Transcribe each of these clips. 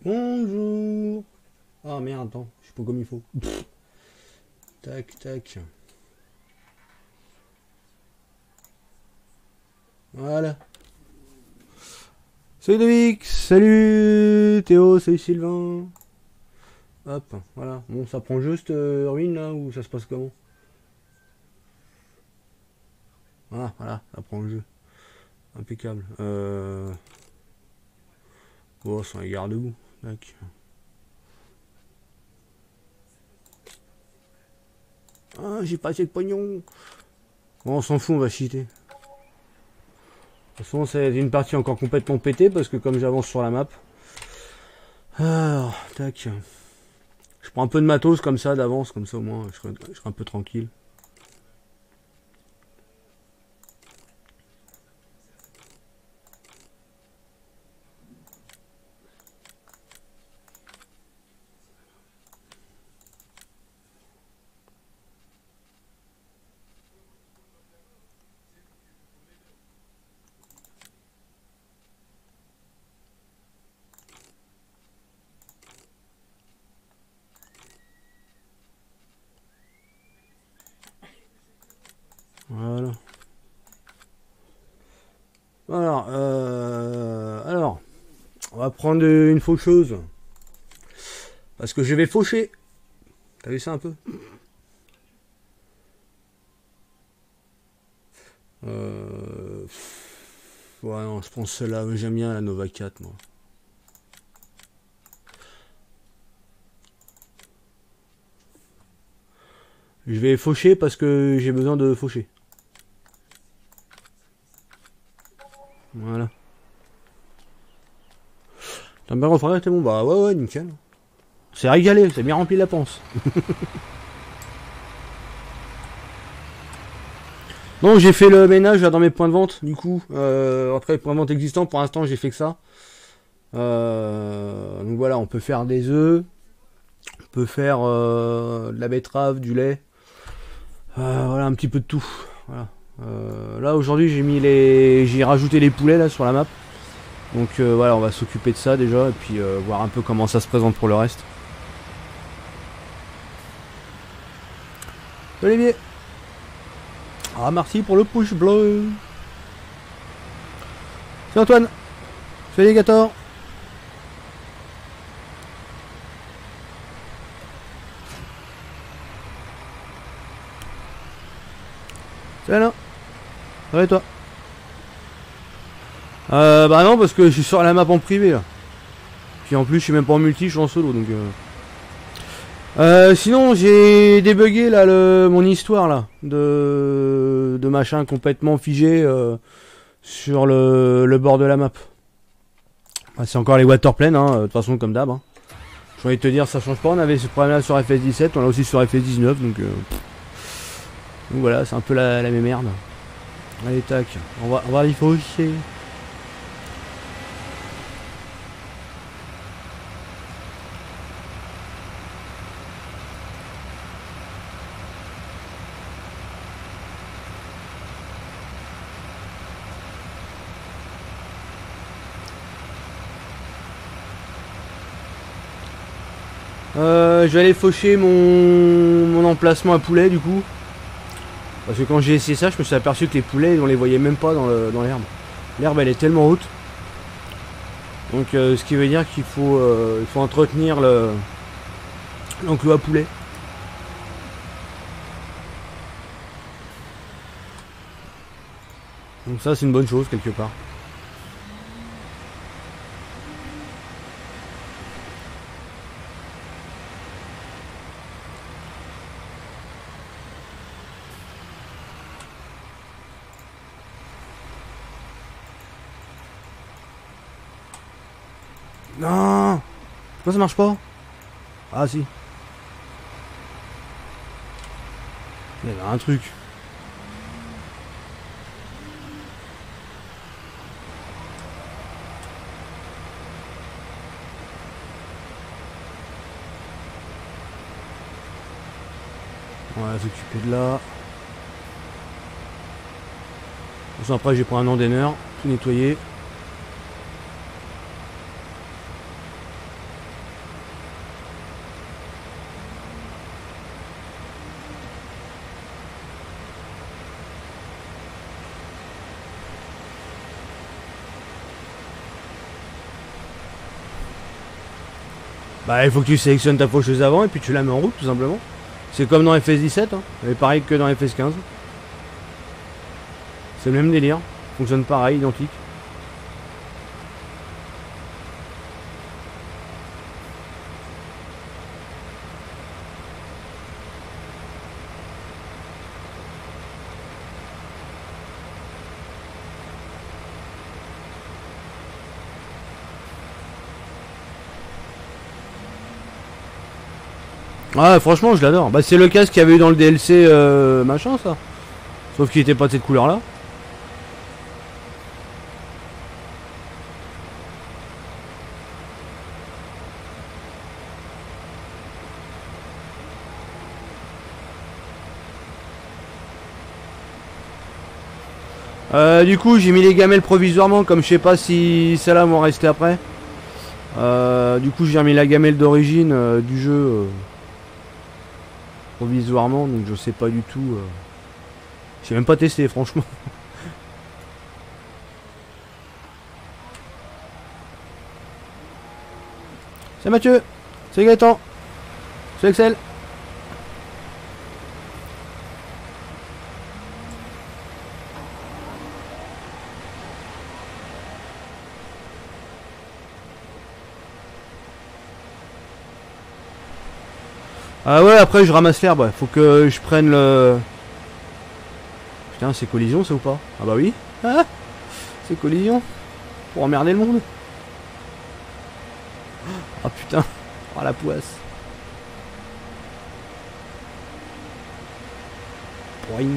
Bonjour. Ah merde, attends, je suis pas comme il faut. Tac, tac. Voilà. Salut David, salut Théo, salut Sylvain. Hop, voilà. Bon, ça prend juste ruine là ou ça se passe comment? Ah, voilà, ça prend le jeu. Impeccable. Oh, sans les garde-boue. Tac. Ah, j'ai pas assez de pognon. Bon, on s'en fout, on va cheater. De toute façon, c'est une partie encore complètement pétée parce que comme j'avance sur la map. Alors, tac. Je prends un peu de matos comme ça d'avance, comme ça au moins je serai un peu tranquille. Voilà. Alors, on va prendre une faucheuse. Parce que je vais faucher. T'as vu ça un peu? Ouais, non, je pense celle-là. J'aime bien la Nova 4, moi. Je vais faucher parce que j'ai besoin de faucher. Voilà. T'as bien refait, t'es bon? Bah ouais, ouais, nickel. C'est régalé, c'est bien rempli la panse. Donc j'ai fait le ménage là, dans mes points de vente, du coup. Après les points de vente existants, pour l'instant j'ai fait que ça. Donc voilà, on peut faire des œufs. On peut faire de la betterave, du lait. Voilà, un petit peu de tout. Voilà. Là aujourd'hui j'ai rajouté les poulets là sur la map. Donc voilà, on va s'occuper de ça déjà et puis voir un peu comment ça se présente pour le reste. Olivier. Ah merci pour le push bleu. C'est Antoine. C'est Alligator. C'est là. Ça va et toi? Bah non, parce que je suis sur la map en privé là. Puis en plus, je suis même pas en multi, je suis en solo donc. Sinon, j'ai débugué là mon histoire là de machin complètement figé sur le bord de la map. Ah, c'est encore les waterplanes, hein, de toute façon comme d'hab. Hein. J'ai envie de te dire, ça change pas. On avait ce problème là sur FS17, on l'a aussi sur FS19, donc voilà, c'est un peu la même merde. Allez tac, on va y faucher. Je vais aller faucher mon emplacement à poulet du coup. Parce que quand j'ai essayé ça, je me suis aperçu que les poulets, on les voyait même pas dans l'herbe. L'herbe elle est tellement haute. Donc ce qui veut dire qu'il faut entretenir l'enclos à poulet. Donc ça c'est une bonne chose quelque part. Non, pourquoi ça marche pas? Ah si. Il y avait un truc. On va s'occuper de là. De toute façon, après j'ai pris un endaineur, tout nettoyer. Bah il faut que tu sélectionnes ta faucheuse avant et puis tu la mets en route tout simplement. C'est comme dans FS17, hein. Et pareil que dans FS15. C'est le même délire, fonctionne pareil, identique. Ah franchement je l'adore. Bah c'est le casque qu'il y avait eu dans le DLC machin ça. Sauf qu'il était pas de cette couleur là. Du coup j'ai mis les gamelles provisoirement comme je sais pas si celles-là vont rester après. Du coup j'ai remis la gamelle d'origine du jeu provisoirement, donc je sais pas du tout. J'ai même pas testé franchement. C'est Mathieu, c'est Gaëtan, c'est Excel. Ah ouais, après je ramasse l'herbe, ouais. Faut que je prenne le... Putain, c'est collision ça ou pas? Ah bah oui. Ah, c'est collision. Pour emmerder le monde. Ah putain. Oh la poisse. Boing.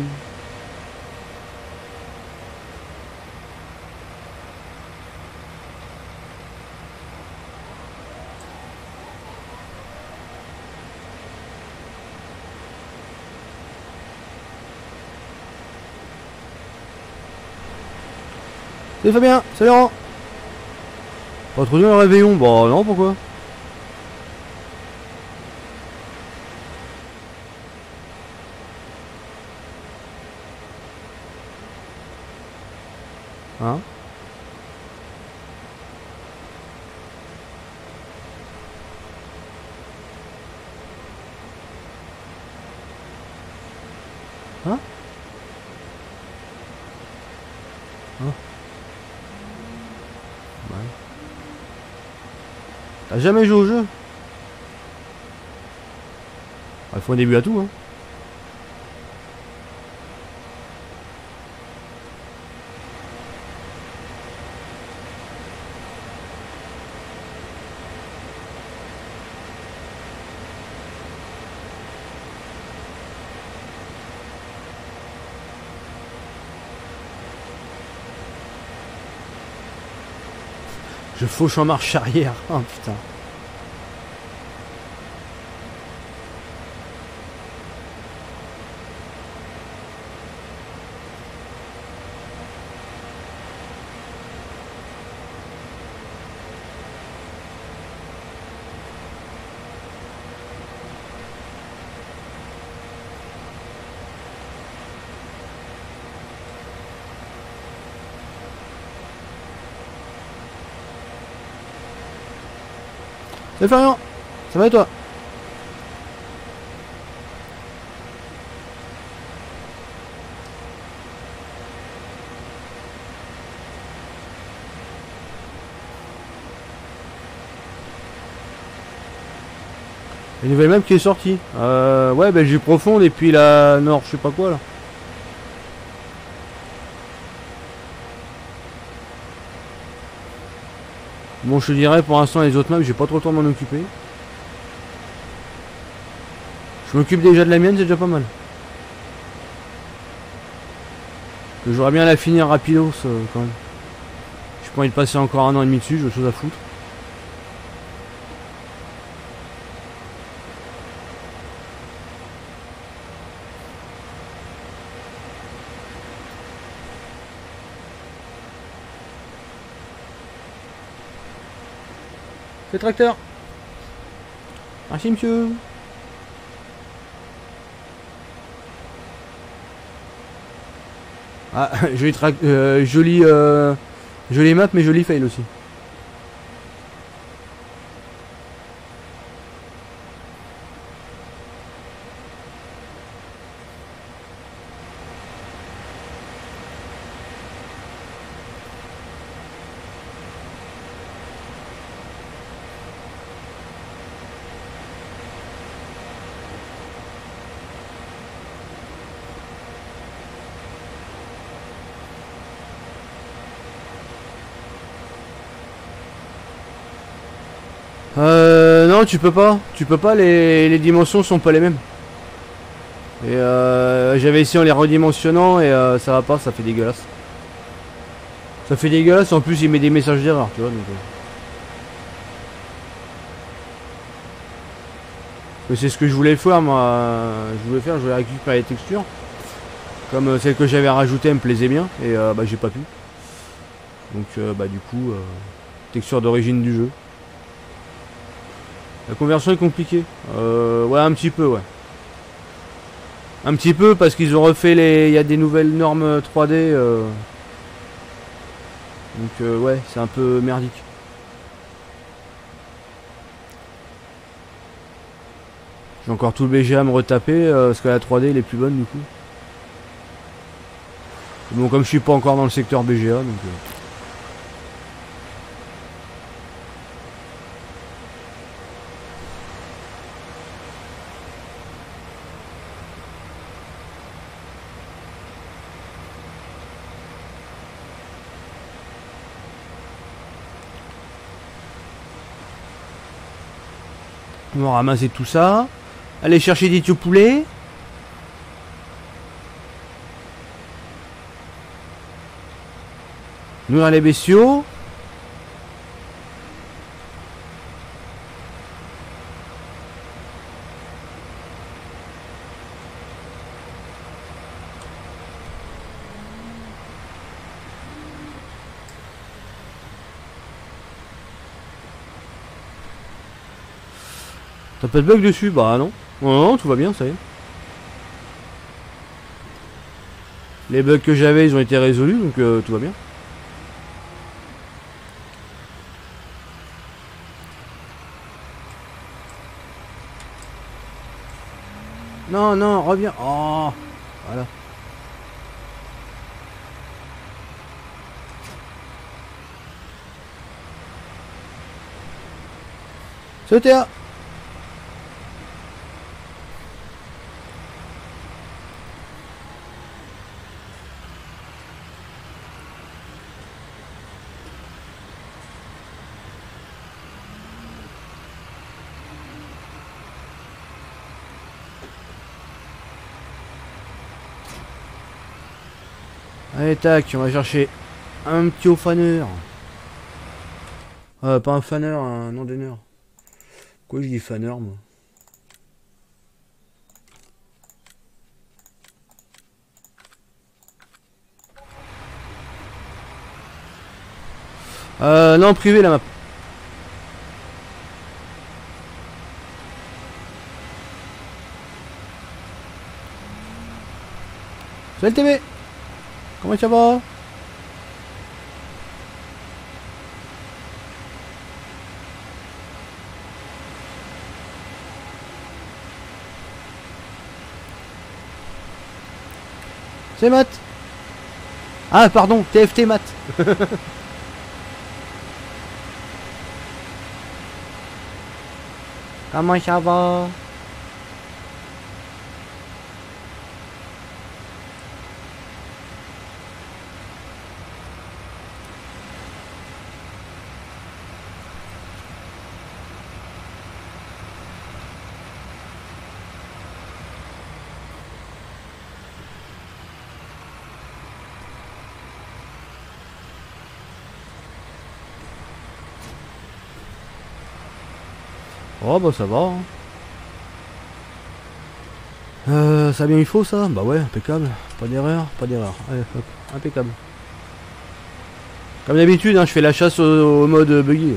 Salut Fabien, salut Laurent. Pas trop dur le réveillon? Bah non, pourquoi? Hein? Hein? Hein? Ouais. T'as jamais joué au jeu? Il faut un début à tout, hein. Je fauche en marche arrière. Oh putain. Salut Florian, ça va et toi? Une nouvelle map qui est sortie. Ouais, Belgique profonde et puis la Nord, je sais pas quoi là. Bon, je te dirais pour l'instant les autres maps, j'ai pas trop le temps de m'en occuper. Je m'occupe déjà de la mienne, c'est déjà pas mal. J'aurais bien la finir rapidos quand même. J'ai pas envie de passer encore 1 an et demi dessus, j'ai autre chose à foutre. C'est tracteur. Merci monsieur. Ah, joli map mais joli fail aussi. Non, tu peux pas. Tu peux pas, les dimensions sont pas les mêmes. Et j'avais essayé en les redimensionnant et ça va pas, ça fait dégueulasse. Ça fait dégueulasse, en plus il met des messages d'erreur, tu vois. Donc, mais c'est ce que je voulais faire, moi. Je voulais récupérer les textures. Comme celle que j'avais rajoutée, elle me plaisait bien. Et bah j'ai pas pu. Donc bah du coup, texture d'origine du jeu. La conversion est compliquée. Ouais, un petit peu, ouais. Un petit peu parce qu'ils ont refait les... Il y a des nouvelles normes 3D. Donc ouais, c'est un peu merdique. J'ai encore tout le BGA à me retaper parce que la 3D elle est plus bonne du coup. Bon, comme je suis pas encore dans le secteur BGA, donc... On va ramasser tout ça. Aller chercher des tuyaux poulets. Nourrir les bestiaux. T'as pas de bug dessus? Bah non. Non, non, tout va bien, ça y est. Les bugs que j'avais, ils ont été résolus, donc tout va bien. Non, non, reviens. Oh, voilà. C'était là. Allez, tac, on va chercher un petit haut faneur. Pas un faneur, un non-donneur. Quoi, je dis faneur, moi? Non, privé la map. Salut TV. Comment ça va? C'est Matt. Ah pardon, TFT Matt. Comment ça va? Oh bah ça va. Hein. Ça bien il faut ça? Bah ouais, impeccable. Pas d'erreur, pas d'erreur. Allez, hop, impeccable. Comme d'habitude, hein, je fais la chasse au mode buggy.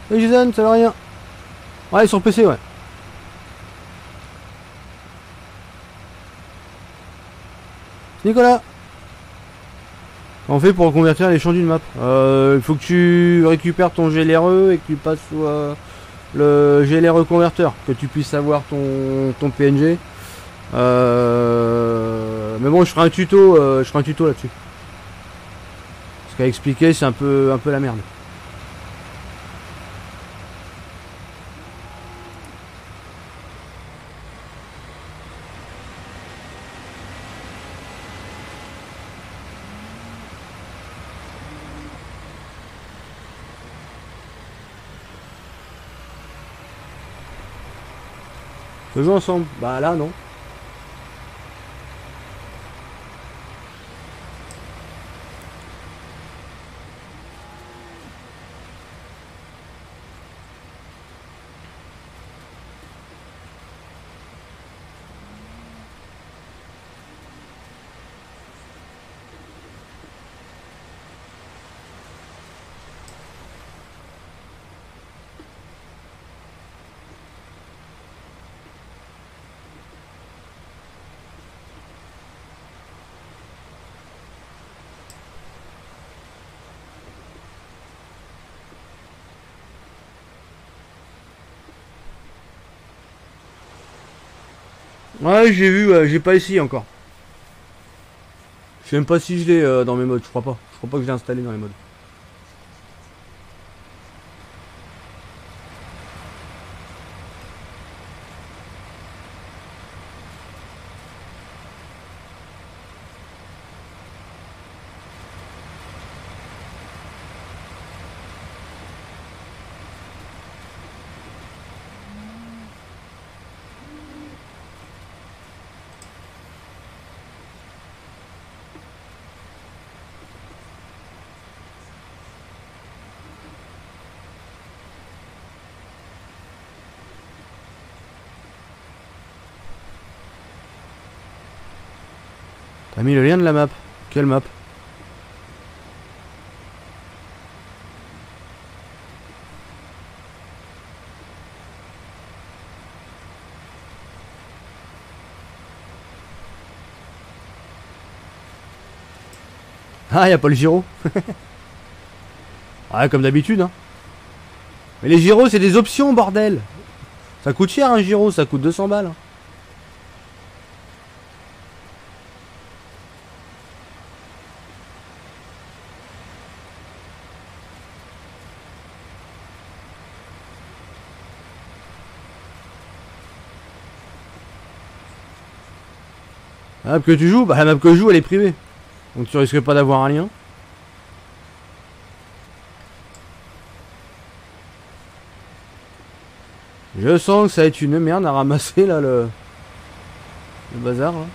Salut Jason, ça va rien? Ouais, sur PC, ouais. Nicolas! On fait pour convertir les champs d'une map. Il faut que tu récupères ton GLRE et que tu passes sous le GLRE converteur, que tu puisses avoir ton PNG. Mais bon, je ferai un tuto, là-dessus. Ce qu'a expliqué, c'est un peu la merde. Faisons ensemble. Bah là, non. Ouais, j'ai vu, j'ai pas essayé encore. Je sais même pas si je l'ai dans mes modes, je crois pas. Je crois pas que je l'ai installé dans les modes. T'as mis le lien de la map. Quelle map? Ah, y a pas le gyro. Ouais, comme d'habitude, hein. Mais les gyros, c'est des options, bordel. Ça coûte cher un gyro, ça coûte 200 balles. La map que tu joues, bah la map que je joue, elle est privée. Donc tu risques pas d'avoir un lien. Je sens que ça va être une merde à ramasser là le bazar là.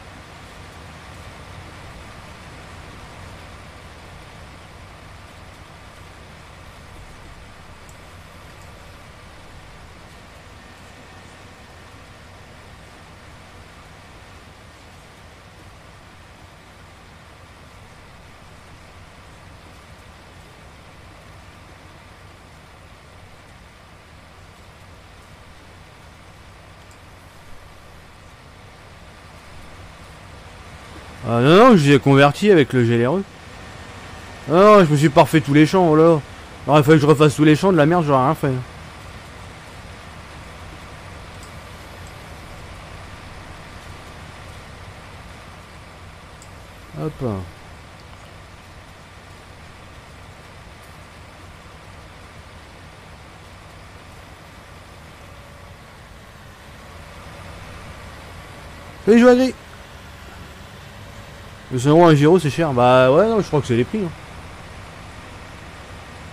Ah non, non, j'ai converti avec le GLRE. Ah non, je me suis pas refait tous les champs, oh là. Alors il fallait que je refasse tous les champs, de la merde, j'aurais rien fait. Hop. Fais jouer à gris. Mais sinon un gyro c'est cher. Bah ouais, non, je crois que c'est les prix. Hein.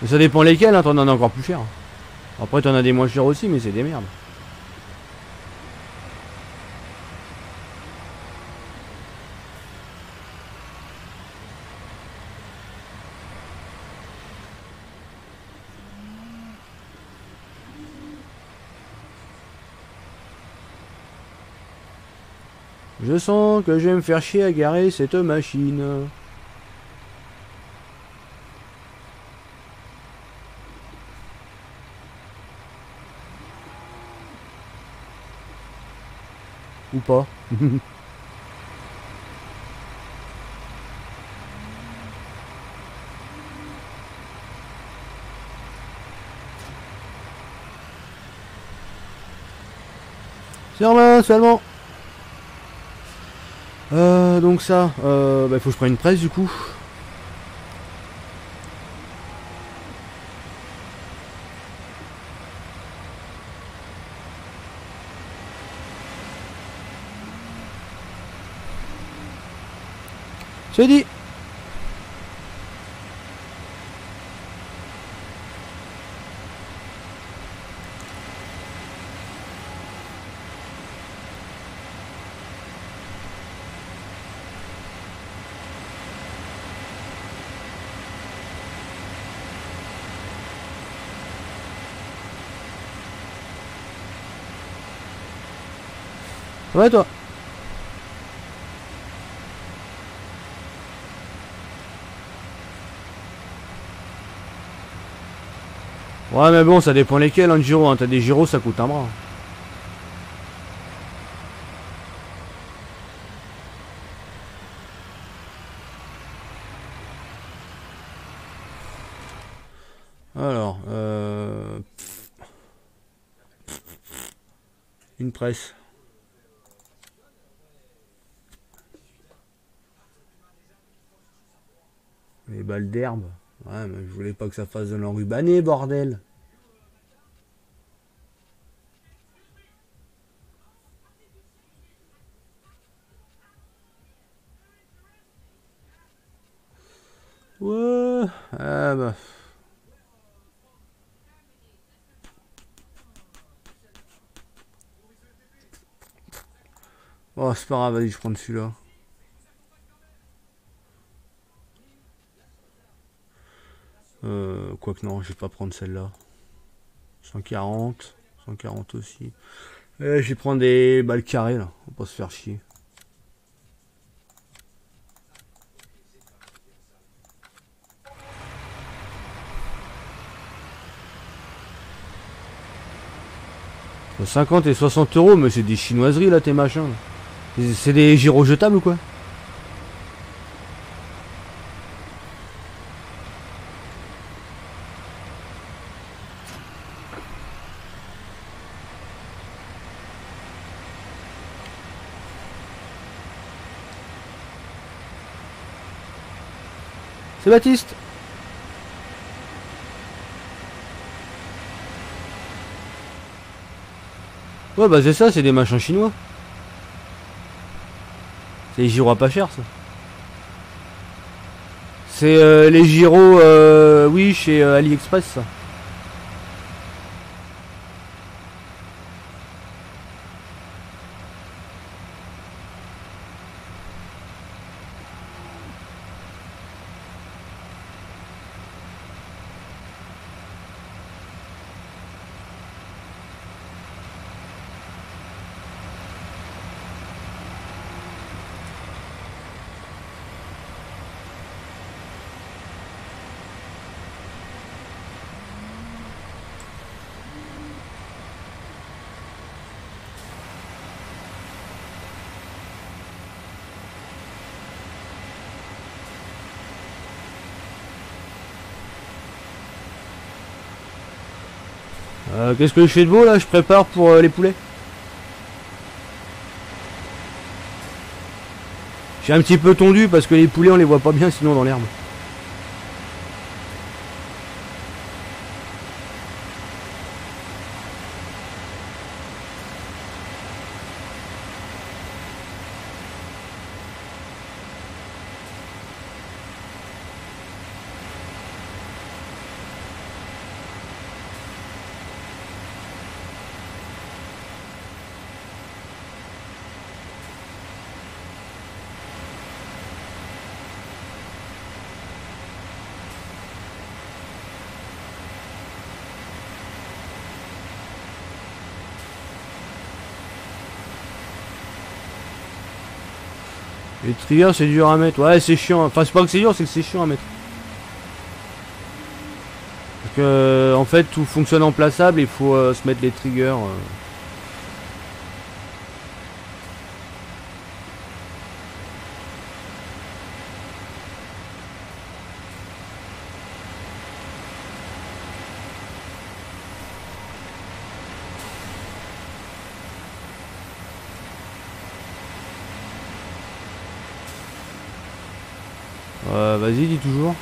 Mais ça dépend lesquels, hein, t'en as encore plus cher. Après t'en as des moins chers aussi, mais c'est des merdes. Je sens que je vais me faire chier à garer cette machine. Ou pas. Serre-main seulement. Donc ça, bah, faut que je prenne une presse du coup. C'est dit. Ouais, toi. Ouais, mais bon, ça dépend lesquels, un gyro. Hein. T'as des gyros, ça coûte un bras. Alors, une presse. Les balles d'herbe. Ouais, mais je voulais pas que ça fasse de l'enrubané, bordel. Ouais. Ah bah. Oh, c'est pas grave, vas-y, je prends celui-là. Quoique non, je vais pas prendre celle-là. 140. 140 aussi. Je vais prendre des balles carrées, là. On va pas se faire chier. Entre 50 et 60 euros, mais c'est des chinoiseries, là, tes machins. C'est des gyros jetables ou quoi? C'est Baptiste. Ouais, bah c'est ça, c'est des machins chinois. C'est les gyros à pas cher, ça. C'est les gyros, oui, chez AliExpress, ça. Qu'est-ce que je fais de beau là? Je prépare pour les poulets. J'ai un petit peu tondu parce que les poulets on les voit pas bien sinon dans l'herbe. Les triggers c'est dur à mettre. Ouais, c'est chiant. Enfin, c'est pas que c'est dur, c'est que c'est chiant à mettre. Parce que en fait tout fonctionne en plaçable, il faut se mettre les triggers. Vas-y, dis toujours.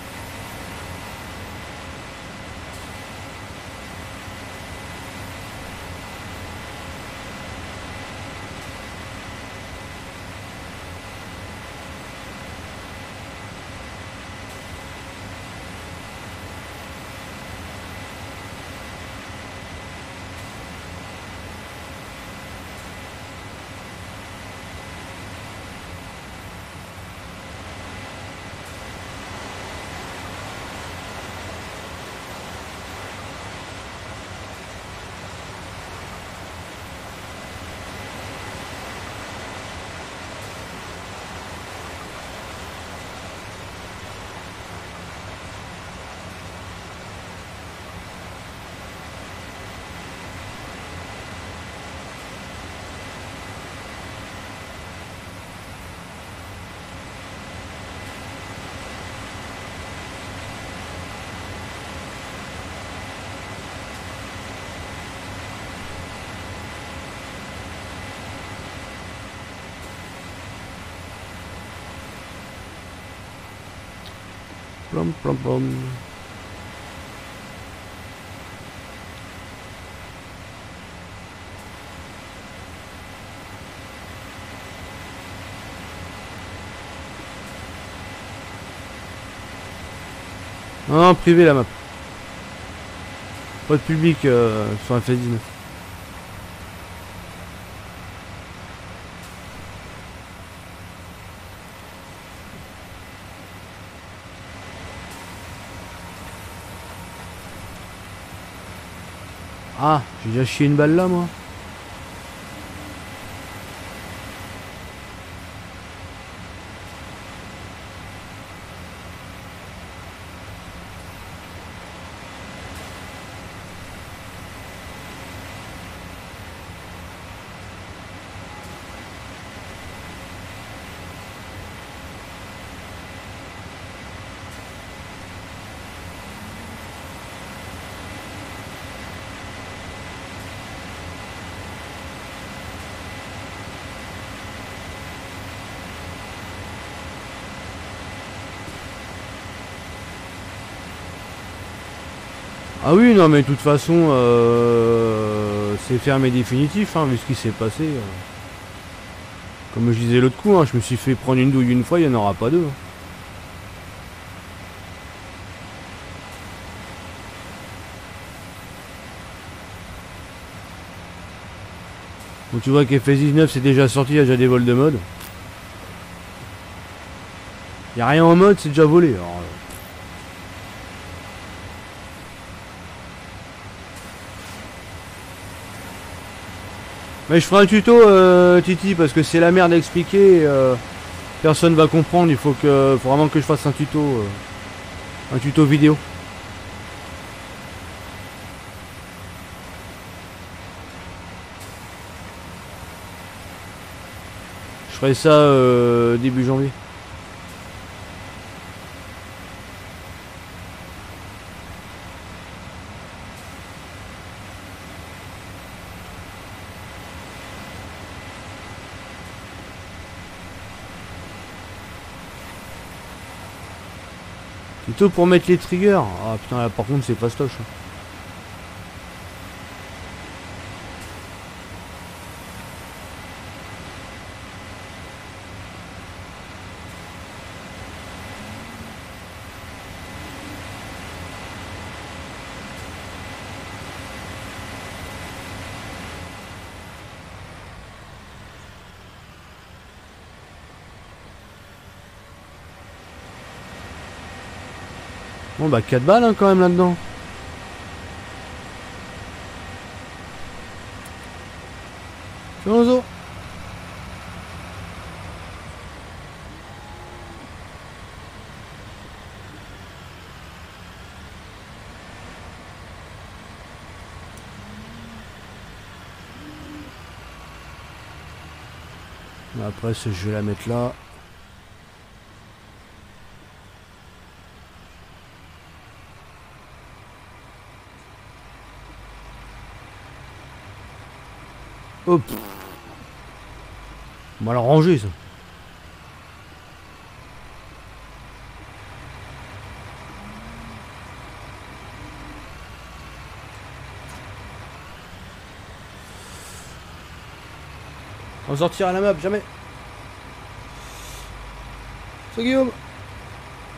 Plom plom plom. Non, privé la map. Pas de public sur FS19. Ah, j'ai déjà chié une balle là moi. Ah oui, non mais de toute façon, c'est fermé définitif, hein, vu ce qui s'est passé. Comme je disais l'autre coup, hein, je me suis fait prendre une douille une fois, il n'y en aura pas deux. Hein. Donc tu vois qu'FS19 c'est déjà sorti, il y a déjà des vols de mode. Il n'y a rien en mode, c'est déjà volé. Alors, mais je ferai un tuto Titi parce que c'est la merde à expliquer, personne va comprendre, il faut vraiment que je fasse un tuto vidéo. Je ferai ça début janvier. Plutôt pour mettre les triggers. Ah putain là par contre c'est fastoche. Bon bah 4 balles hein, quand même là-dedans. Ozo. Après je vais la mettre là. Hop. On va la ranger ça. On sortira la map, jamais. C'est Guillaume.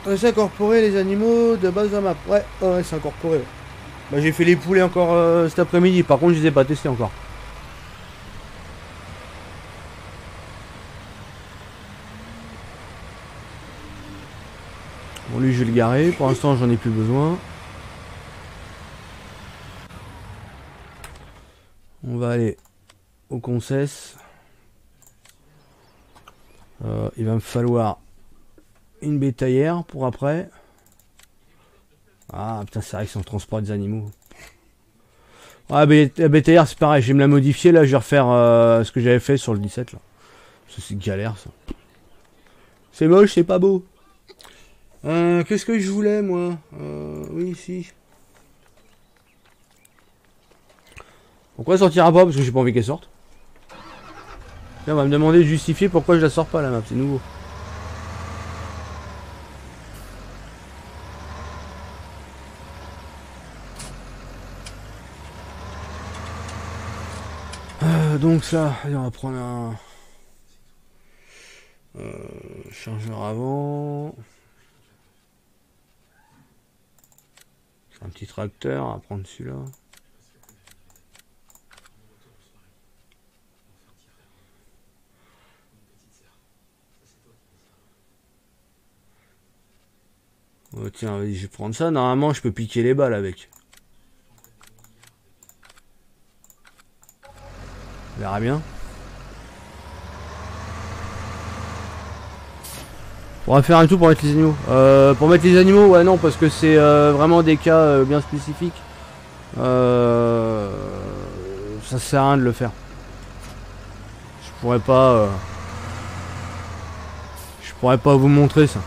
C'est incorporé les animaux de base de la map. Ouais, ouais, c'est incorporé. Ouais. Bah, j'ai fait les poulets encore cet après-midi. Par contre, je les ai pas testés encore. Bon, lui, je vais le garer. Pour l'instant, j'en ai plus besoin. On va aller au concess. Il va me falloir une bétaillère pour après. Ah putain, c'est vrai que c'est en transport des animaux. Ah, la bétaillère c'est pareil, je vais me la modifier là, je vais refaire ce que j'avais fait sur le 17 là. C'est galère ça. C'est moche, c'est pas beau. Qu'est-ce que je voulais moi oui, si. Pourquoi elle sortira pas? Parce que j'ai pas envie qu'elle sorte. Là, on va me demander de justifier pourquoi je la sors pas la map, c'est nouveau. Donc ça, allez, on va prendre un chargeur avant. C'est un petit tracteur, on va prendre celui-là. Oh, tiens, vas-y, je vais prendre ça. Normalement, je peux piquer les balles avec. On verra bien. On va faire un tout pour mettre les animaux. Pour mettre les animaux, ouais, non, parce que c'est vraiment des cas bien spécifiques. Ça sert à rien de le faire. Je pourrais pas vous montrer ça.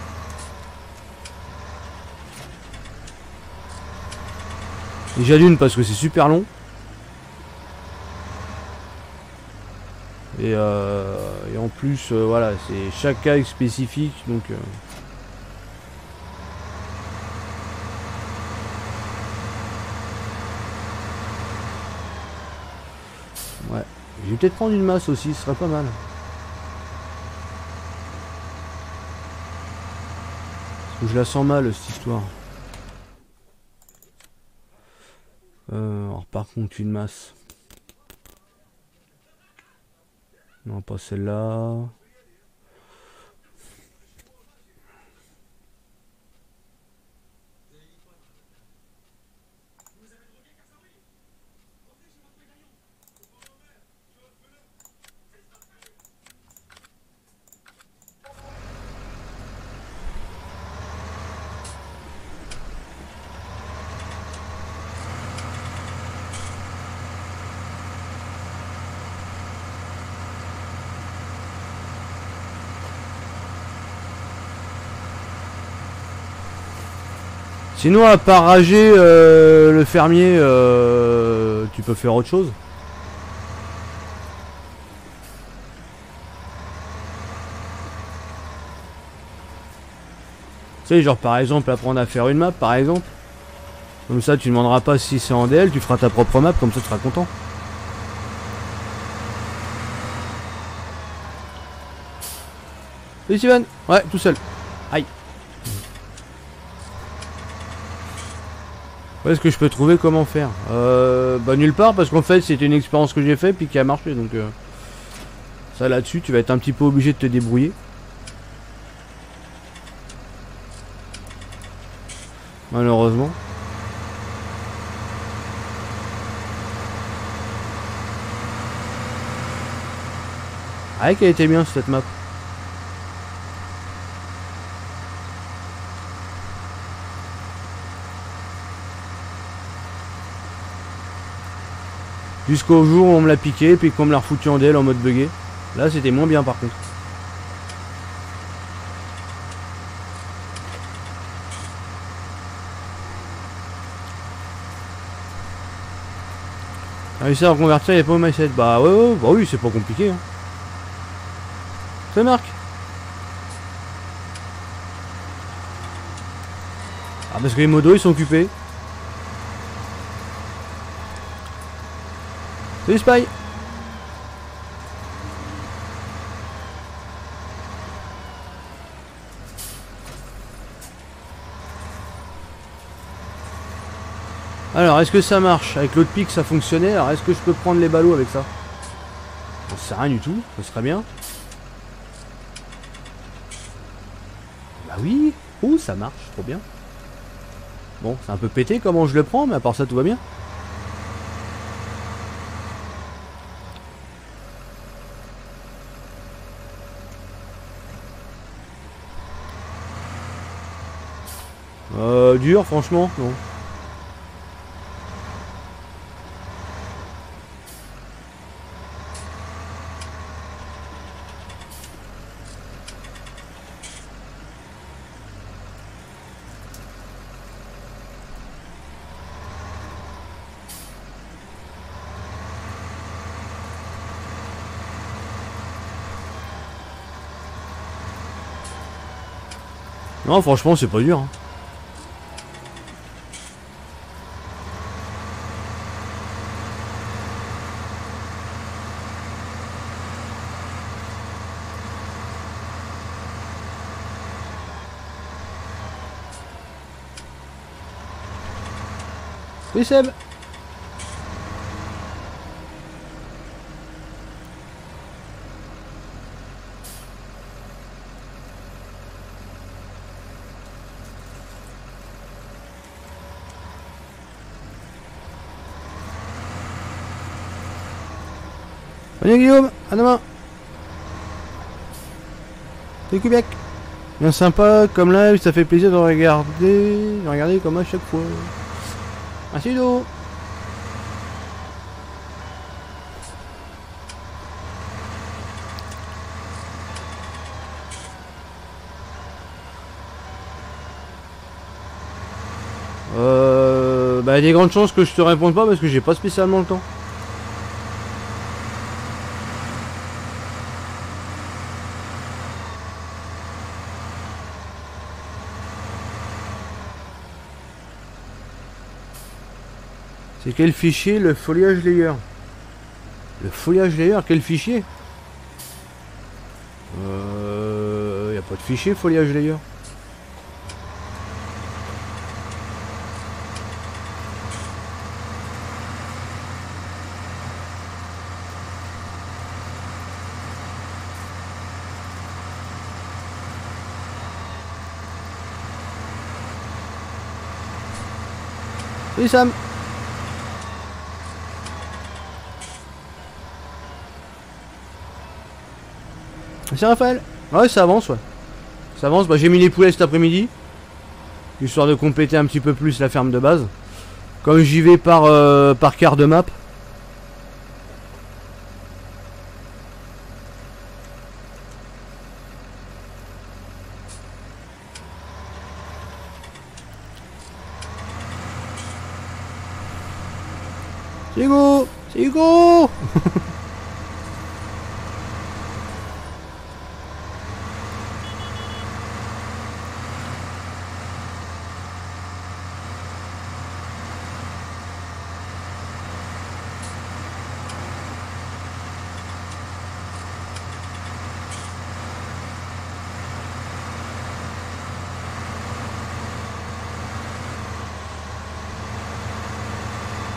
Déjà d'une parce que c'est super long. Et en plus, voilà, c'est chaque cas est spécifique, donc... Ouais, je vais peut-être prendre une masse aussi, ce serait pas mal. Parce que je la sens mal, cette histoire. Alors par contre, une masse. Non, pas celle-là. Sinon, à part rager le fermier, tu peux faire autre chose. Tu sais, genre par exemple, apprendre à faire une map, par exemple. Comme ça, tu ne demanderas pas si c'est en DL, tu feras ta propre map, comme ça tu seras content. Salut Steven. Ouais, tout seul. Aïe. Où est-ce que je peux trouver comment faire? Bah nulle part, parce qu'en fait c'était une expérience que j'ai fait puis qui a marché, donc ça là-dessus tu vas être un petit peu obligé de te débrouiller. Malheureusement. Ah, qu'elle était bien cette map. Jusqu'au jour où on me l'a piqué, puis qu'on me l'a refoutu en DL en mode buggé. Là, c'était moins bien par contre. Réussir à reconvertir les pommes mindset. Bah ouais, bah oui, c'est pas compliqué. Hein. C'est Marc. Ah, parce que les modos ils sont occupés. Salut Spy. Alors, est-ce que ça marche? Avec l'autre pic ça fonctionnait. Alors, est-ce que je peux prendre les ballots avec ça? J'en sais rien du tout. Ça serait bien. Bah oui. Ouh, ça marche. Trop bien. Bon, c'est un peu pété comment je le prends, mais à part ça, tout va bien. Dur, franchement, non. Non, franchement, c'est pas dur. Hein. Oui Seb. Salut Guillaume, à demain. Salut Kubiak. Bien sympa comme live, ça fait plaisir de regarder comme à chaque fois. Merci Do. Bah il y a des grandes chances que je te réponde pas parce que j'ai pas spécialement le temps. C'est quel fichier le foliage layer? Le foliage layer, quel fichier? Y a pas de fichier foliage layer. Salut Sam. C'est Raphaël. Ouais, ça avance, ouais. Ça avance. Bah, j'ai mis les poulets cet après-midi. Histoire de compléter un petit peu plus la ferme de base. Comme j'y vais par quart de map. C'est Hugo. C'est Hugo.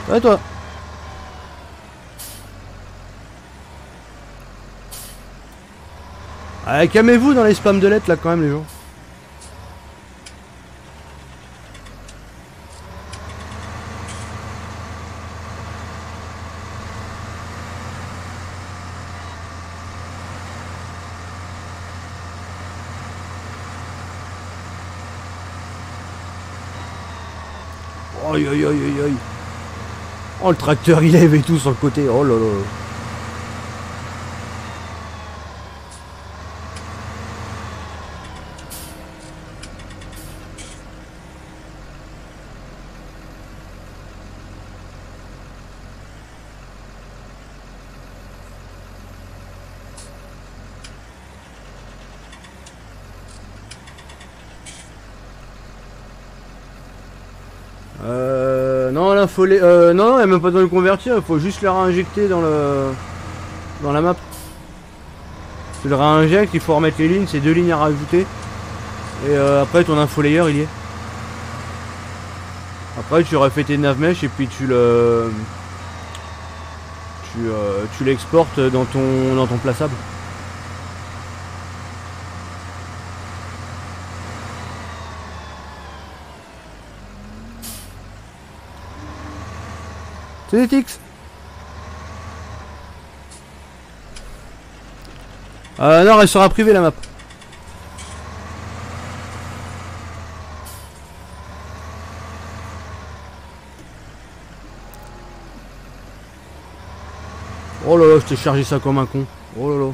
Ouais, toi. Allez, calmez-vous dans les spams de lettres là quand même les gens. Aïe aïe aïe aïe aïe. Oh le tracteur il lève et tout sur le côté. Oh là là. Non, là faut les... non, il n'y a même pas besoin de le convertir, il faut juste le réinjecter dans la map. Tu le réinjectes, il faut remettre les lignes, c'est 2 lignes à rajouter. Et après ton info layer il y est. Après tu refais tes navmesh et puis tu l'exportes dans ton plaçable. C'est des tics. Non, elle sera privée la map. Oh là là, je t'ai chargé ça comme un con. Oh là là.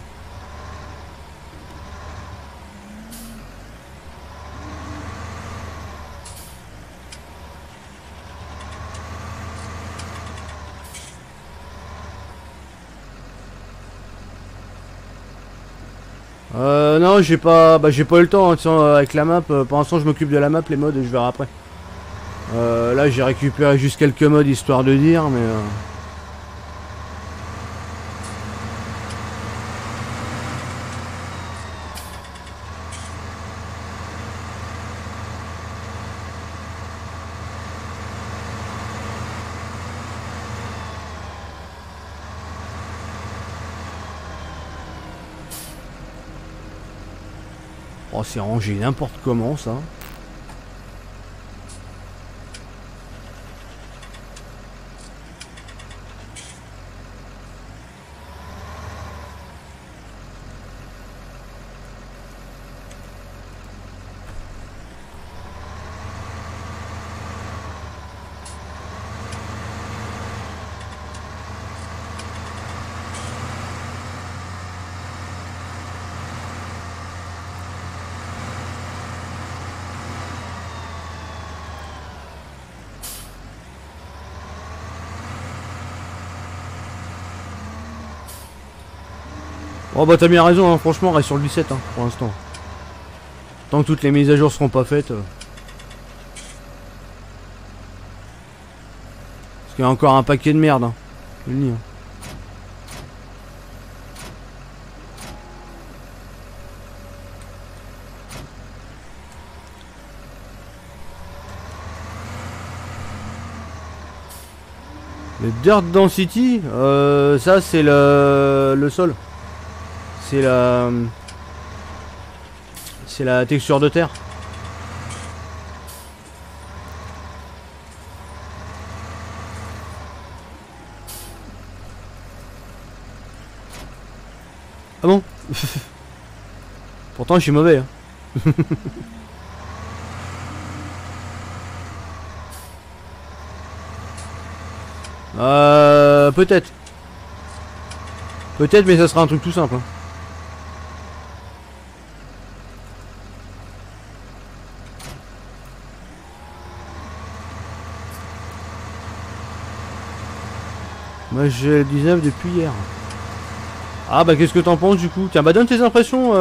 Non, j'ai pas eu le temps, hein, avec la map. Pour l'instant, je m'occupe de la map, les mods, et je verrai après. Là, j'ai récupéré juste quelques mods histoire de dire, mais. Oh, c'est rangé n'importe comment ça. Oh bah t'as bien raison, hein. Franchement reste sur le 17 hein, pour l'instant. Tant que toutes les mises à jour seront pas faites. Parce qu'il y a encore un paquet de merde. Hein. Je le dis, hein. Le Dirt Density, ça c'est le sol. C'est la texture de terre. Ah bon? Pourtant je suis mauvais. Hein. Peut-être. Peut-être mais ça sera un truc tout simple. Hein. Moi j'ai le 19 depuis hier. Ah bah qu'est-ce que t'en penses du coup? Tiens bah donne tes impressions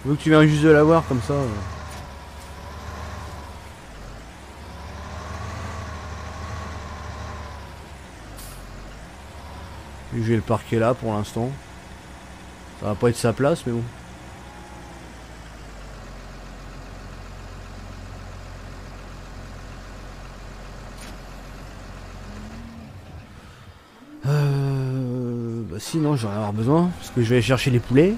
vu que tu viens juste de l'avoir comme ça. J'ai le parquet là pour l'instant. Ça va pas être sa place mais bon. Bah sinon j'en ai avoir besoin parce que je vais aller chercher les poulets.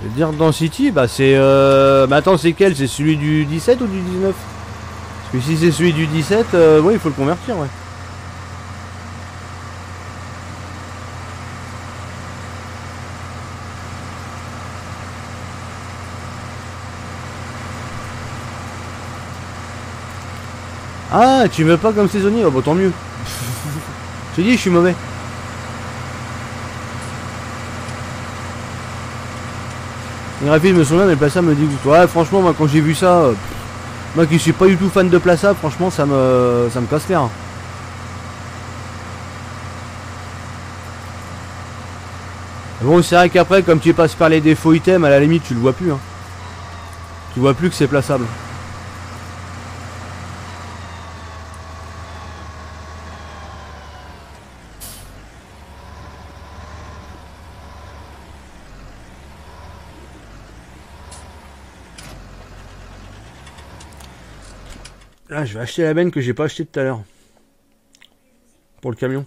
Je vais dire dans City, bah c'est mais attends c'est quel? C'est celui du 17 ou du 19? Parce que si c'est celui du 17, ouais il faut le convertir ouais. Ah, tu veux pas comme saisonnier? Oh bah tant mieux. Je te dis, je suis mauvais. Et rapide, je me souviens, mais Plaça me dit, ouais, franchement, moi quand j'ai vu ça, moi qui suis pas du tout fan de Plaça, franchement, ça me casse l'air. Bon, c'est vrai qu'après, comme tu passes par les défauts items, à la limite, tu le vois plus. Hein. Tu vois plus que c'est plaçable. Là, je vais acheter la benne que j'ai pas acheté tout à l'heure. Pour le camion.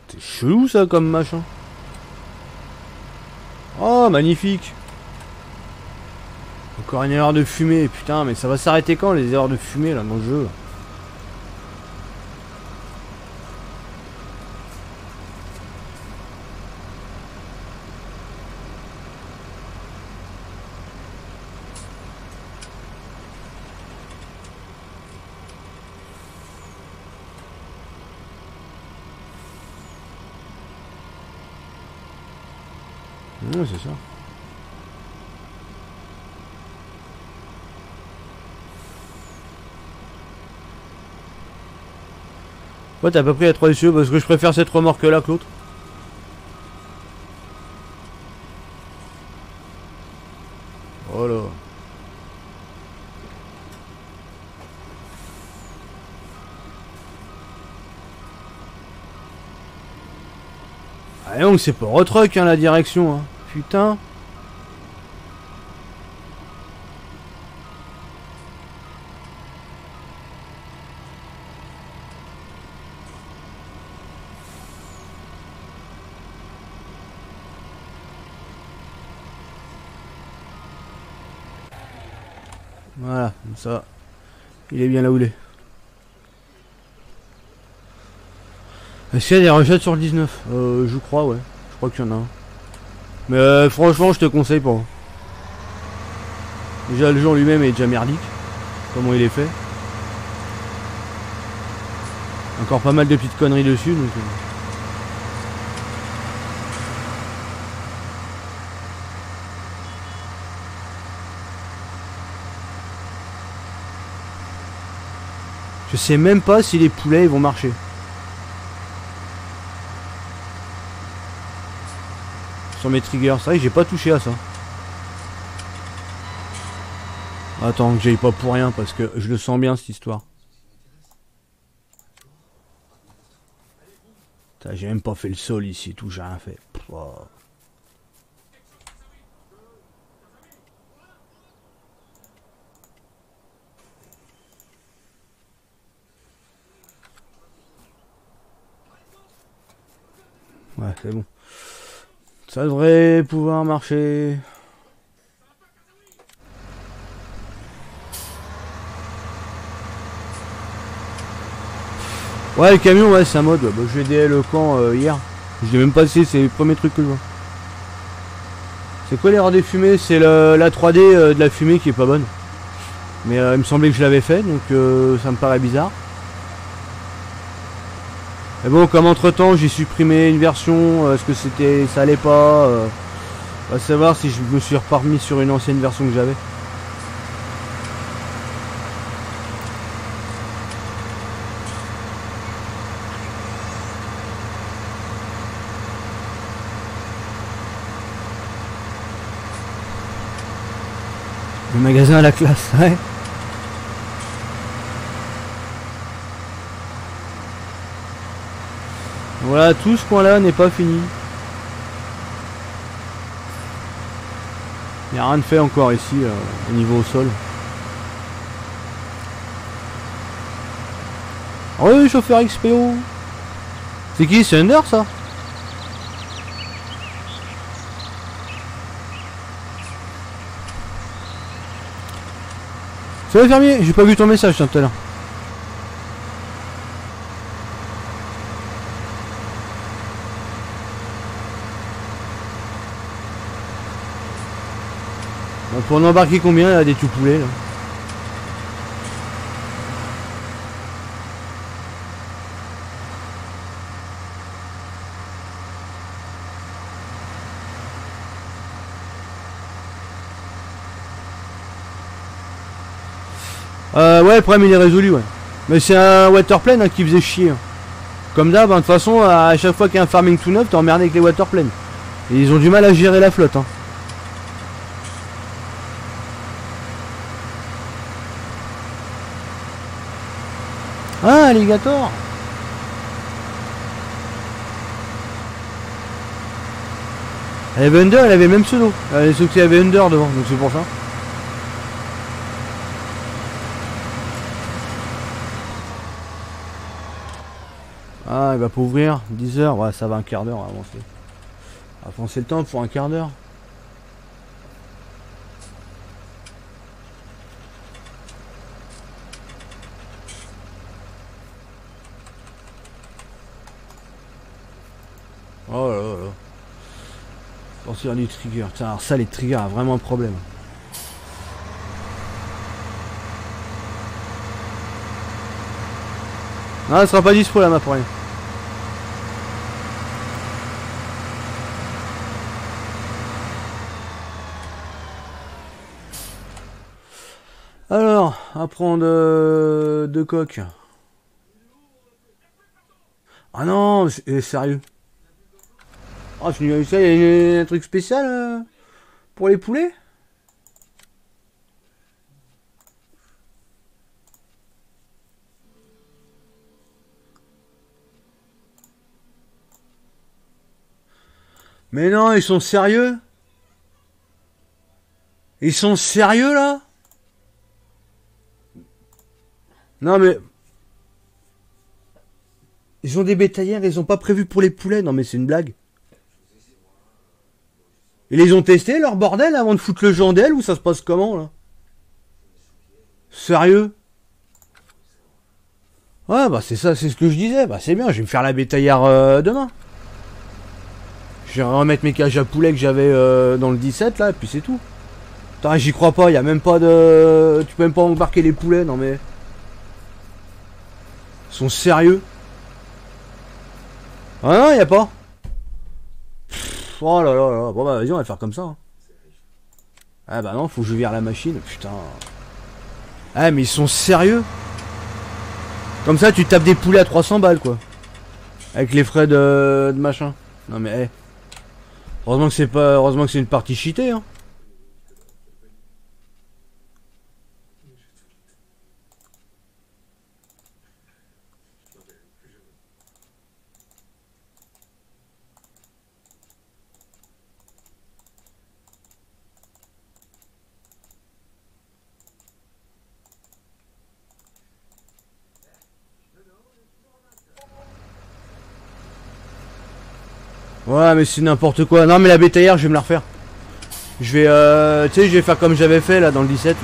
C'est chelou ça comme machin. Oh magnifique. Encore une erreur de fumée, putain mais ça va s'arrêter quand les erreurs de fumée là dans le jeu là. Ouais, c'est ça. Ouais, t'as pas pris la 3 SE parce que je préfère cette remorque là que l'autre. Voilà. Ah donc c'est pas retruck hein, la direction hein. Putain. Voilà, comme ça. Il est bien là où il est. Est-ce qu'il y a des rechats sur le 19 je crois, ouais. Je crois qu'il y en a un. Mais franchement, je te conseille pas. Déjà, le jeu en lui-même est déjà merdique. Comment il est fait. Encore pas mal de petites conneries dessus. Donc, je sais même pas si les poulets ils vont marcher. Sur mes triggers, c'est vrai que j'ai pas touché à ça. Attends que j'aille pas pour rien parce que je le sens bien cette histoire. J'ai même pas fait le sol ici et tout, j'ai rien fait. Wow. Ouais, c'est bon. Ça devrait pouvoir marcher. Ouais, le camion, ouais, c'est un mode. Bah, je l'ai DL le camp hier. Je l'ai même passé, c'est le premier truc que je vois. C'est quoi l'erreur des fumées? C'est la 3D de la fumée qui est pas bonne. Mais il me semblait que je l'avais fait, donc ça me paraît bizarre. Mais bon, comme entre temps j'ai supprimé une version, est-ce que c'était, ça allait pas on va savoir si je me suis reparmi sur une ancienne version que j'avais. Le magasin à la classe, ouais. Voilà, tout ce coin-là n'est pas fini. Il n'y a rien de fait encore ici, au niveau au sol. Ah oui, chauffeur XPO. C'est qui? C'est Under, ça? C'est le fermier, j'ai pas vu ton message tout à l'heure. Bon, pour en embarquer combien là, des tout poulets là? Ouais, le problème il est résolu, ouais. Mais c'est un waterplane hein, qui faisait chier. Hein. Comme d'hab, hein, de toute façon, à chaque fois qu'il y a un farming tout neuf, t'es emmerdé avec les waterplanes. Et ils ont du mal à gérer la flotte. Hein. Ah, alligator. Elle avait Under, elle avait le même pseudo. Sauf qu'il y avait Under devant, donc c'est pour ça. Ah, il va pas ouvrir. 10 heures, ouais, ça va un quart d'heure à avancer. Avancer le temps pour un quart d'heure. Oh là là là. Sortir du trigger. Tiens, alors ça, les triggers, a vraiment un problème. Non, elle sera pas dispo la map pour rien. Alors, à prendre deux coques. Ah non, sérieux. Ah, ça, il y a un truc spécial pour les poulets? Mais non, ils sont sérieux? Ils sont sérieux là? Non mais... Ils ont des bétaillères, ils ont pas prévu pour les poulets. Non mais c'est une blague. Ils les ont testés leur bordel avant de foutre le jandel ou ça se passe comment là? Sérieux? Ouais bah c'est ça, c'est ce que je disais. Bah c'est bien, je vais me faire la bétaillère demain. Je vais remettre mes cages à poulets que j'avais dans le 17 là et puis c'est tout. Putain j'y crois pas, y a même pas de... Tu peux même pas embarquer les poulets, non mais... Ils sont sérieux? Ah non, y a pas. Pff, oh là là là. Bon bah vas-y, on va faire comme ça. Hein. Ah bah non, faut que je vire la machine. Putain. Ah mais ils sont sérieux? Comme ça, tu tapes des poulets à 300 balles quoi. Avec les frais de machin. Non mais hey. Heureusement que c'est pas, heureusement que c'est une partie cheatée. Hein. Ouais mais c'est n'importe quoi. Non mais la bétaillère je vais me la refaire. Je vais tu sais je vais faire comme j'avais fait là dans le 17.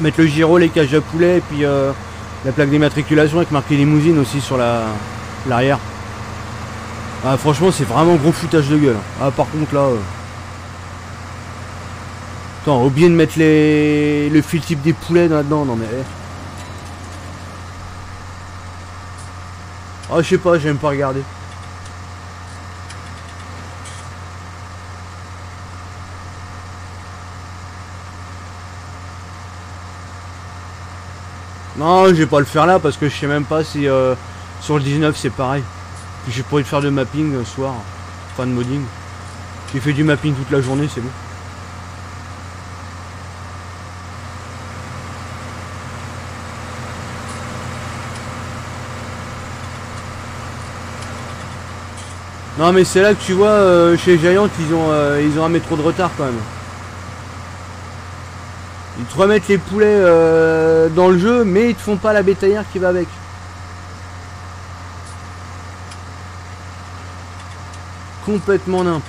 Mettre le gyro, les cages à poulet et puis la plaque d'immatriculation avec marqué limousine aussi sur l'arrière. Ah franchement c'est vraiment gros foutage de gueule. Ah par contre là... Attends, oublié de mettre le fil type des poulets là-dedans, non mais... Ah je sais pas, j'aime pas regarder. Non, je vais pas le faire là parce que je sais même pas si sur le 19 c'est pareil. Puis j'ai pas envie de faire de mapping ce soir, enfin de modding. J'ai fait du mapping toute la journée, c'est bon. Non mais c'est là que tu vois chez Giant ils ont un métro de retard quand même. Ils te remettent les poulets dans le jeu mais ils te font pas la bétaillère qui va avec. Complètement nimp.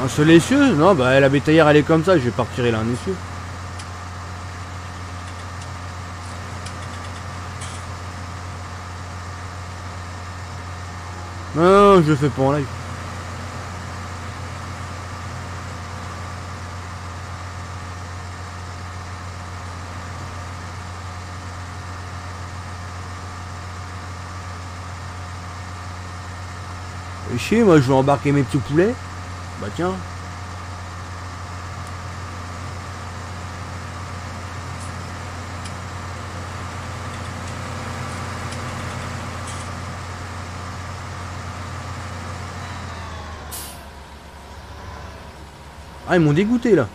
Un seul essieu? Non, bah la bétaillère elle est comme ça, je vais pas retirer là un essieu. Non, je le fais pas en live. Et chier, moi je vais embarquer mes petits poulets. Bah tiens. Ah ils m'ont dégoûté là.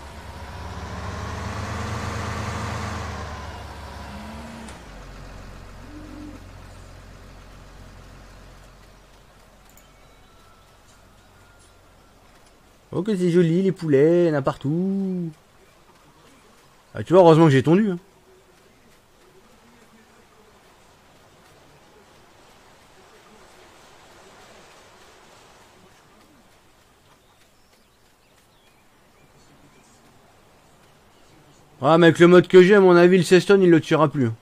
Oh que c'est joli les poulets, il y en a partout. Ah tu vois, heureusement que j'ai tondu. Hein. Ah mais avec le mode que j'ai, à mon avis, le Ceston il le tuera plus. Hein.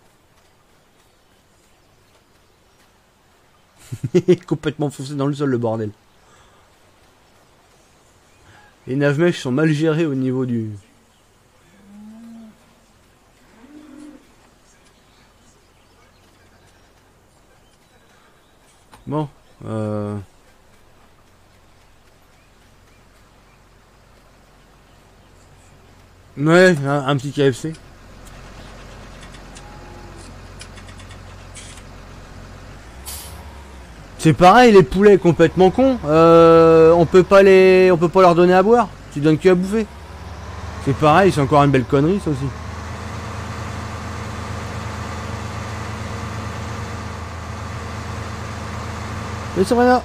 Complètement foncé dans le sol le bordel. Les navmèches sont mal gérés au niveau du... Bon. Ouais, un petit KFC. C'est pareil, les poulets complètement cons. On peut pas leur donner à boire. Tu donnes que à bouffer. C'est pareil, c'est encore une belle connerie ça aussi. Mais c'est rien.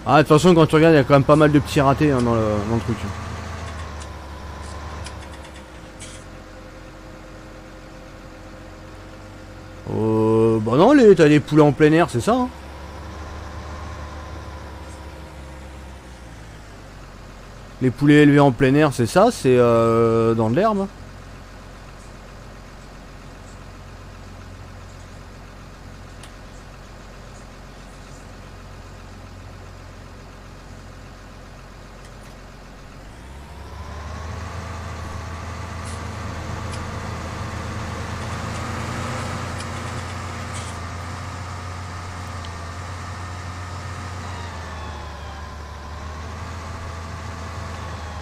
Ah, de toute façon, quand tu regardes, il y a quand même pas mal de petits ratés hein, dans le truc. Bah non, t'as des poulets en plein air, c'est ça. Hein. Les poulets élevés en plein air, c'est ça, c'est dans de l'herbe.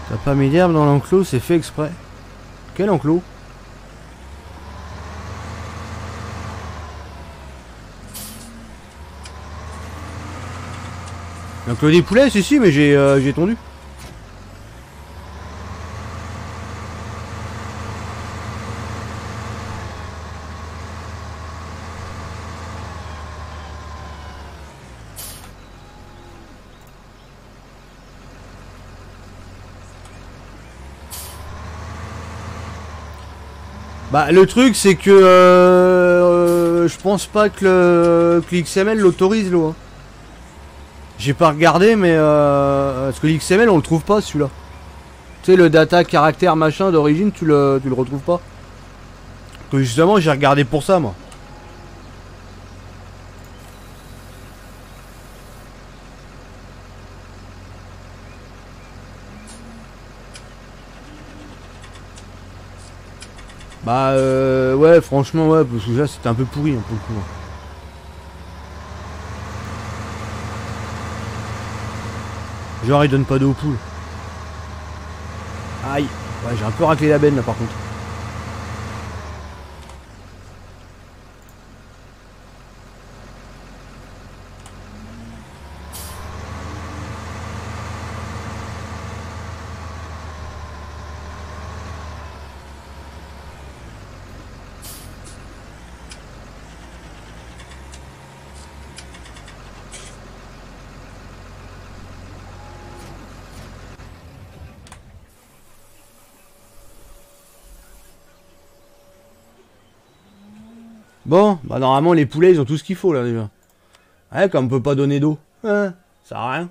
T'as pas mis d'herbe dans l'enclos, c'est fait exprès. Quel enclos? L'enclos des poulets, si, mais j'ai tondu. Bah le truc c'est que je pense pas que l'XML l'autorise l'eau. Hein. J'ai pas regardé mais parce que l'XML on le trouve pas celui-là. Tu sais le data caractère machin d'origine tu le retrouves pas. Que justement j'ai regardé pour ça moi. Bah ouais franchement ouais parce que là c'était un peu pourri hein, pour le coup. Genre il donne pas d'eau aux poules. Aïe. Ouais j'ai un peu raclé la benne là par contre. Bon, bah normalement les poulets ils ont tout ce qu'il faut là déjà. Ouais, comme on peut pas donner d'eau. Hein, ça sert à rien.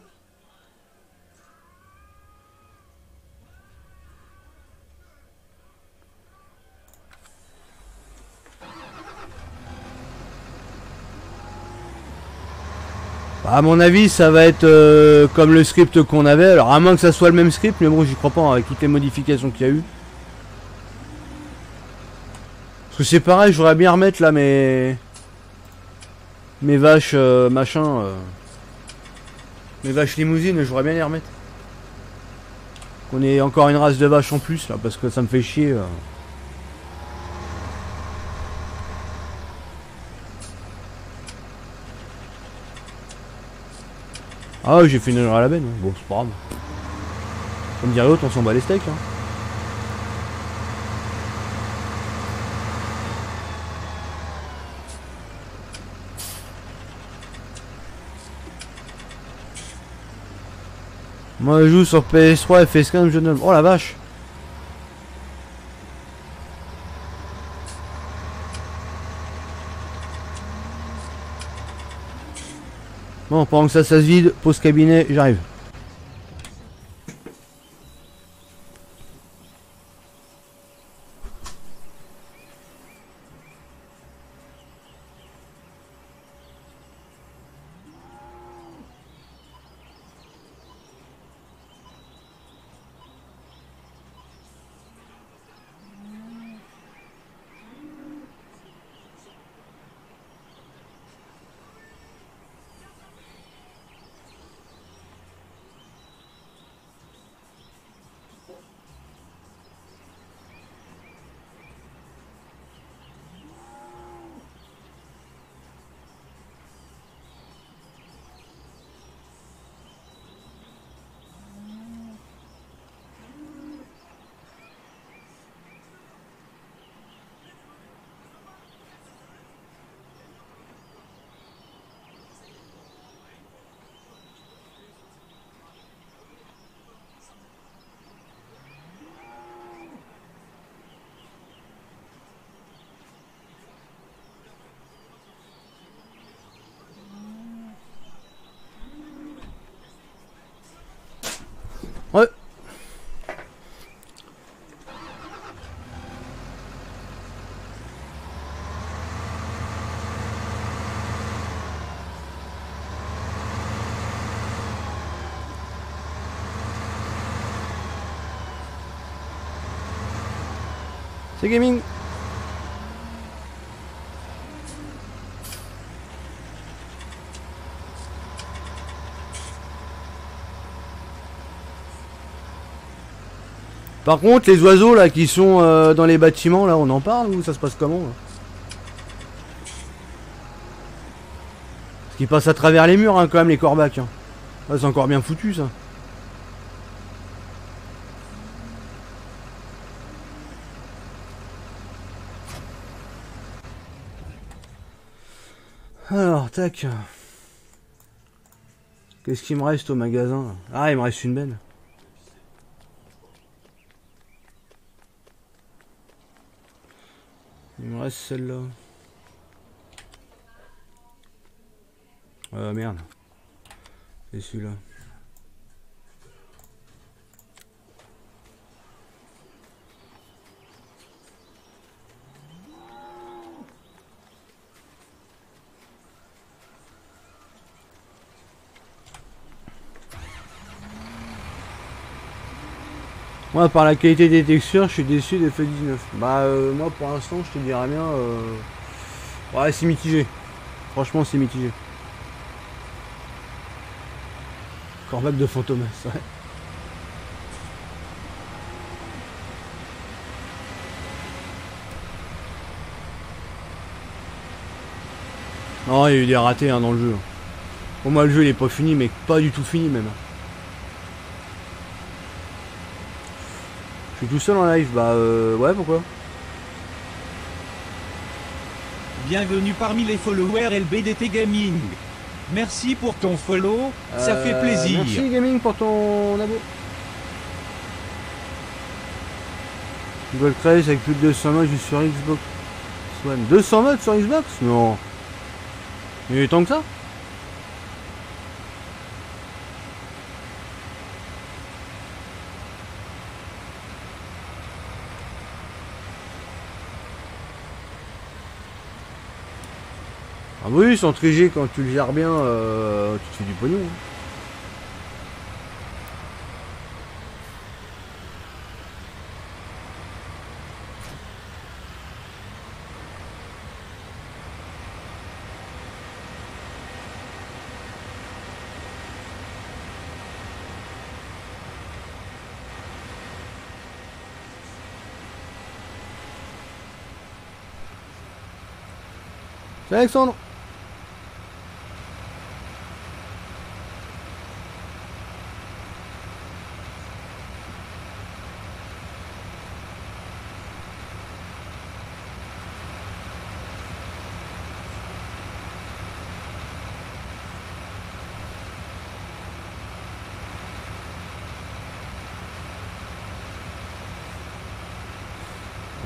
Bah, à mon avis ça va être comme le script qu'on avait. Alors à moins que ça soit le même script, mais bon j'y crois pas hein, avec toutes les modifications qu'il y a eu. Parce que c'est pareil, j'aurais bien remettre là mes vaches machin. Mes vaches limousines, j'aurais bien les remettre. Qu'on ait encore une race de vaches en plus là, parce que ça me fait chier. Ah ouais, j'ai fait une erreur à la benne. Hein. Bon, c'est pas grave. Comme dirait l'autre, on s'en bat les steaks. Hein. Moi je joue sur PS3 FS15 jeune homme. Oh la vache. Bon, pendant que ça se vide, pause cabinet, j'arrive. C'est gaming. Par contre, les oiseaux là qui sont dans les bâtiments, là, on en parle ou ça se passe comment là? Parce qu'ils passent à travers les murs, hein, quand même, les corbacs. Hein. Ah, c'est encore bien foutu ça. Alors, tac. Qu'est-ce qu'il me reste au magasin là? Ah, il me reste une benne. Il me reste celle-là. Merde. C'est celui-là. Moi, par la qualité des textures, je suis déçu des FE19. Bah, moi, pour l'instant, je te dirais bien... Ouais, c'est mitigé. Franchement, c'est mitigé. Corbac de Fantomas, ouais. Non, il y a eu des ratés hein, dans le jeu. Pour moi, le jeu, il est pas fini, mais pas du tout fini, même. Je suis tout seul en live, bah ouais, pourquoi? Bienvenue parmi les followers LBDT Gaming. Merci pour ton follow, ça fait plaisir. Merci Gaming pour ton abo. Gold Craze avec plus de 200 modes juste sur Xbox One. 200 modes sur Xbox? Non. Il y a eu tant que ça? Ah oui, sans triger, quand tu le gères bien, tu te fais du pognon. Hein. C'est Alexandre.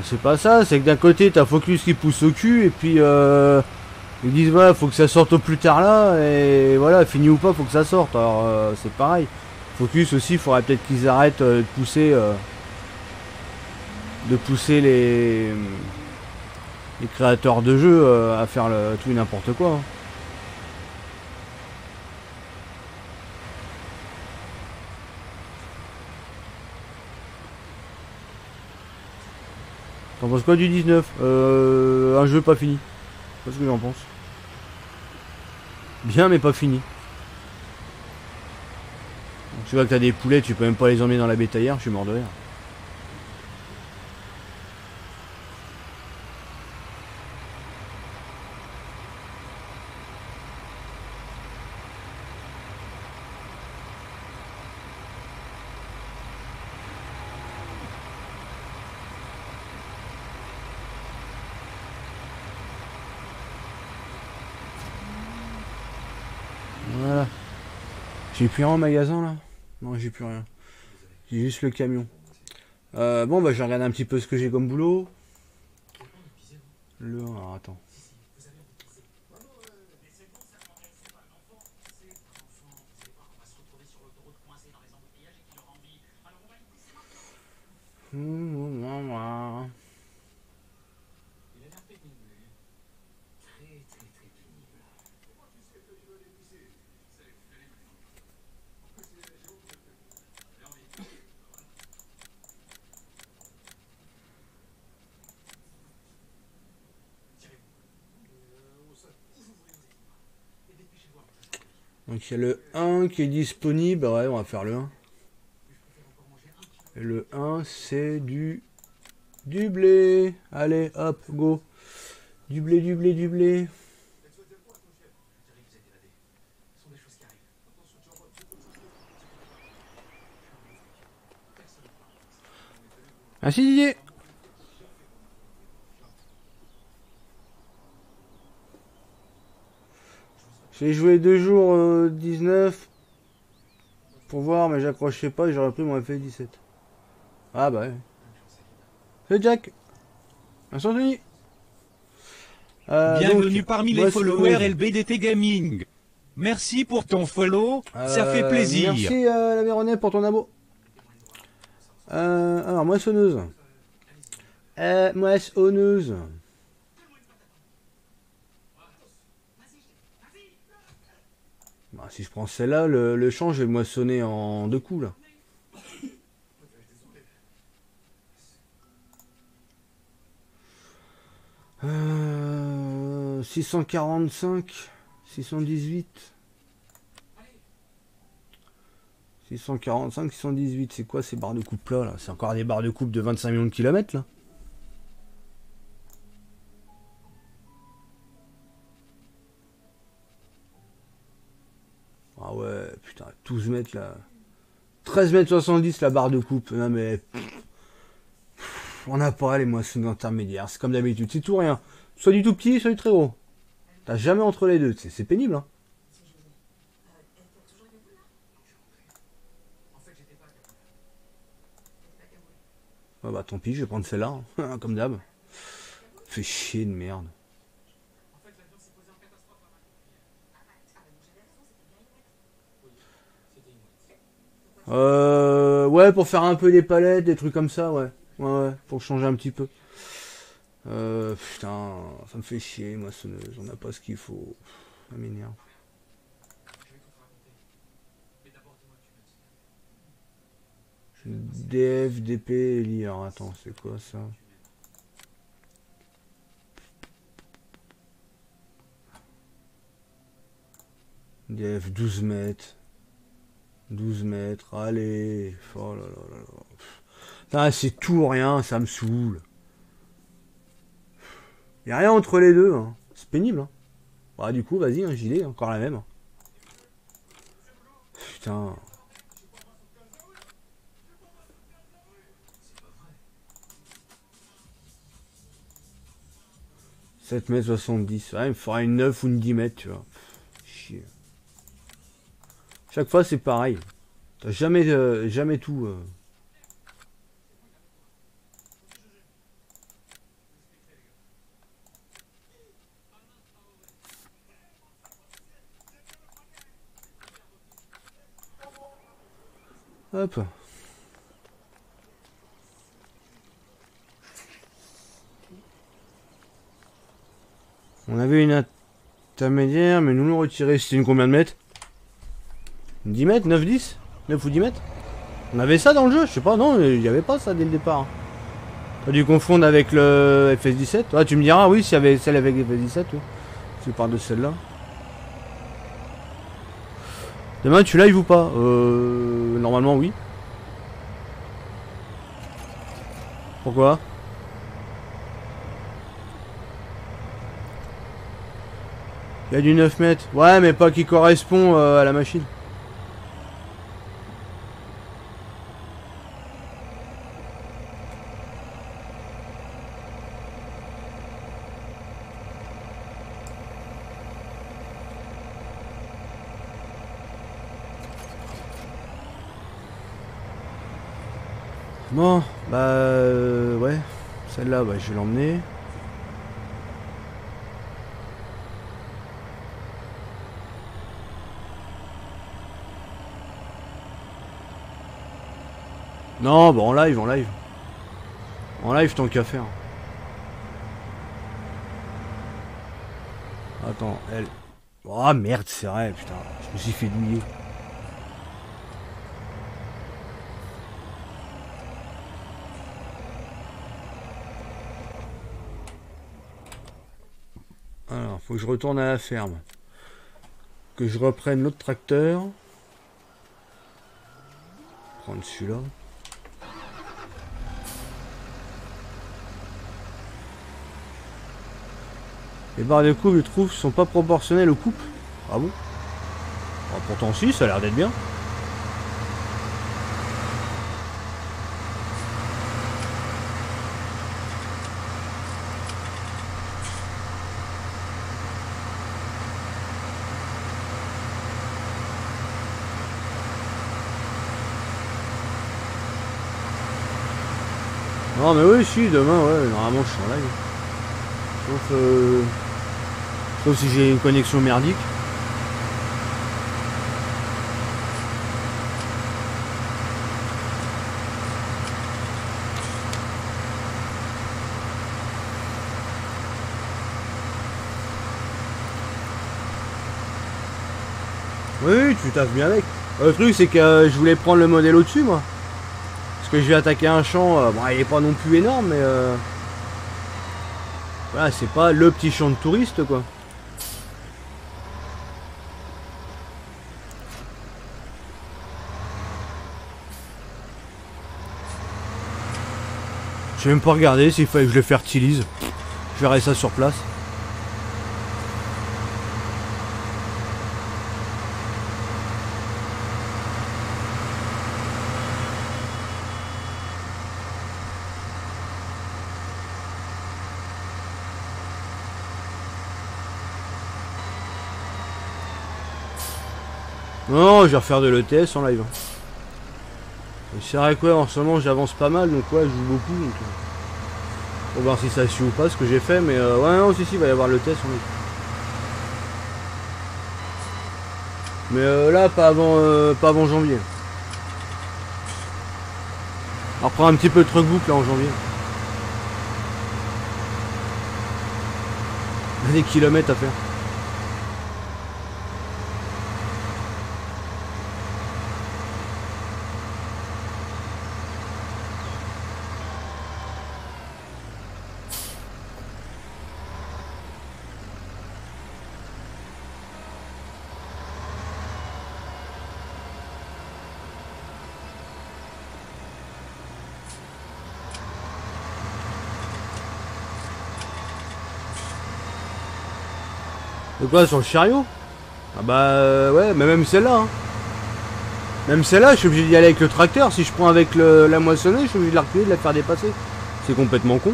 C'est pas ça, c'est que d'un côté t'as Focus qui pousse au cul et puis ils disent voilà faut que ça sorte au plus tard là et voilà fini ou pas faut que ça sorte. Alors c'est pareil. Focus aussi il faudrait peut-être qu'ils arrêtent de pousser les créateurs de jeux à faire tout et n'importe quoi. Hein. T'en penses quoi du 19? Un jeu pas fini. C'est ce que j'en pense. Bien mais pas fini. Donc, tu vois que t'as des poulets, tu peux même pas les emmener dans la bétaillère, je suis mort de rire. Voilà. J'ai plus rien en magasin là? Non, j'ai plus rien. J'ai juste le camion. Bon, bah, je vais regarder un petit peu ce que j'ai comme boulot. Alors, attends. Donc il y a le 1 qui est disponible. Ouais, on va faire le 1. Et le 1, c'est du blé. Allez, hop, go. Du blé, du blé, du blé. Merci Didier. J'ai joué 2 jours 19 pour voir, mais j'accrochais pas et j'aurais pris mon FF17. Ah bah ouais. C'est Jack. Merci Anthony. Bienvenue donc, parmi les followers LBDT Gaming. Merci pour ton follow, ça fait plaisir. Merci la Véronais pour ton abo. Alors, moissonneuse. Moissonneuse. Bah, si je prends celle-là, le champ, je vais le moissonner en 2 coups, là. Euh, 645, 618. 645, 618, c'est quoi ces barres de coupe là, c'est encore des barres de coupe de 25 millions de kilomètres là. Ah ouais, putain, 12 mètres là. 13 mètres 70 la barre de coupe. Non mais... on n'a pas les moissons intermédiaires, c'est comme d'habitude, c'est tout rien. Soit du tout petit, soit du très gros. T'as jamais entre les deux, c'est pénible hein. Ah bah tant pis, je vais prendre celle-là, hein. Comme d'hab. Fait chier de merde. Ouais, pour faire un peu des palettes, des trucs comme ça, ouais. Ouais, pour changer un petit peu. Putain, ça me fait chier, moissonneuse, on n'a pas ce qu'il faut. Ça m'énerve. DF, DP, lire. Attends, c'est quoi ça? DF 12 mètres. 12 mètres, allez. Oh là là là là. Ah, c'est tout ou rien, ça me saoule. Y'a rien entre les deux, hein. C'est pénible. Hein. Bah, du coup, vas-y, un gilet, encore la même. Putain. « 7,70 m. Ouais, il me faudra une 9 ou une 10 mètres, tu vois. Chier. Chaque fois, c'est pareil. T'as jamais tout... Hop. On avait une intermédiaire, mais nous l'ont retiré. C'était une combien de mètres? 10 mètres? 9, 10? 9 ou 10 mètres? On avait ça dans le jeu? Je sais pas, non, il n'y avait pas ça dès le départ. T'as dû confondre avec le FS17? Ah, tu me diras, oui, s'il y avait celle avec le FS17, oui. Tu parles de celle-là. Demain, tu live ou pas? Normalement, oui. Pourquoi? Il y a du 9 mètres. Ouais, mais pas qui correspond à la machine. Bon, bah ouais, celle-là, bah, je vais l'emmener. Non, bah en live, en live. En live, tant qu'à faire. Attends, elle... Oh merde, c'est vrai, putain, je me suis fait douiller. Alors, faut que je retourne à la ferme. que je reprenne l'autre tracteur. Prendre celui-là. Les barres de coupe, je trouve, sont pas proportionnelles aux coupes. Ah bon? Ah, pourtant si, ça a l'air d'être bien. Non mais oui, si, demain, ouais, normalement je suis en live. Sauf si j'ai une connexion merdique. Oui, tu taffes bien avec. Le truc c'est que je voulais prendre le modèle au-dessus moi. Parce que je vais attaquer un champ, bon il est pas non plus énorme mais voilà, c'est pas le petit champ de touriste quoi. Je vais même pas regarder s'il fallait que je le fertilise. Je verrai ça sur place. Non, je vais refaire de l'ETS en live. C'est vrai que ouais, en ce moment j'avance pas mal, donc ouais, je joue beaucoup. Donc, pour voir si ça suit ou pas ce que j'ai fait, mais ouais, non, si, il va y avoir l'ETS en live. Mais là, pas avant janvier. On reprend un petit peu de truckbook là en janvier. Il y a des kilomètres à faire. De quoi, sur le chariot? Ah bah ouais, mais même celle-là. Hein. Même celle-là, je suis obligé d'y aller avec le tracteur. Si je prends avec la moissonneuse, je suis obligé de la reculer, de la faire dépasser. C'est complètement con.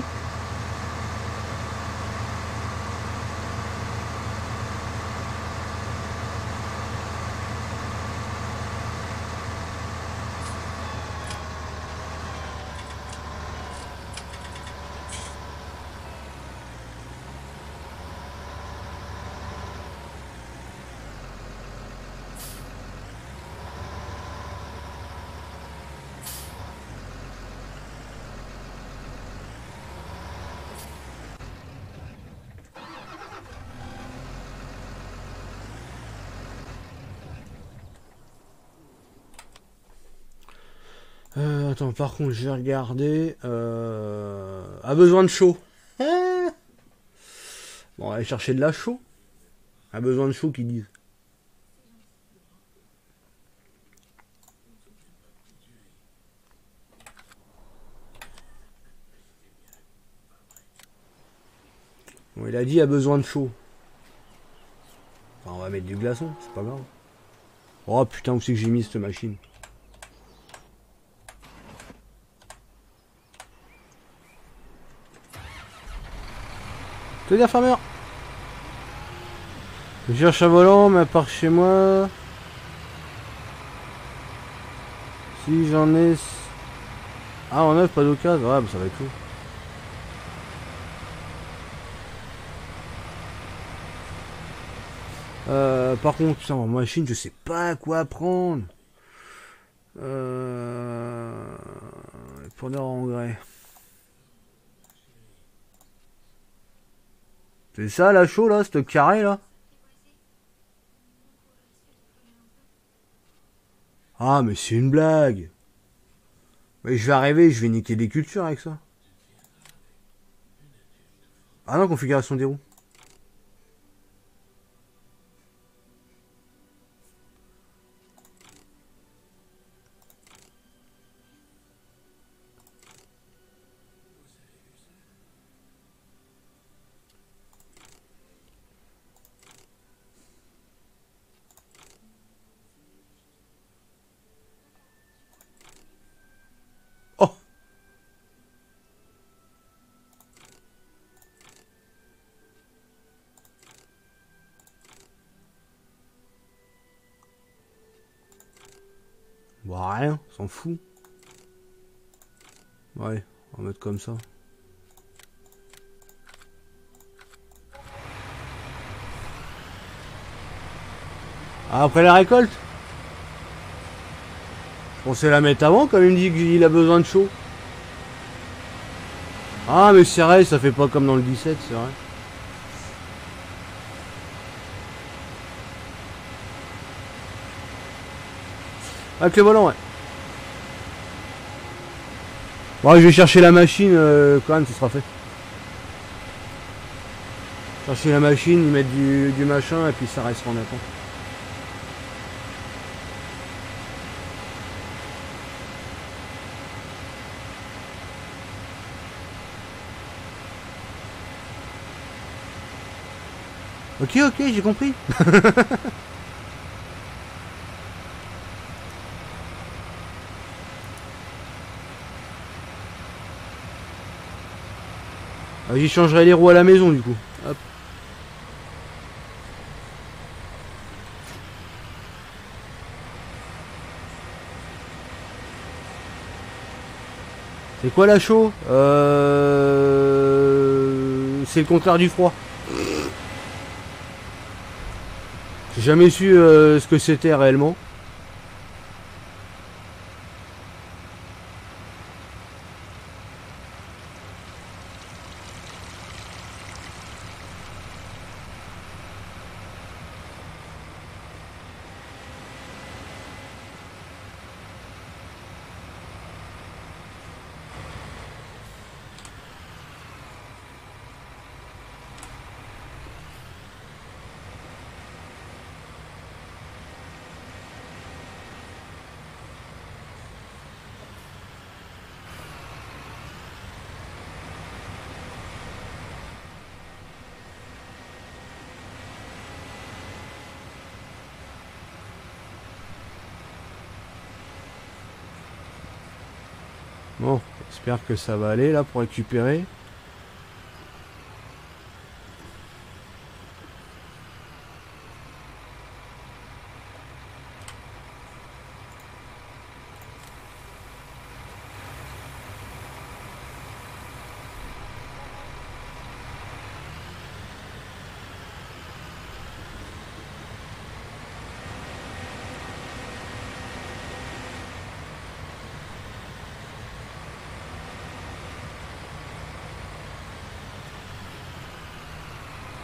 Attends, par contre, j'ai regardé. A besoin de chaud. Bon, on va aller chercher de la chaux. A besoin de chaud, qu'ils disent. Bon, il a dit a besoin de chaud. Enfin, on va mettre du glaçon, c'est pas grave. Oh putain, où c'est que j'ai mis cette machine? Que dire, farmer? Je cherche un volant, mais à part chez moi. Si j'en ai. Ah, en neuf, pas d'occasion. Ouais, mais ça va être tout. Par contre, putain, en machine, je sais pas quoi prendre. Pour engrais. C'est ça la chaux là, ce carré là? Ah mais c'est une blague. Mais je vais arriver, je vais niquer des cultures avec ça. Ah non, configuration des roues. Bah rien, s'en fout. Ouais, on va mettre comme ça. Ah, après la récolte? Je pensais la mettre avant, comme il me dit qu'il a besoin de chaud. Ah, mais c'est vrai, ça fait pas comme dans le 17, c'est vrai. Avec le volant, ouais. Bon, je vais chercher la machine, quand même, ce sera fait. Chercher la machine, y mettre du machin, et puis ça restera en attente. Ok, ok, j'ai compris. J'y changerai les roues à la maison, du coup. Hop. C'est quoi la chaux? C'est le contraire du froid. J'ai jamais su ce que c'était réellement. Bon, j'espère que ça va aller là pour récupérer.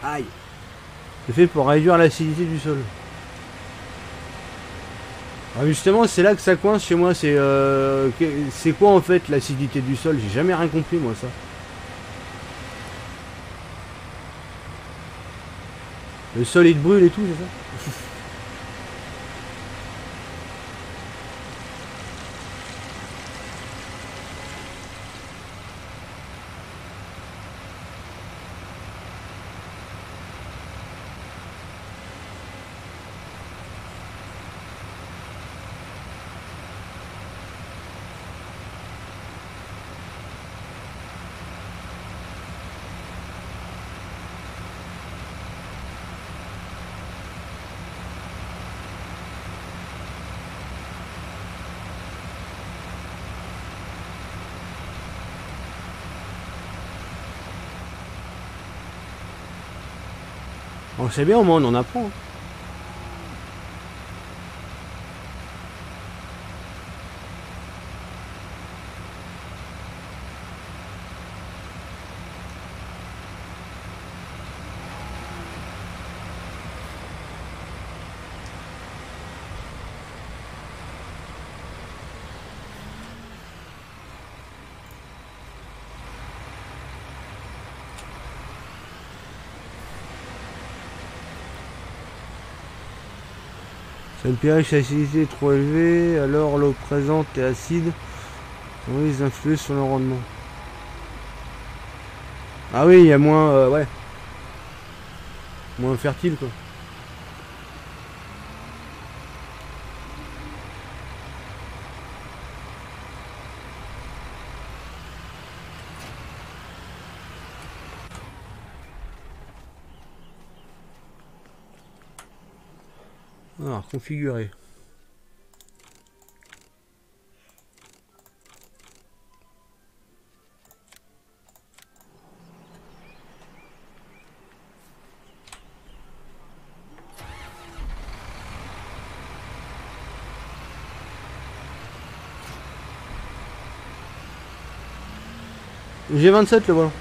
Aïe. C'est fait pour réduire l'acidité du sol. Ah, justement, c'est là que ça coince chez moi. C'est quoi en fait l'acidité du sol? J'ai jamais rien compris moi ça. Le sol il te brûle et tout, c'est ça? On sait bien, au moins on en apprend. Si le pH l'acidité est trop élevée, alors l'eau présente est acide. On risque d'influer sur le rendement. Ah oui, il y a moins, ouais, moins fertile quoi. Alors, configurer. J'ai 27 le volant.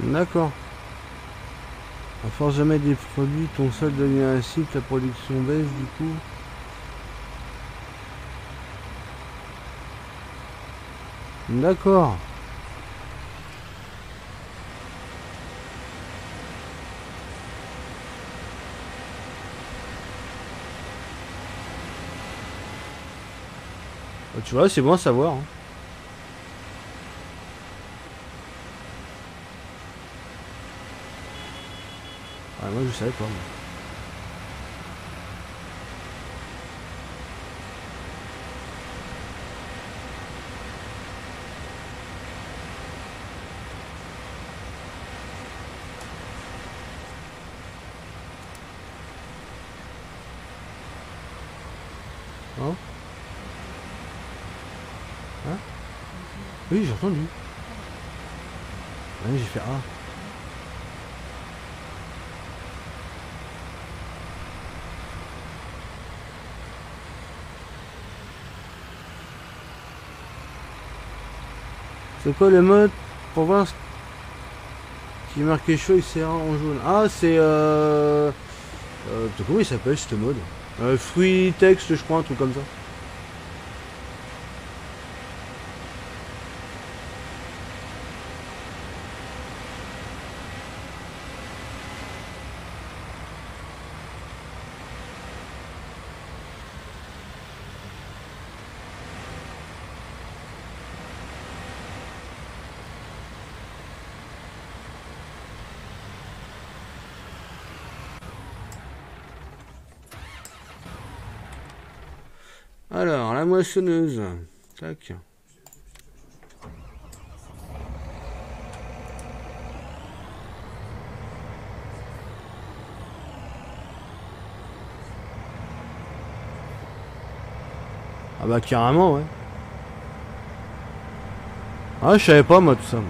D'accord. À force de mettre des produits, ton sol devient acide, la production baisse du coup. D'accord. Tu vois, c'est bon à savoir. Hein. Ah, moi je savais pas. Moi. Hein? Hein? Oui, j'ai entendu. Ouais, j'ai fait ah. C'est quoi le mode pour voir ce qui est marqué chaud et c'est en jaune? Ah, c'est comment il s'appelle ce mode? Free text, je crois, un truc comme ça. Alors, la moissonneuse. Tac. Ah bah carrément, ouais. Ah, je savais pas moi tout ça. Moi.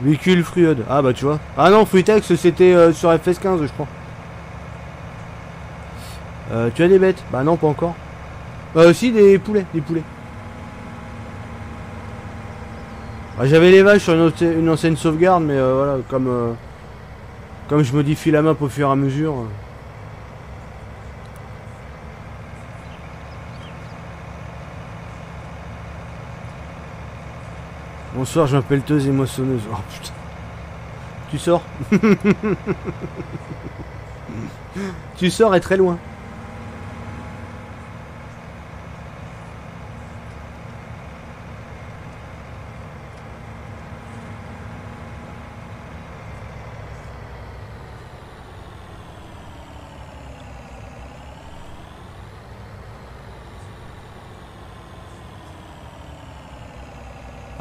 Véhicule Fruod. Ah bah tu vois. Ah non, Fruitex c'était sur FS15 je crois. Tu as des bêtes? Bah non, pas encore. Aussi des poulets, Ah, j'avais les vaches sur une ancienne sauvegarde, mais voilà, comme je modifie la map au fur et à mesure. Bonsoir, je m'appelle Teuse et moissonneuse. Oh putain. Tu sors? Tu sors et très loin.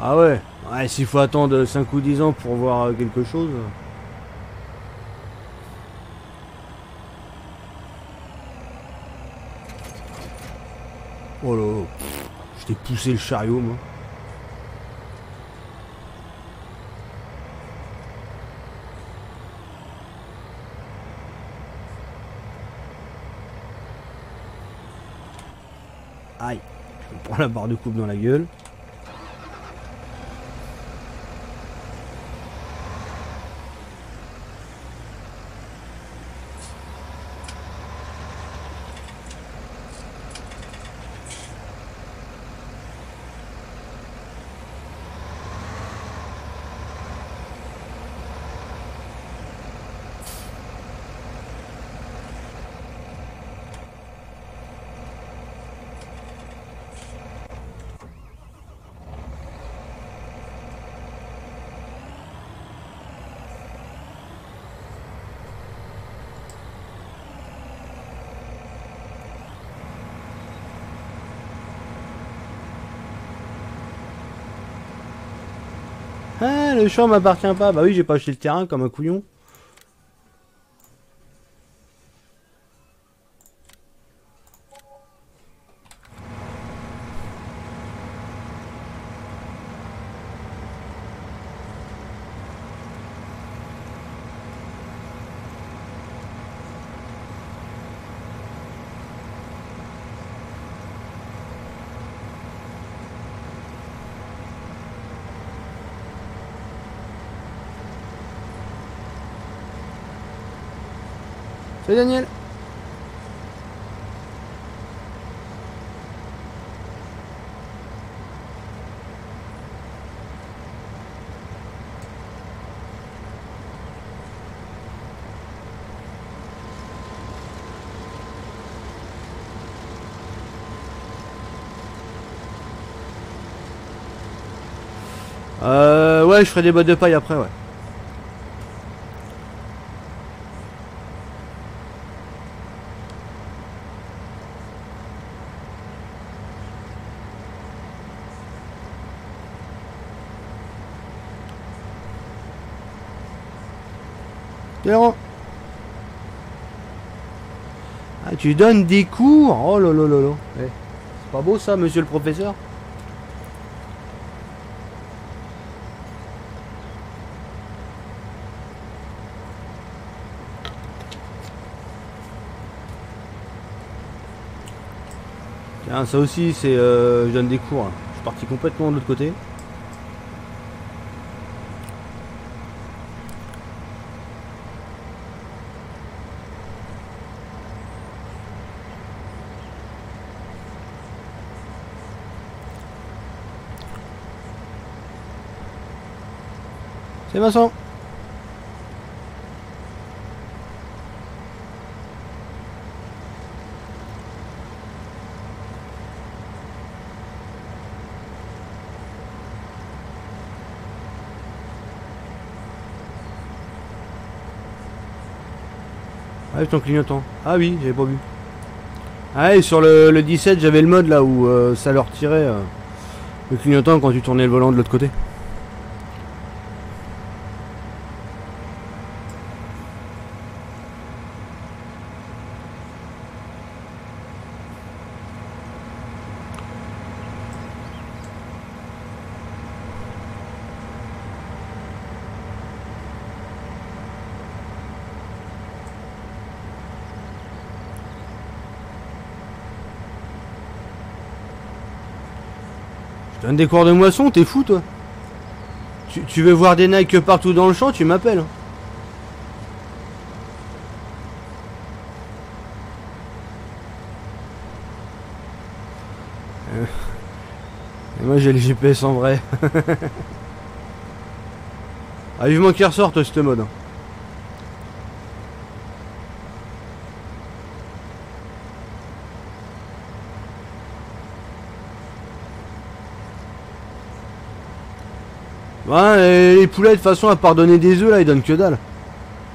Ah ouais, ouais, s'il faut attendre 5 ou 10 ans pour voir quelque chose. Oh là là, je t'ai poussé le chariot moi. On prend la barre de coupe dans la gueule. Ah, le champ m'appartient pas. Bah oui, j'ai pas acheté le terrain comme un couillon. Salut Daniel. Ouais, je ferai des bottes de paille après, ouais. Laurent. Ah, tu donnes des cours. Oh là là là là. Eh, c'est pas beau ça, monsieur le professeur. Tiens, ça aussi, c'est je donne des cours. Hein. Je suis parti complètement de l'autre côté. C'est Vincent. Ah, ton clignotant. Ah oui, j'avais pas vu. Ah, et sur le 17, j'avais le mode là où ça leur tirait le clignotant quand tu tournais le volant de l'autre côté. Je donne des cours de moisson, t'es fou toi. Tu veux voir des Nike partout dans le champ, tu m'appelles. Et moi j'ai le GPS en vrai. Ah, vivement qu'il ressorte ce mode. Ouais, et les poulets de toute façon à part donner des œufs là ils donnent que dalle.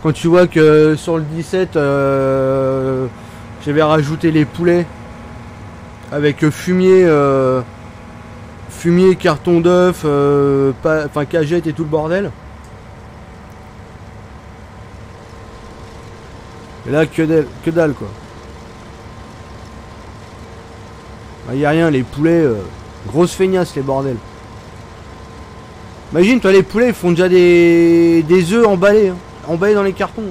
Quand tu vois que sur le 17 j'avais rajouté les poulets avec fumier fumier, carton d'œuf, enfin cagette et tout le bordel. Et là que dalle quoi. Bah, y a rien, les poulets, grosses feignasses les bordels. Imagine toi les poulets ils font déjà des œufs emballés, hein, emballés dans les cartons.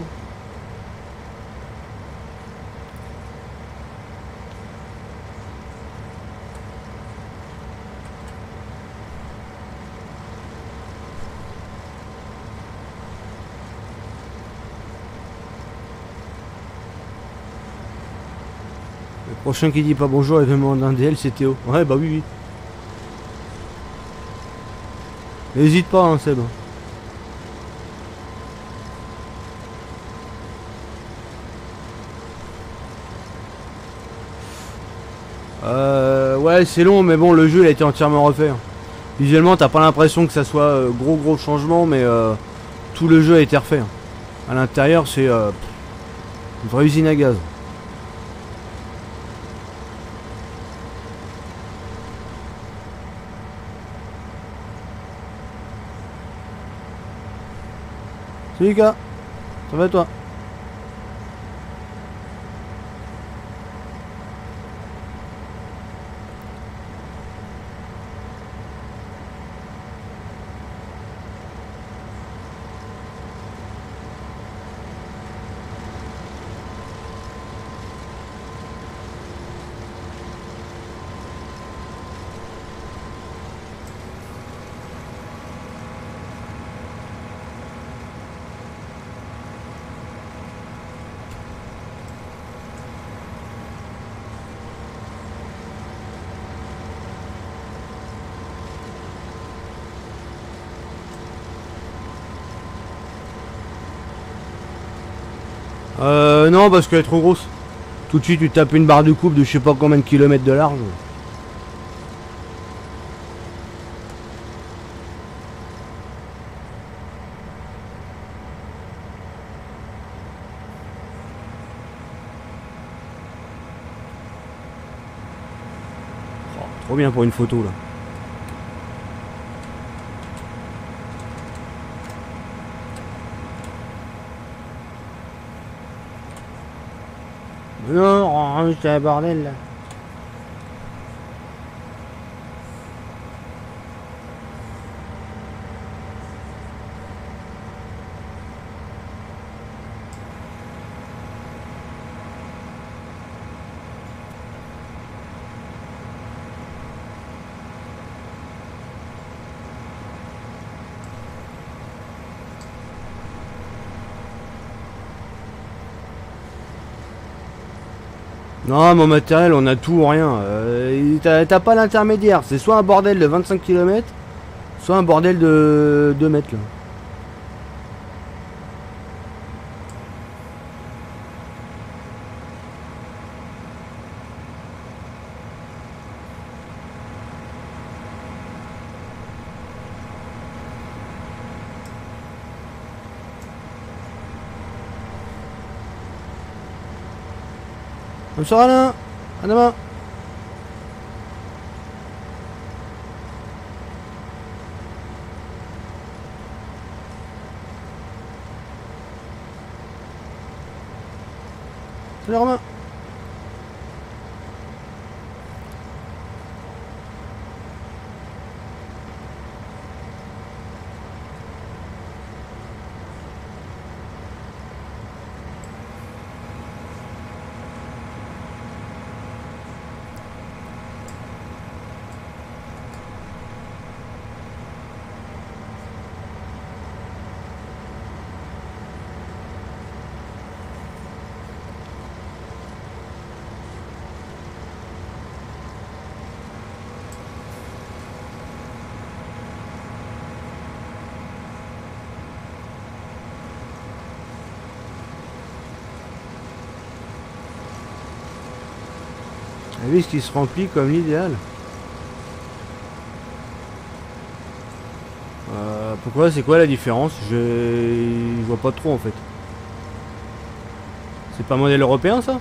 Prochain qui dit pas bonjour et demande un DL, c'est Théo. Ouais, bah oui, oui. N'hésite pas, hein, Seb. Ouais, c'est long, mais bon, le jeu il a été entièrement refait. Visuellement, t'as pas l'impression que ça soit gros changement, mais tout le jeu a été refait. À l'intérieur, c'est une vraie usine à gaz. Salut Lucas, ça va toi? Non, parce qu'elle est trop grosse. Tout de suite, tu tapes une barre de coupe de je sais pas combien de kilomètres de large. Oh, trop bien pour une photo là. Non, c'est un bordel là. Non, mon matériel, on a tout ou rien. T'as pas l'intermédiaire. C'est soit un bordel de 25 km, soit un bordel de 2 mètres là. Bonsoir Alain, à demain. Salut Romain. La vis qui se remplit comme l'idéal. Pourquoi? C'est quoi la différence? Je vois pas trop en fait. C'est pas modèle européen ça?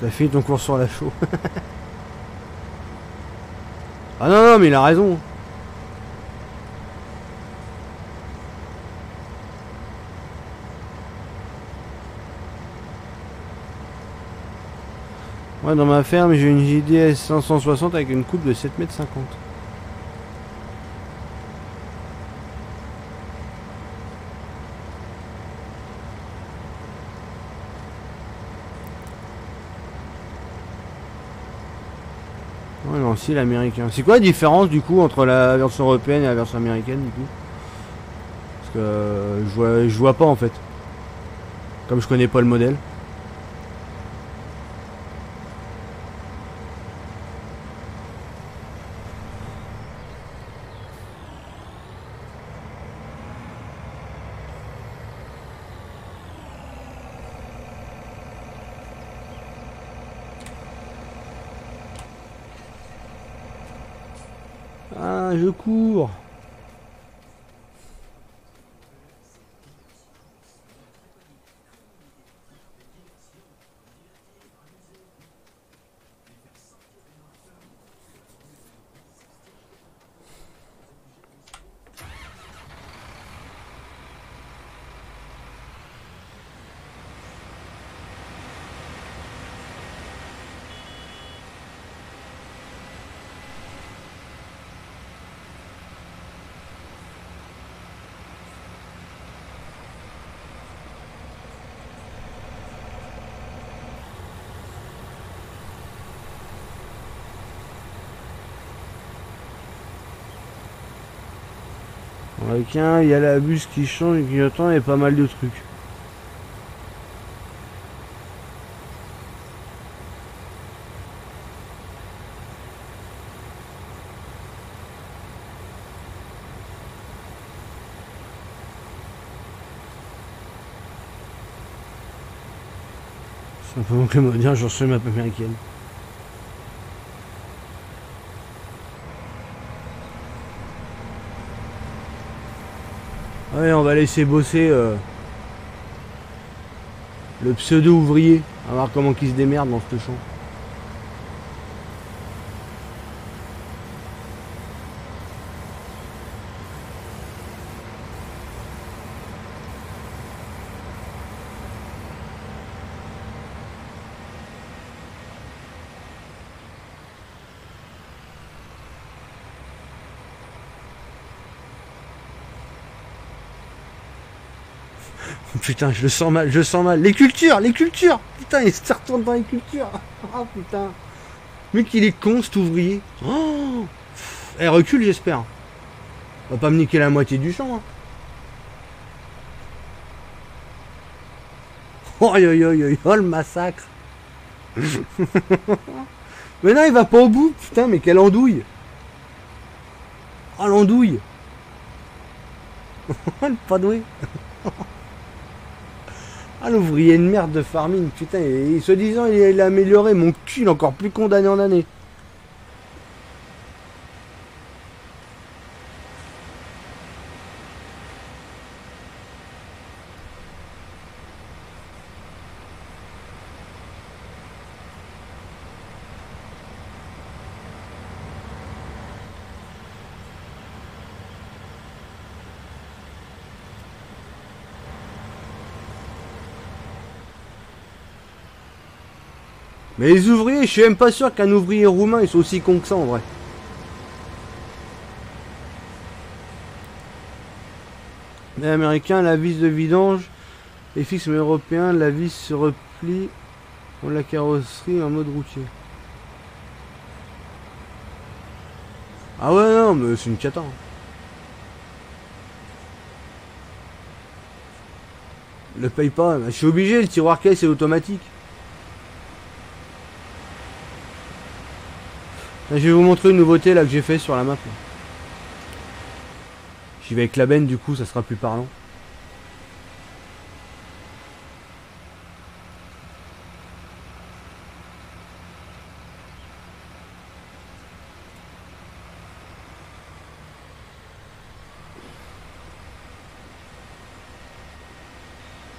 T'as fait ton cours sur la chaux. Ah non, non, mais il a raison. Moi, dans ma ferme, j'ai une JDS 560 avec une coupe de 7,50 m. Ouais, non, si l'américain. C'est quoi la différence du coup entre la version européenne et la version américaine du coup? Parce que je vois pas en fait. Comme je connais pas le modèle. Ah, je cours. Américain, il y a la bus qui change et qui attend et pas mal de trucs. Simplement que me dire, je reçois une map américaine. Ouais, on va laisser bosser le pseudo ouvrier. On va voir comment il se démerde dans ce champ. Putain, je le sens mal, je sens mal. Les cultures, les cultures. Putain, il se retourne dans les cultures. Oh putain. Mec, il est con, cet ouvrier. Oh. Elle recule, j'espère. On va pas me niquer la moitié du champ. Hein. Oh, oh, le massacre. Mais non, il va pas au bout. Putain, mais quelle andouille. Oh, l'andouille. Le padoué. Ah, l'ouvrier de merde de farming, putain, et se disant il a amélioré, mon cul, il est encore plus condamné en année. Mais les ouvriers, je suis même pas sûr qu'un ouvrier roumain ils soit aussi con que ça en vrai. Mais américain, la vis de vidange est fixe, mais européen, la vis se replie dans la carrosserie en mode routier. Ah ouais, non, mais c'est une cata. Hein. Le paye pas, je suis obligé, le tiroir caisse est automatique. Je vais vous montrer une nouveauté là que j'ai fait sur la map. J'y vais avec la benne, du coup ça sera plus parlant.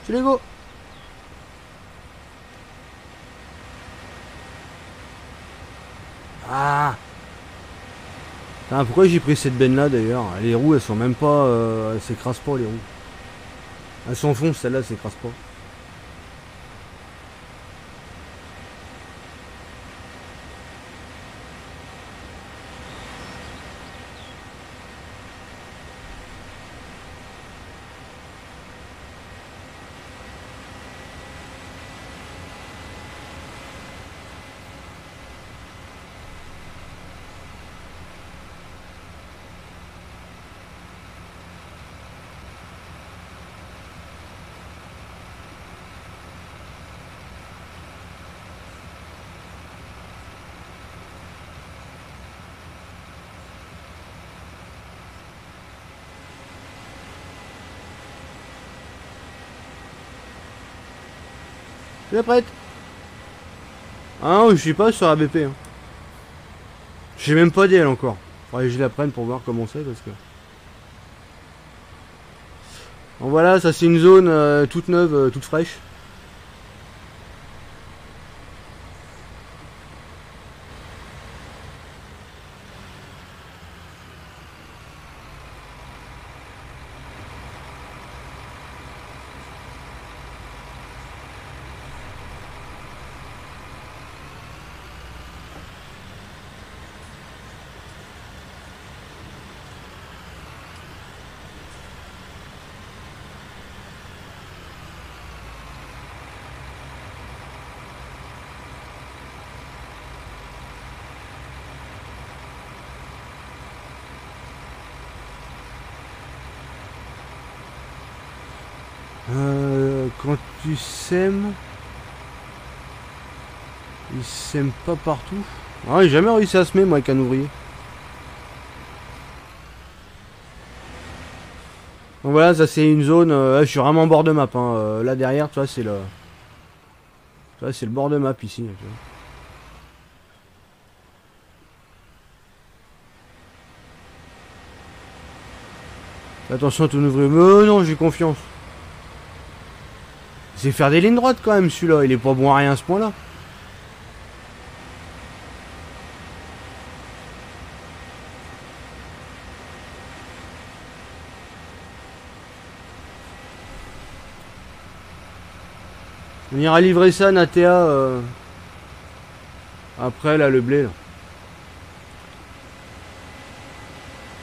C'est les go. Ah. Putain, pourquoi j'ai pris cette benne là d'ailleurs? Les roues elles sont même pas... elles s'écrasent pas les roues. Elles s'enfoncent, celle-là elles s'écrasent pas. Tu es prête? Ah non, je suis pas sur ABP. Hein. J'ai même pas d'elle encore. Faudrait que je la prenne pour voir comment c'est parce que. Bon voilà, ça c'est une zone toute neuve, toute fraîche. Quand tu sèmes, il sème pas partout. Ah, j'ai jamais réussi à semer moi avec un ouvrier. Donc voilà, ça c'est une zone. Je suis vraiment en bord de map. Hein. Là derrière, tu vois, c'est le. Tu vois, c'est le bord de map ici. Tu vois. Attention à ton ouvrier. Mais non, j'ai confiance. C'est faire des lignes droites quand même celui-là. Il est pas bon à rien à ce point-là. On ira livrer ça à Natea après là le blé là.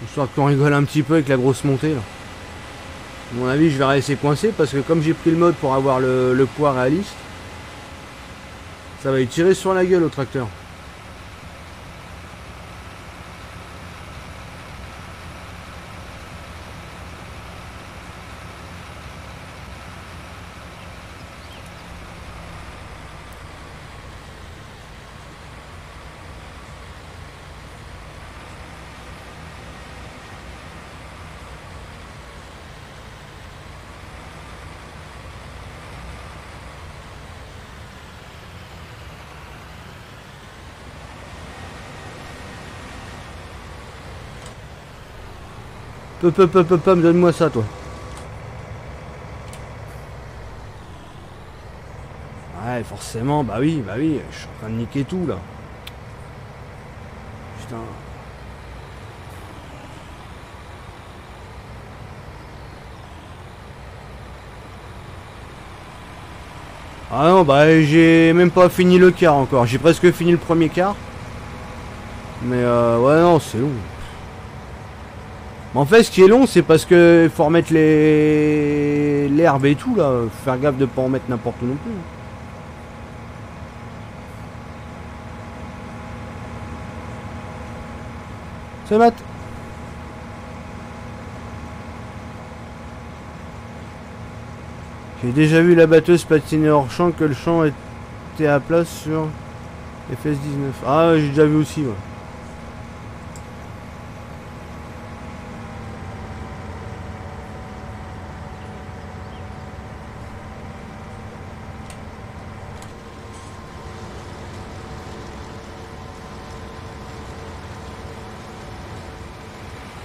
Histoire qu'on rigole un petit peu avec la grosse montée là. À mon avis je vais rester coincé parce que comme j'ai pris le mode pour avoir le poids réaliste, ça va lui tirer sur la gueule au tracteur. Donne-moi ça, toi. Ouais, forcément, bah oui, je suis en train de niquer tout, là. Putain. Ah non, bah j'ai même pas fini le quart encore. J'ai presque fini le premier quart. Mais ouais, non, c'est long. En fait, ce qui est long, c'est parce que faut remettre l'herbe et tout là. Faut faire gaffe de pas en mettre n'importe où non plus. C'est mat. J'ai déjà vu la batteuse patiner hors champ que le champ était à plat sur FS19. Ah, j'ai déjà vu aussi, ouais.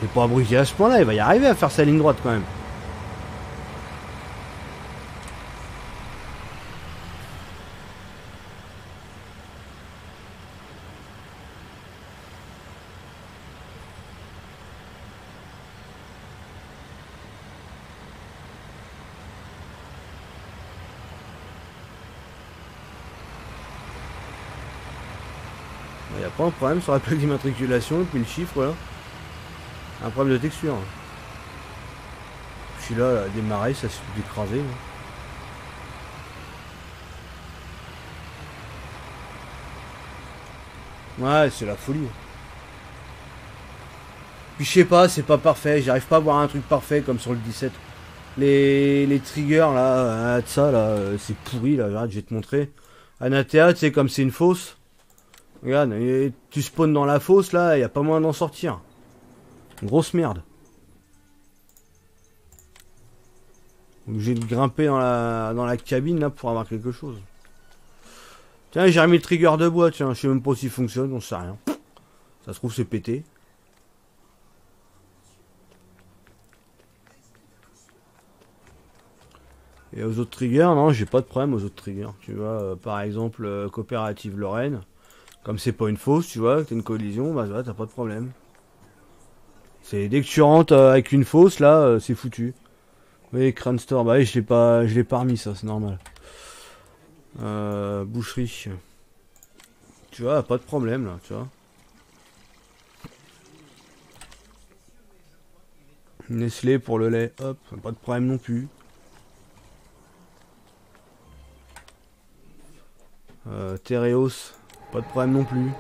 Il est pas abruti à ce point-là, il va y arriver à faire sa ligne droite quand même. Il n'y a pas un problème sur la plaque d'immatriculation et puis le chiffre là. Un problème de texture. Je suis là, à démarrer, ça se fait écraser. Ouais, c'est la folie. Puis je sais pas, c'est pas parfait. J'arrive pas à voir un truc parfait comme sur le 17. Les triggers là, de ça là, c'est pourri là. Regarde, je vais te montrer. Anatea, tu sais, comme c'est une fosse. Regarde, tu spawns dans la fosse là, y a pas moyen d'en sortir. Grosse merde. Obligé de grimper dans la cabine là pour avoir quelque chose. Tiens, j'ai remis le trigger de bois, tiens, je sais même pas s'il fonctionne, on sait rien. Ça se trouve c'est pété. Et aux autres triggers, non, j'ai pas de problème aux autres triggers. Tu vois, par exemple, coopérative Lorraine. Comme c'est pas une fausse, tu vois, que t'as une collision, bah ouais, t'as pas de problème. C'est dès que tu rentres avec une fausse, là, c'est foutu. Oui, Crane Store, bah oui, je l'ai pas remis, ça, c'est normal. Boucherie. Tu vois, pas de problème, là, tu vois. Nestlé pour le lait, hop, pas de problème non plus. Tereos, pas de problème non plus.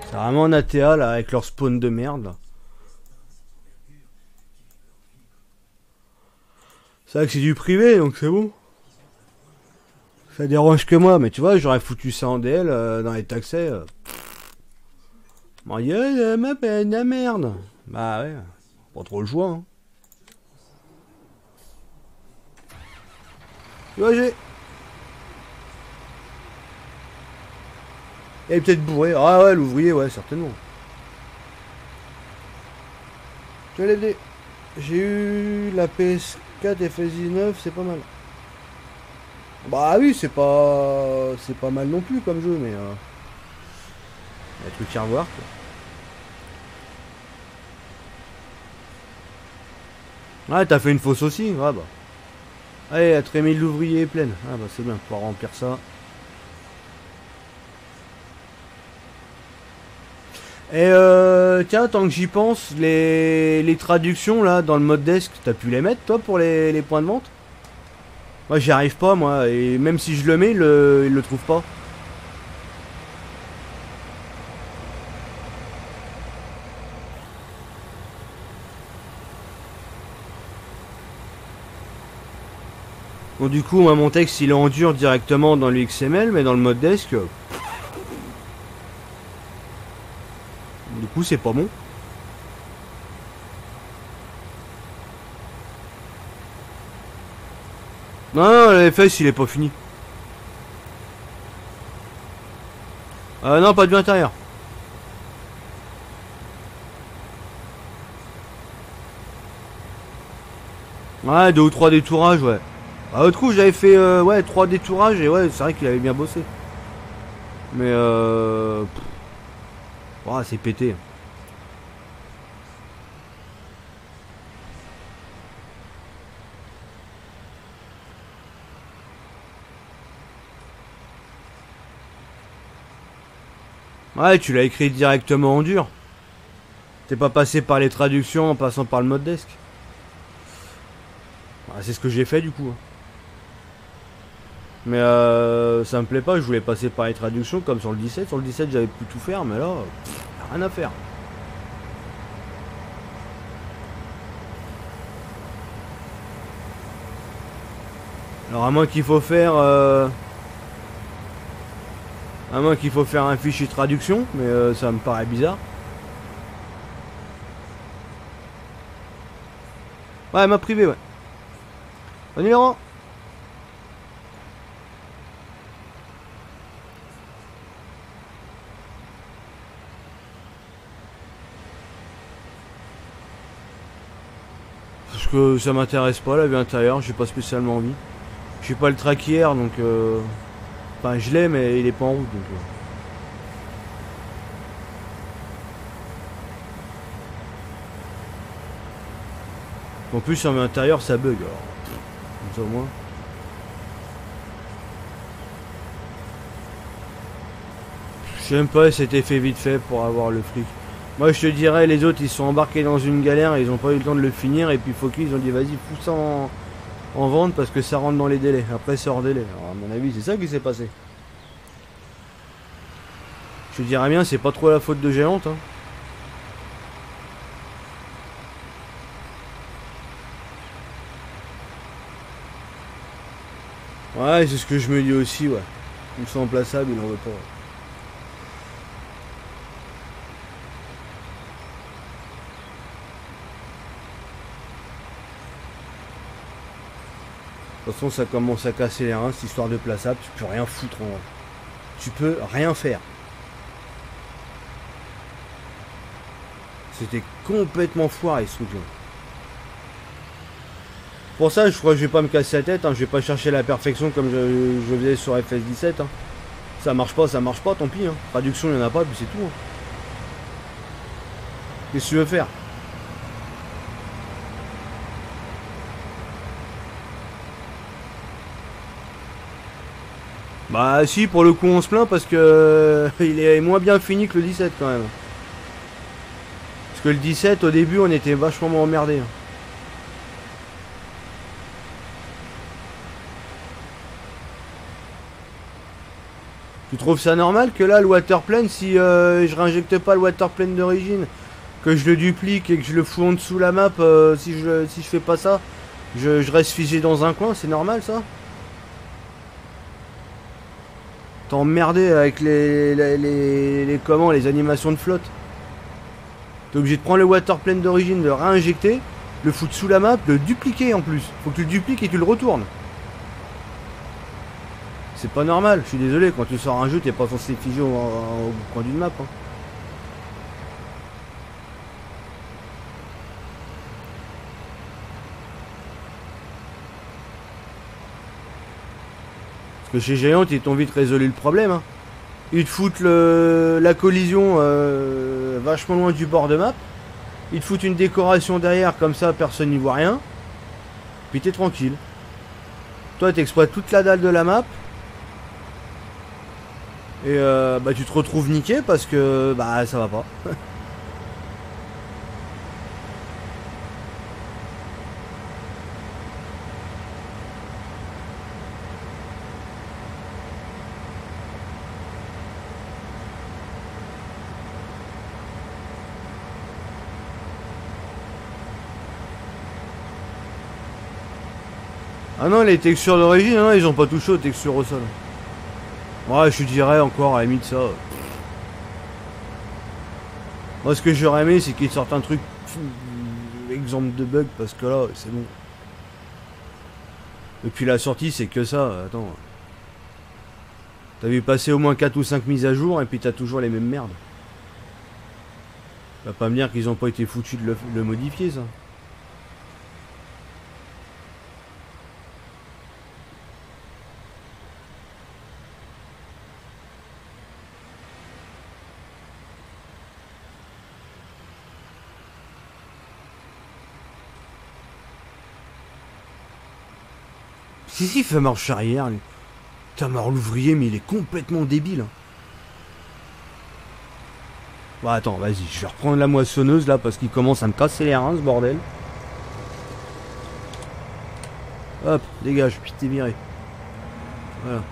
C'est vraiment un ATA là avec leur spawn de merde là. C'est vrai que c'est du privé donc c'est bon. Ça dérange que moi, mais tu vois, j'aurais foutu ça en DL dans les taxés. Mon dieu, ma peine la merde. Bah ouais, pas trop le choix. Hein. Tu vois, j'ai. Il est peut-être bourré. Ah ouais, l'ouvrier, ouais, certainement. Je vais l'aider. J'ai eu la PS4 FS19, c'est pas mal. Bah oui, c'est pas mal non plus comme jeu, mais y a des trucs à revoir. Quoi. Ouais, t'as fait une fausse aussi. Ouais, bah. Allez, la trémie de l'ouvrier est pleine. Ah bah c'est bien, pour remplir ça. Et tiens, tant que j'y pense, les traductions là dans le mode desk, t'as pu les mettre toi pour les points de vente? Moi j'y arrive pas moi, et même si je le mets, il le trouve pas. Donc du coup, moi mon texte il est en dur directement dans l'XML, mais dans le mode desk, du coup c'est pas bon. Non, non, le FS il est pas fini. Non, pas du intérieur. Ouais, 2 ou 3 détourages, ouais. À l'autre coup, j'avais fait ouais, 3 détourages et ouais, c'est vrai qu'il avait bien bossé. Mais oh, c'est pété. Ouais, tu l'as écrit directement en dur. T'es pas passé par les traductions en passant par le mode desk. Ouais, c'est ce que j'ai fait du coup. Mais ça me plaît pas, je voulais passer par les traductions comme sur le 17. Sur le 17 j'avais pu tout faire, mais là, rien à faire. Alors à moins qu'il faut faire... à moins qu'il faut faire un fichier traduction, mais ça me paraît bizarre. Ouais, elle m'a privé, ouais. Au numéro. Parce que ça m'intéresse pas la vue intérieure, j'ai pas spécialement envie. J'ai pas le tracker donc enfin je l'ai mais il est pas en route donc En plus sur l'intérieur ça bug alors. Comme ça au moins. Je sais même pas si c'était fait vite fait pour avoir le fric. Moi je te dirais les autres ils sont embarqués dans une galère, ils ont pas eu le temps de le finir et puis Focus ils ont dit vas-y pousse ça en vente parce que ça rentre dans les délais. Après c'est hors délai. Alors à mon avis c'est ça qui s'est passé. Je te dirais bien c'est pas trop la faute de Géante hein. Ouais c'est ce que je me dis aussi ouais. Ils sont remplaçables, il en veut pas. Ouais. toute façon, ça commence à casser les reins, cette histoire de plaçable. Tu peux rien foutre en vrai. Tu peux rien faire. C'était complètement foiré ce truc-là. Pour ça, je crois que je vais pas me casser la tête. Hein. Je vais pas chercher la perfection comme je faisais sur FS17. Hein. Ça marche pas, tant pis. Hein. Traduction, il n'y en a pas, puis c'est tout. Hein. Qu'est-ce que tu veux faire? Bah si, pour le coup on se plaint parce que il est moins bien fini que le 17 quand même. Parce que le 17 au début on était vachement emmerdés. Tu trouves ça normal que là le waterplane, si je réinjecte pas le waterplane d'origine, que je le duplique et que je le fous en dessous la map, si je fais pas ça, je reste figé dans un coin, c'est normal ça? T'es emmerdé avec les animations de flotte. T'es obligé de prendre le waterplane d'origine, de le réinjecter, le foutre sous la map, le dupliquer en plus. Faut que tu le dupliques et tu le retournes. C'est pas normal, je suis désolé, quand tu sors un jeu, t'es pas censé figer au coin d'une map. Hein. Parce que chez Géant, ils t'ont vite résolu le problème. Hein. Ils te foutent la collision vachement loin du bord de map. Ils te foutent une décoration derrière, comme ça personne n'y voit rien. Puis t'es tranquille. Toi, t'exploites toute la dalle de la map. Et bah tu te retrouves niqué parce que bah ça va pas. Ah non, les textures d'origine, non, ils ont pas touché aux textures au sol. Ouais, je dirais encore à la limite ça. Moi, ce que j'aurais aimé, c'est qu'ils sortent un truc exemple de bug, parce que là, c'est bon. Depuis la sortie, c'est que ça. Attends. T'as vu passer au moins 4 ou 5 mises à jour, et puis t'as toujours les mêmes merdes. Tu vas pas me dire qu'ils ont pas été foutus de le modifier, ça. Si, il fait marche arrière, lui. Putain, mort l'ouvrier, mais il est complètement débile. Hein. Bon, attends, vas-y, je vais reprendre la moissonneuse, là, parce qu'il commence à me casser les reins, ce bordel. Hop, dégage, puis t'es viré. Voilà.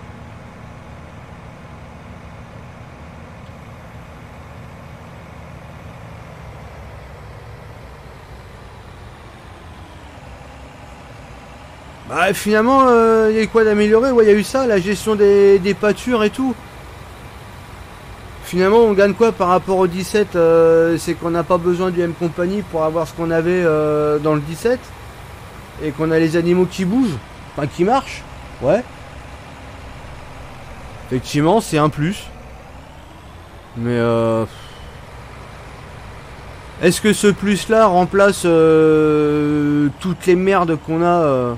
Bah finalement, il y a quoi d'améliorer? Ouais, il y a eu ça, la gestion des pâtures et tout. Finalement, on gagne quoi par rapport au 17? C'est qu'on n'a pas besoin du M-Company pour avoir ce qu'on avait dans le 17. Et qu'on a les animaux qui bougent, enfin qui marchent. Ouais. Effectivement, c'est un plus. Mais est-ce que ce plus-là remplace toutes les merdes qu'on a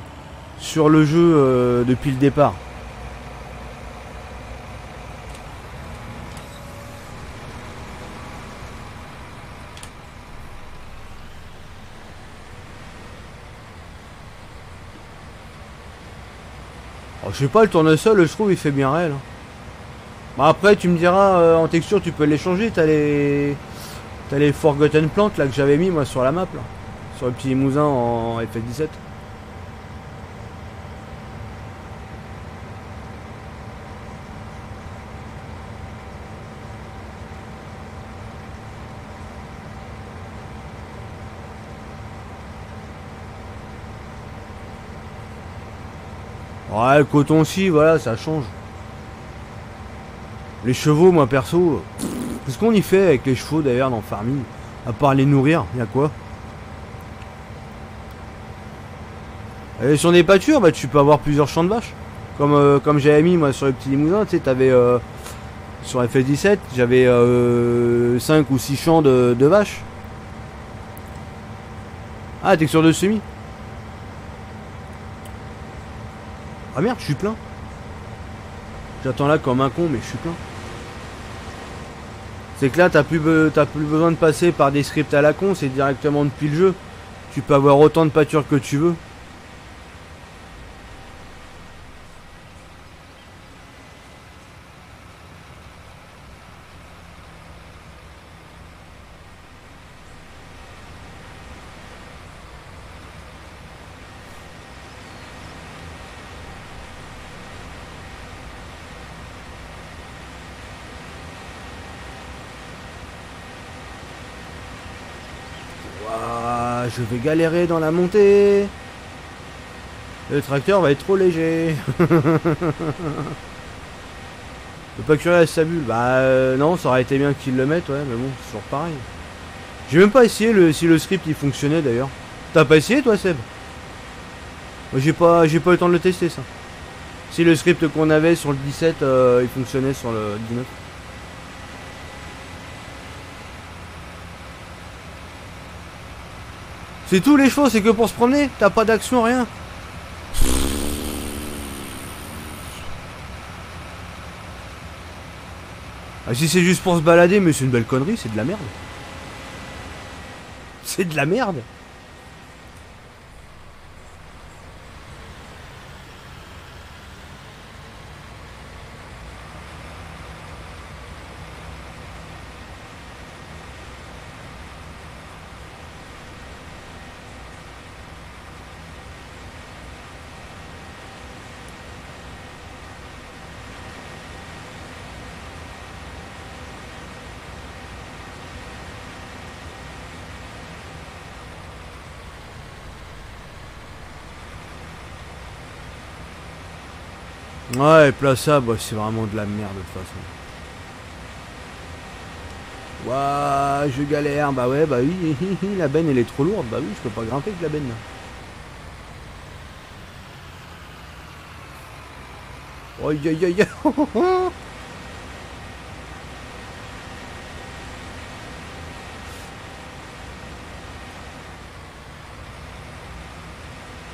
sur le jeu depuis le départ? Alors, je sais pas, le tournesol, je trouve, il fait bien réel. Hein. Bah, après, tu me diras, en texture, tu peux les changer. T'as les Forgotten Plants là que j'avais mis moi sur la map là, sur le petit limousin en FF17. Ouais, le coton-ci, voilà, ça change. Les chevaux, moi perso, qu'est-ce qu'on y fait avec les chevaux d'ailleurs dans Farming? À part les nourrir, y'a quoi? Et sur des pâtures, bah, tu peux avoir plusieurs champs de vaches. Comme j'avais mis moi sur le petit limousin, tu sais, t'avais sur FS17, j'avais 5 ou 6 champs de vaches. Ah, texture de semis. Ah merde, je suis plein. J'attends là comme un con, mais je suis plein. C'est que là, t'as plus besoin de passer par des scripts à la con, c'est directement depuis le jeu. Tu peux avoir autant de pâtures que tu veux. Ouah, je vais galérer dans la montée. Le tracteur va être trop léger. Le pas curieux à sa bulle. Bah non, ça aurait été bien qu'ils le mettent, ouais, mais bon, c'est toujours pareil. J'ai même pas essayé si le script il fonctionnait d'ailleurs. T'as pas essayé toi, Seb? Moi, j'ai pas eu le temps de le tester, ça. Si le script qu'on avait sur le 17 il fonctionnait sur le 19. C'est tout les chevaux, c'est que pour se promener. T'as pas d'action, rien. Ah, si c'est juste pour se balader, mais c'est une belle connerie, c'est de la merde. C'est de la merde. Ouais, et Plaça, bah, c'est vraiment de la merde de toute façon. Ouah, je galère. Bah ouais, bah oui, la benne elle est trop lourde. Bah oui, je peux pas grimper avec la benne là. Aïe aïe aïe aïe.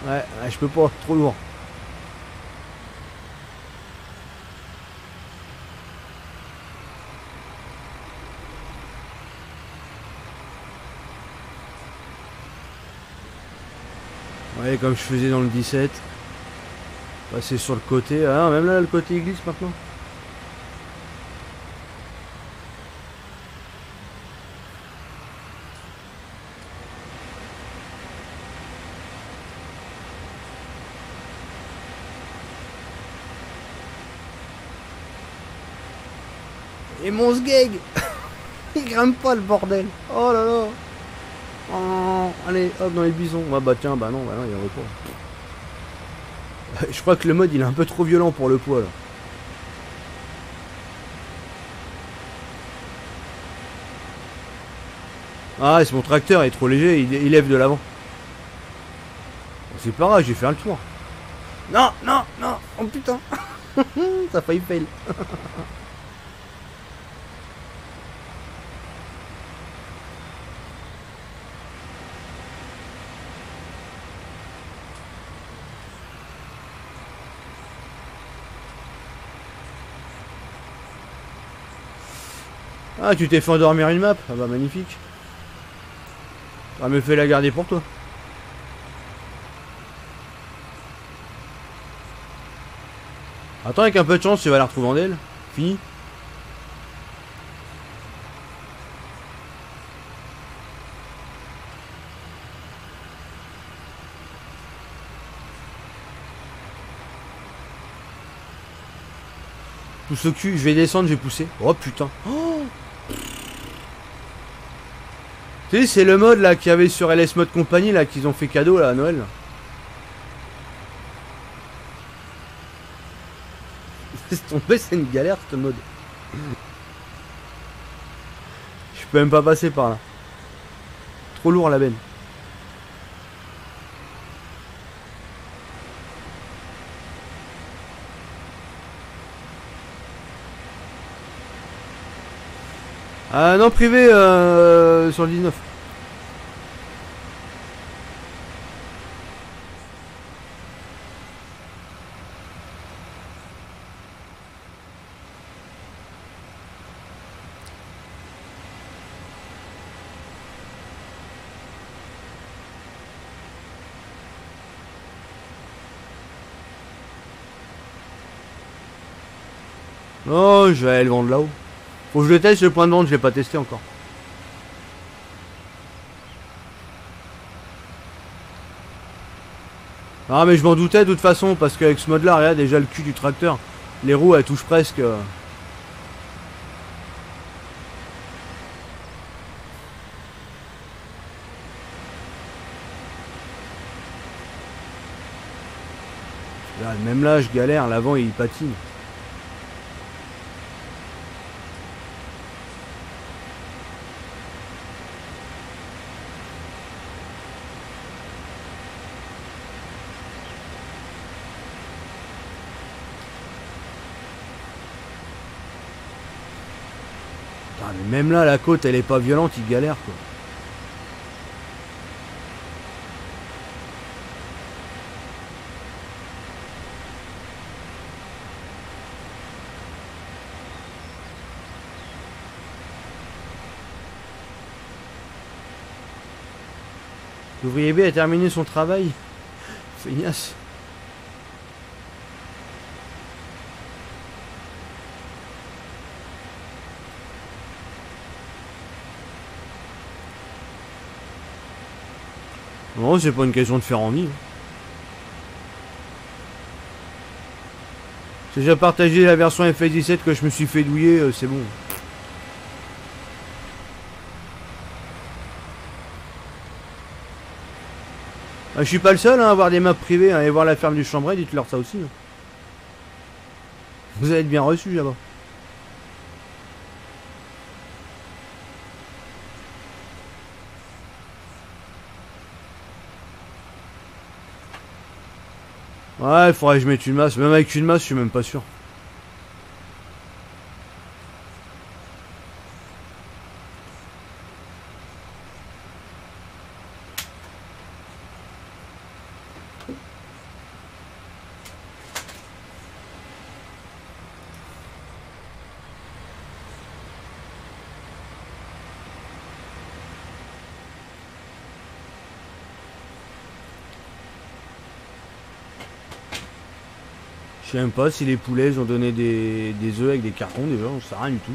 Ouais, je peux pas, trop lourd. Ouais, comme je faisais dans le 17. Passer sur le côté. Ah non, même là, le côté il glisse maintenant. Et mon sgeg il grimpe pas le bordel. Oh là là. Oh, allez, hop, dans les bisons. Ouais, bah tiens, bah non, il y en a pas. Je crois que le mode il est un peu trop violent pour le poids là. Ah, c'est mon tracteur, il est trop léger, il lève de l'avant. C'est pas grave, j'ai fait le tour. Non, non, non, oh putain. Ça a failli fail. Ah, tu t'es fait endormir une map? Ah bah magnifique. Ça me fait la garder pour toi. Attends, avec un peu de chance, tu vas la retrouver en elle. Fini. Pousse le cul, je vais descendre, je vais pousser. Oh putain. Oh, tu sais, c'est le mode là qu'il y avait sur LS Mode Compagnie là qu'ils ont fait cadeau là à Noël. Là. Laisse tomber, c'est une galère ce mode. Je peux même pas passer par là. Trop lourd la benne. Non, privé sur le 19. Oh, je vais aller le vendre là-haut. Faut que je le teste le point de vente, je l'ai pas testé encore. Ah mais je m'en doutais de toute façon parce qu'avec ce mode là, regarde déjà le cul du tracteur. Les roues elles touchent presque. Là, même là je galère, l'avant il patine. Mais même là la côte elle est pas violente, il galère quoi. L'ouvrier B a terminé son travail. Feignasse. Non, c'est pas une question de faire envie. J'ai déjà partagé la version FS17 que je me suis fait douiller, c'est bon. Je suis pas le seul hein, à avoir des maps privées, hein, allez voir la ferme du Chambray, dites-leur ça aussi. Hein. Vous allez être bien reçus là-bas. Ouais, il faudrait que je mette une masse. Même avec une masse, je suis même pas sûr. Je sais même pas si les poulets ils ont donné des œufs avec des cartons déjà, on sait rien du tout.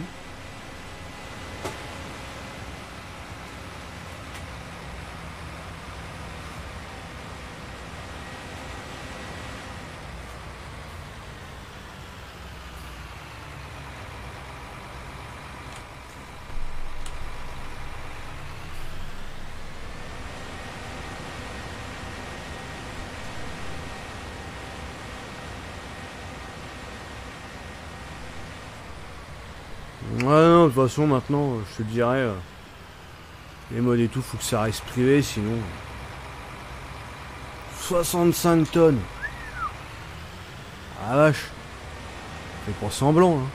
Ouais non, de toute façon maintenant, je te dirais, les modes et tout, faut que ça reste privé, sinon... 65 tonnes. Ah vache. Fais pas semblant, hein.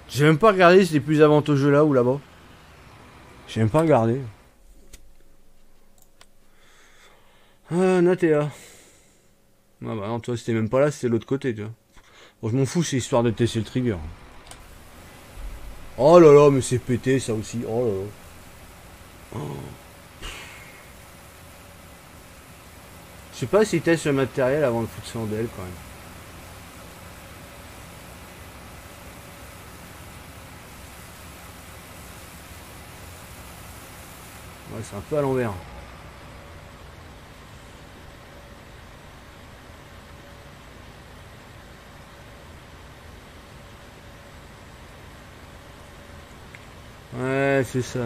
J'ai même pas regardé si c'était plus avantageux là ou là-bas. J'ai même pas regardé. Natea. Ah bah non, toi c'était même pas là, c'était l'autre côté, tu vois. Bon, je m'en fous, c'est histoire de tester le trigger. Oh là là, mais c'est pété ça aussi. Oh là là. Oh. Je sais pas s'ils testent le matériel avant de foutre ça en DL quand même. Ouais, c'est un peu à l'envers. Ouais, c'est ça.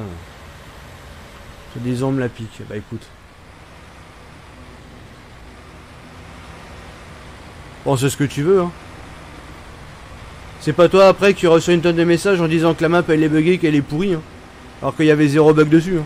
J'ai des me la pique. Bah écoute. Bon, c'est ce que tu veux, hein. C'est pas toi après qui reçoit une tonne de messages en disant que la map elle est buggée, qu'elle est pourrie, hein. Alors qu'il y avait 0 bug dessus, hein.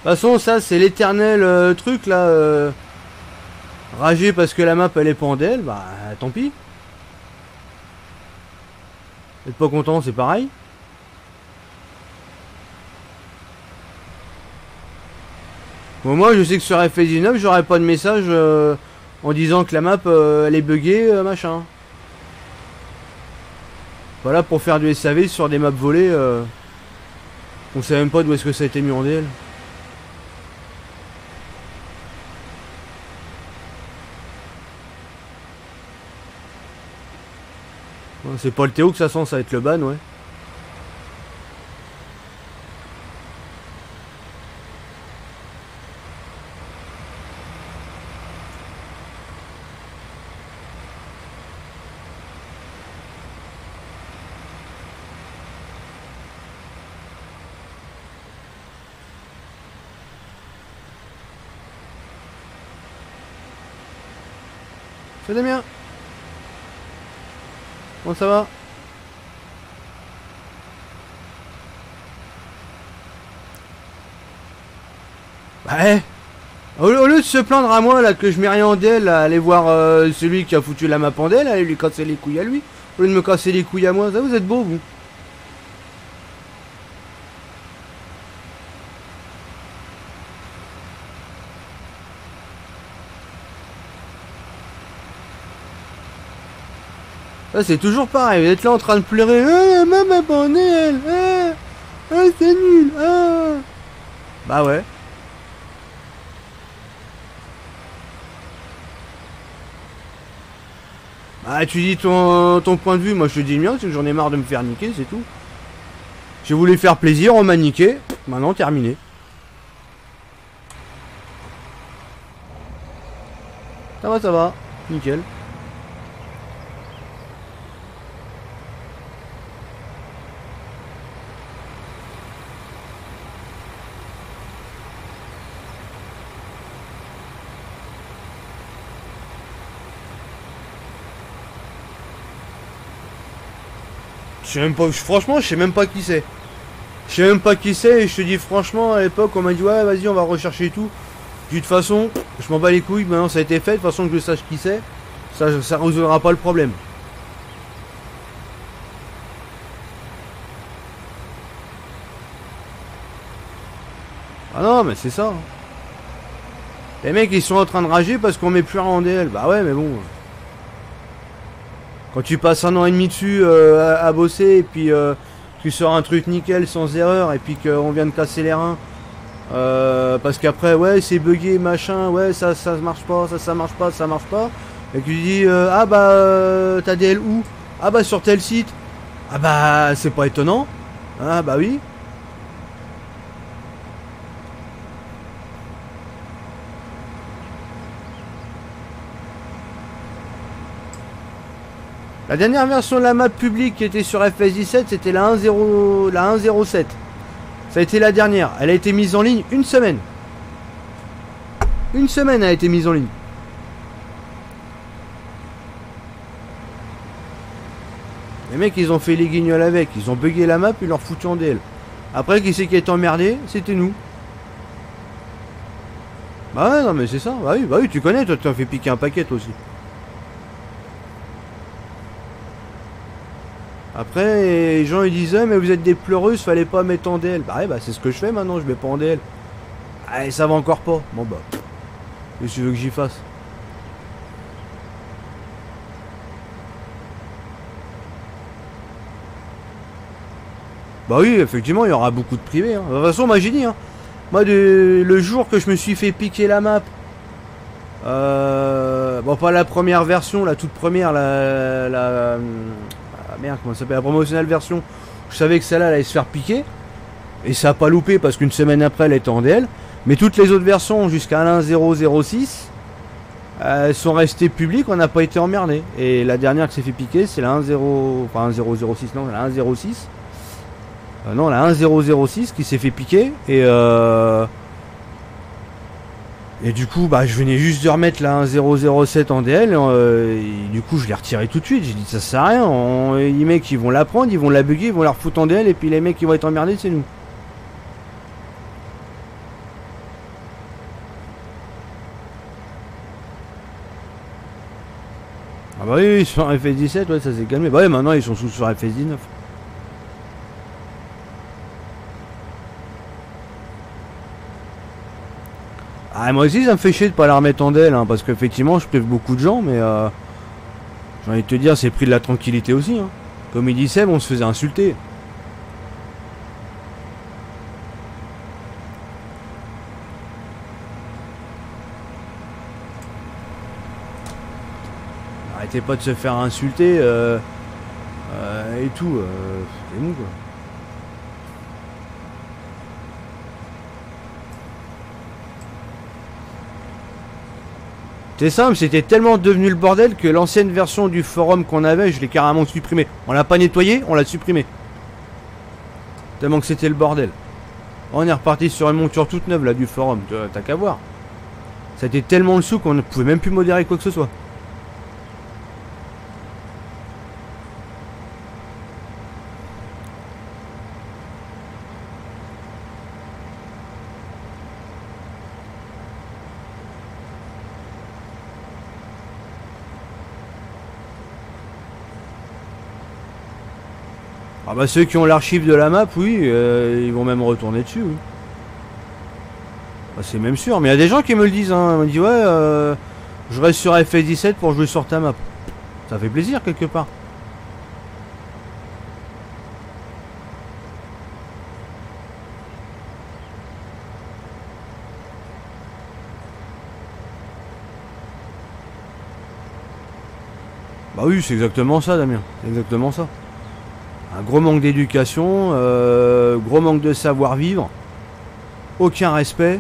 façon, ça, c'est l'éternel truc, là. Rager parce que la map, elle est pas en DL. Bah, tant pis. Vous êtes pas content, c'est pareil. Bon, moi, je sais que sur FS19, j'aurai pas de message en disant que la map, elle est buggée, machin. Voilà, pour faire du SAV sur des maps volées, on sait même pas d'où est-ce que ça a été mis en DL. C'est pas le Théo que ça sent, ça va être le ban, ouais. Salut Damien. Comment ça va? Ouais. Au lieu de se plaindre à moi là que je mets rien en DL, à aller voir celui qui a foutu la map en DL, aller lui casser les couilles à lui. Au lieu de me casser les couilles à moi, ça vous êtes beau vous. C'est toujours pareil, vous êtes là en train de pleurer. Ah, ma map en DL. Ah, c'est nul. Ah. Bah ouais. Ah, tu dis ton point de vue, moi je te dis le mien, c'est que j'en ai marre de me faire niquer, c'est tout. J'ai voulu faire plaisir, on m'a niqué, maintenant terminé. Ça va, nickel. Je sais même pas, franchement, je sais même pas qui c'est. Je sais même pas qui c'est et je te dis franchement, à l'époque, on m'a dit ouais, vas-y, on va rechercher tout. De toute façon, je m'en bats les couilles, maintenant ça a été fait, de toute façon que je sache qui c'est, ça résoudra pas le problème. Ah non, mais c'est ça. Les mecs, ils sont en train de rager parce qu'on met plus rien en DL. Bah ouais, mais bon. Quand tu passes un an et demi dessus à bosser et puis tu sors un truc nickel sans erreur et puis qu'on vient de casser les reins parce qu'après ouais c'est bugué machin, ouais ça marche pas, ça marche pas, ça marche pas, et que tu dis ah bah t'as DL où? Ah bah sur tel site. Ah bah c'est pas étonnant. Ah bah oui. La dernière version de la map publique qui était sur FS17, c'était la 1.07. Ça a été la dernière. Elle a été mise en ligne une semaine. Une semaine a été mise en ligne. Les mecs, ils ont fait les guignols avec. Ils ont bugué la map, ils leur foutu en DL. Après, qui c'est qui est emmerdé? C'était nous. Bah ouais, non mais c'est ça. Bah oui, tu connais, toi, tu as fait piquer un paquet aussi. Après, les gens ils disaient mais vous êtes des pleureuses, fallait pas mettre en DL. Bah ouais, bah c'est ce que je fais maintenant, je mets pas en DL. Ah, ça va encore pas. Bon bah, qu'est-ce que tu veux que j'y fasse? Bah oui, effectivement, il y aura beaucoup de privés. Hein. De toute façon, moi j'ai dit, hein. Moi le jour que je me suis fait piquer la map, bon pas la première version, la toute première, merde, comment ça s'appelle, la promotionnelle version, je savais que celle-là elle allait se faire piquer et ça a pas loupé parce qu'une semaine après elle était en DL, mais toutes les autres versions jusqu'à 1.006 sont restées publiques, on n'a pas été emmerdé, et la dernière qui s'est fait piquer c'est la 1.0, enfin 1.006, non, la 1.06, non, la 1.006 qui s'est fait piquer et du coup, bah, je venais juste de remettre la 1.007 en DL, et du coup, je l'ai retiré tout de suite. J'ai dit, ça sert à rien. Les mecs, ils vont la prendre, ils vont la bugger, ils vont la refoutre en DL, et puis les mecs qui vont être emmerdés, c'est nous. Ah bah oui, sur FS17, ouais, ça s'est calmé. Bah ouais, maintenant ils sont sur FS19. Ah, moi aussi ça me fait chier de pas la remettre en DL, hein, parce qu'effectivement je prive beaucoup de gens, mais j'ai envie de te dire, c'est pris de la tranquillité aussi. Hein. Comme il dit Seb, on se faisait insulter. Arrêtez pas de se faire insulter et tout. C'est mou quoi. C'est simple, c'était tellement devenu le bordel que l'ancienne version du forum qu'on avait, je l'ai carrément supprimé. On l'a pas nettoyé, on l'a supprimé. Tellement que c'était le bordel. On est reparti sur une monture toute neuve là du forum, t'as qu'à voir. C'était tellement le sou qu'on ne pouvait même plus modérer quoi que ce soit. Ah bah ceux qui ont l'archive de la map, oui, ils vont même retourner dessus, oui. Bah, c'est même sûr, mais il y a des gens qui me le disent, hein. Ils me disent ouais, je reste sur FS17 pour jouer sur ta map. Ça fait plaisir quelque part. Bah oui, c'est exactement ça, Damien. C'est exactement ça. Un gros manque d'éducation, gros manque de savoir-vivre, aucun respect.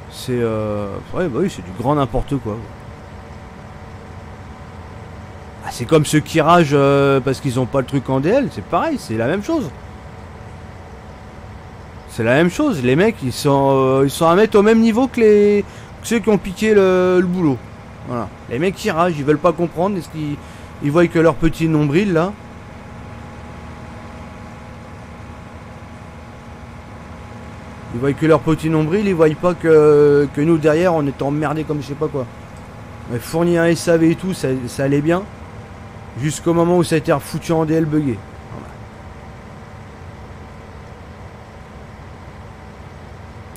C'est ouais, bah oui, c'est du grand n'importe quoi. Ah, c'est comme ceux qui ragent parce qu'ils ont pas le truc en DL, c'est pareil, c'est la même chose. C'est la même chose, les mecs ils sont à mettre au même niveau que ceux qui ont piqué le boulot. Voilà. Les mecs qui ragent, ils veulent pas comprendre, est-ce qu'ils voient que leur petit nombril là. Ils voient que leur petit nombril, ils voient pas que nous derrière on est emmerdés comme je sais pas quoi. Mais fournir un SAV et tout, ça allait bien. Jusqu'au moment où ça a été refoutu en DL buggé.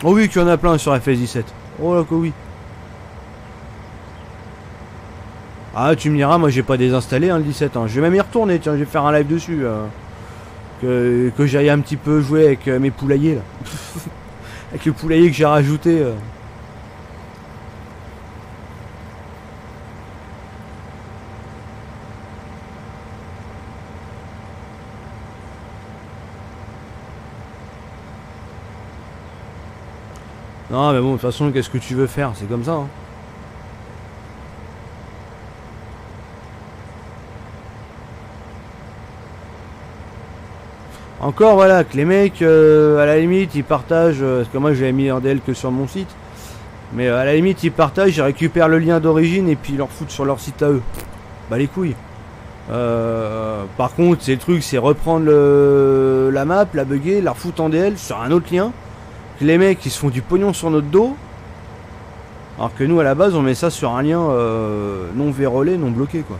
Oh oui, qu'il y en a plein sur FS17. Oh là que oui. Ah, tu me diras, moi j'ai pas désinstallé hein, le 17. Hein. Je vais même y retourner, tiens, je vais faire un live dessus. Que j'aille un petit peu jouer avec mes poulaillers là. Avec le poulailler que j'ai rajouté. Non mais bon, de toute façon, qu'est-ce que tu veux faire? C'est comme ça. Hein. Encore voilà, que les mecs, à la limite, ils partagent, parce que moi j'avais mis un DL que sur mon site, mais à la limite ils partagent, ils récupèrent le lien d'origine et puis ils leur foutent sur leur site à eux. Bah les couilles. Par contre, c'est le truc, c'est reprendre la map, la bugger, la refoutre en DL sur un autre lien. Que les mecs ils se font du pognon sur notre dos. Alors que nous à la base on met ça sur un lien non vérolé, non bloqué quoi.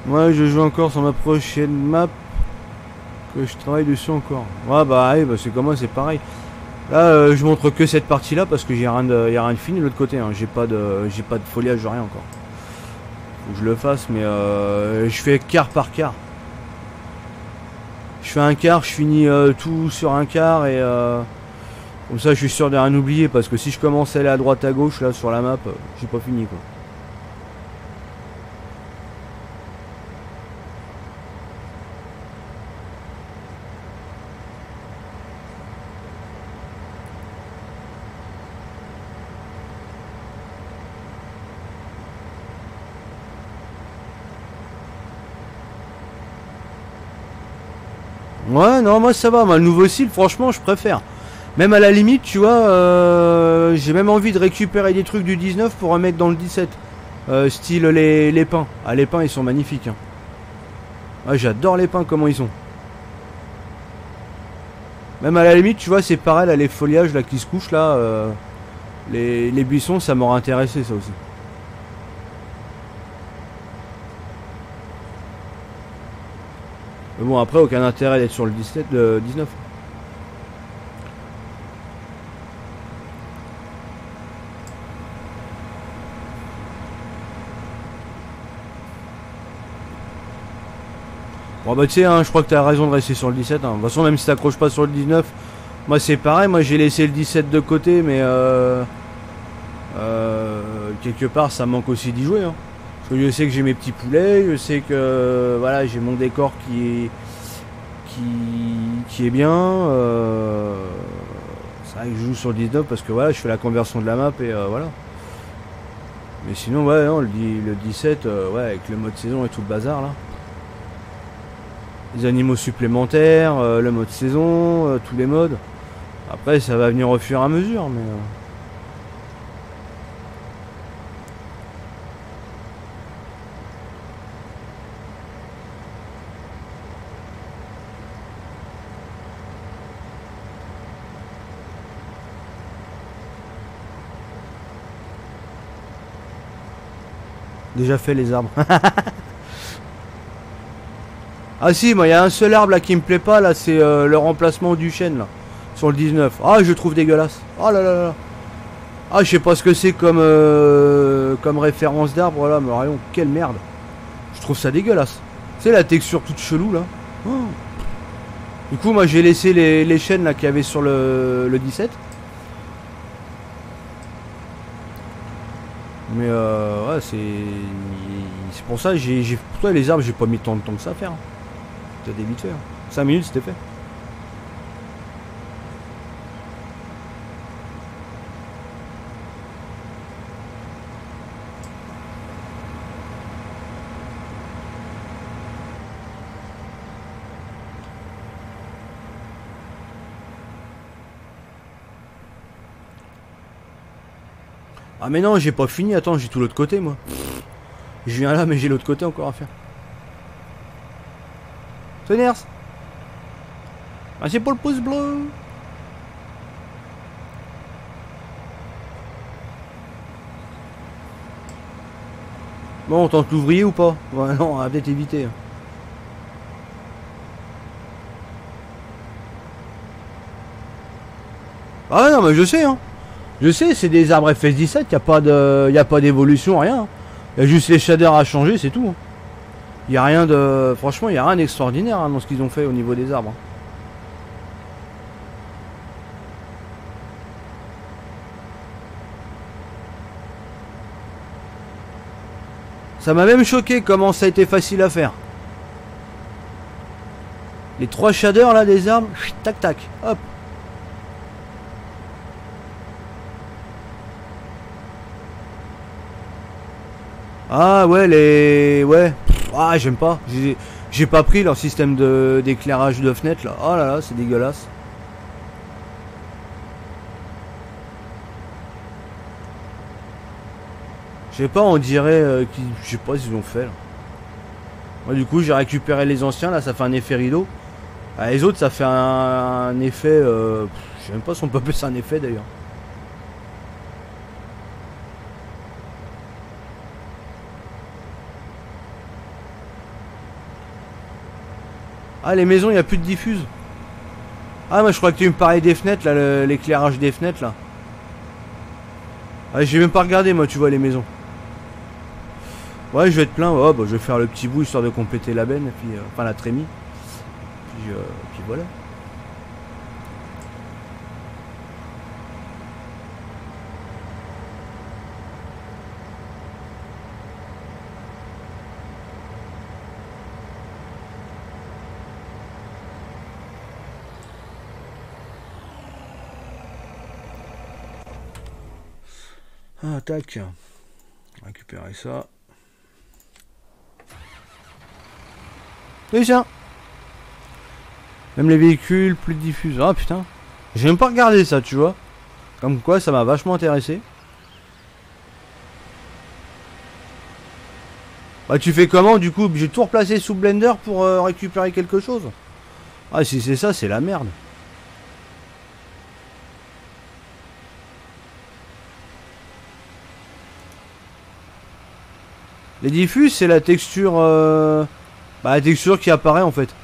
Moi je joue encore sur ma prochaine map que je travaille dessus encore. Ouais bah, ouais, bah c'est comme moi, c'est pareil. Là je montre que cette partie là parce que y a rien de fini de l'autre côté. Hein. J'ai pas de foliage, rien encore. Faut que je le fasse mais je fais quart par quart. Je fais un quart, je finis tout sur un quart et comme ça je suis sûr de rien oublier parce que si je commence à aller à droite à gauche là sur la map, j'ai pas fini quoi. Ouais, non, moi ça va, moi, le nouveau style, franchement, je préfère. Même à la limite, tu vois, j'ai même envie de récupérer des trucs du 19 pour remettre dans le 17. Style les pins. Ah, les pins, ils sont magnifiques. Hein. Ah, j'adore les pins, comment ils sont. Même à la limite, tu vois, c'est pareil, là, les feuillages là, qui se couchent, là. Les buissons, ça m'aurait intéressé, ça aussi. Mais bon, après, aucun intérêt d'être sur le 17, le 19. Bon bah tu sais, hein, je crois que t'as raison de rester sur le 17. Hein. De toute façon, même si t'accroches pas sur le 19, moi c'est pareil, moi j'ai laissé le 17 de côté, mais quelque part ça manque aussi d'y jouer. Hein. Parce que je sais que j'ai mes petits poulets, je sais que voilà, j'ai mon décor qui est bien. C'est vrai que je joue sur le 19 parce que voilà, je fais la conversion de la map et voilà. Mais sinon, ouais, non, le 17, ouais, avec le mode saison et tout le bazar là. Les animaux supplémentaires, le mode saison, tous les modes. Après, ça va venir au fur et à mesure, mais. Déjà fait les arbres. Ah si, moi il y a un seul arbre là qui me plaît pas là, c'est le remplacement du chêne là, sur le 19. Ah, je le trouve dégueulasse. Oh là là là. Ah, je sais pas ce que c'est comme référence d'arbre là, mais rien, quelle merde. Je trouve ça dégueulasse. C'est la texture toute chelou là. Oh. Du coup, moi j'ai laissé les chênes là qu'il y avait sur le 17. Mais ouais, c'est pour ça, pourquoi les arbres j'ai pas mis tant de temps que ça à faire. C'était vite fait. 5 minutes c'était fait. Ah mais non, j'ai pas fini, attends, j'ai tout l'autre côté moi. Je viens là mais j'ai l'autre côté encore à faire. Tonnerre. Merci pour le pouce bleu. Bon, on tente l'ouvrier ou pas? Ouais, non, on va peut-être éviter. Ah non, mais je sais, hein. Je sais, c'est des arbres FS17, y a pas d'évolution, rien. Il y a juste les shaders à changer, c'est tout. Il y a rien de... Franchement, il y a rien d'extraordinaire hein, dans ce qu'ils ont fait au niveau des arbres. Ça m'a même choqué comment ça a été facile à faire. Les 3 shaders là des arbres, tac tac, hop. Ah ouais, ouais. Ah, j'aime pas. J'ai pas pris leur système d'éclairage de fenêtre là. Oh là là, c'est dégueulasse. Je sais pas, on dirait je sais pas ce qu'ils ont fait là. Moi, du coup, j'ai récupéré les anciens là, ça fait un effet rideau. Ah, les autres, ça fait un effet. Je sais même pas si on peut appeler ça un effet d'ailleurs. Ah, les maisons, il n'y a plus de diffuse. Ah, moi je crois que tu me parlais des fenêtres, là, l'éclairage des fenêtres, là. Ah, j'ai même pas regardé, moi, tu vois, les maisons. Ouais, je vais être plein. Oh, bah, je vais faire le petit bout histoire de compléter la benne, et puis, enfin, la trémie. Puis voilà. Ah, tac. Récupérer ça. Oui, tiens. Même les véhicules, plus de diffuse. Ah, putain. J'ai même pas regardé ça, tu vois. Comme quoi, ça m'a vachement intéressé. Bah tu fais comment du coup? J'ai tout replacé sous Blender pour récupérer quelque chose. Ah si c'est ça, c'est la merde. Les diffus, c'est la texture... Bah la texture qui apparaît en fait.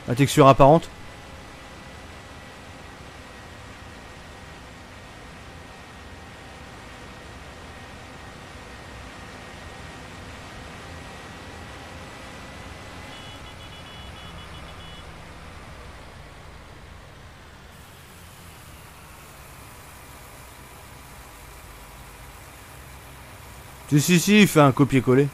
La texture apparente. Si, il fait un copier-coller.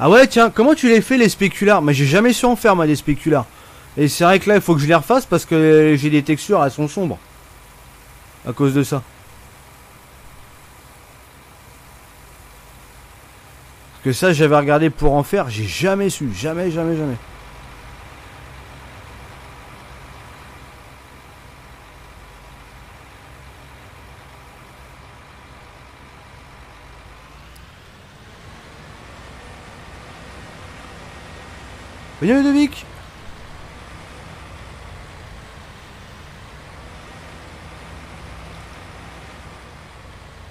Ah ouais, tiens, comment tu les fais les spéculars? Mais j'ai jamais su en faire, moi, des spéculars. Et c'est vrai que là, il faut que je les refasse parce que j'ai des textures, elles sont sombres. À cause de ça. Parce que ça, j'avais regardé pour en faire, j'ai jamais su. Jamais. Venez Ludovic.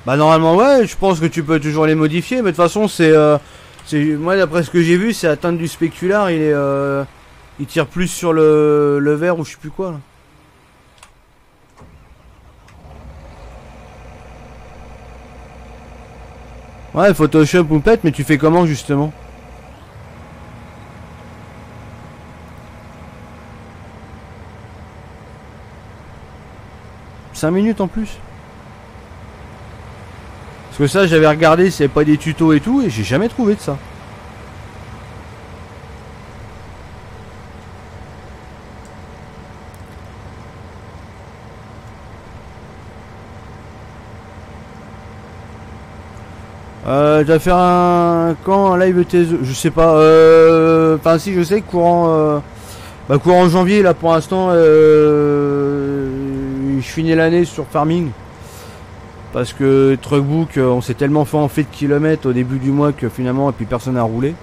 Bah normalement ouais, je pense que tu peux toujours les modifier, mais de toute façon moi d'après ce que j'ai vu, c'est atteindre du spécular, il tire plus sur le vert ou je sais plus quoi là. Ouais, Photoshop ou peut-être, mais tu fais comment justement? 5 minutes en plus. Parce que ça, j'avais regardé s'il n'y avait pas des tutos et tout, et j'ai jamais trouvé de ça. Tu vas faire un live TSE, je sais pas. Enfin si, je sais que courant janvier là pour l'instant. Je finis l'année sur Farming. Parce que Truckbook, on s'est tellement fait en fait de kilomètres au début du mois que finalement, et puis personne n'a roulé.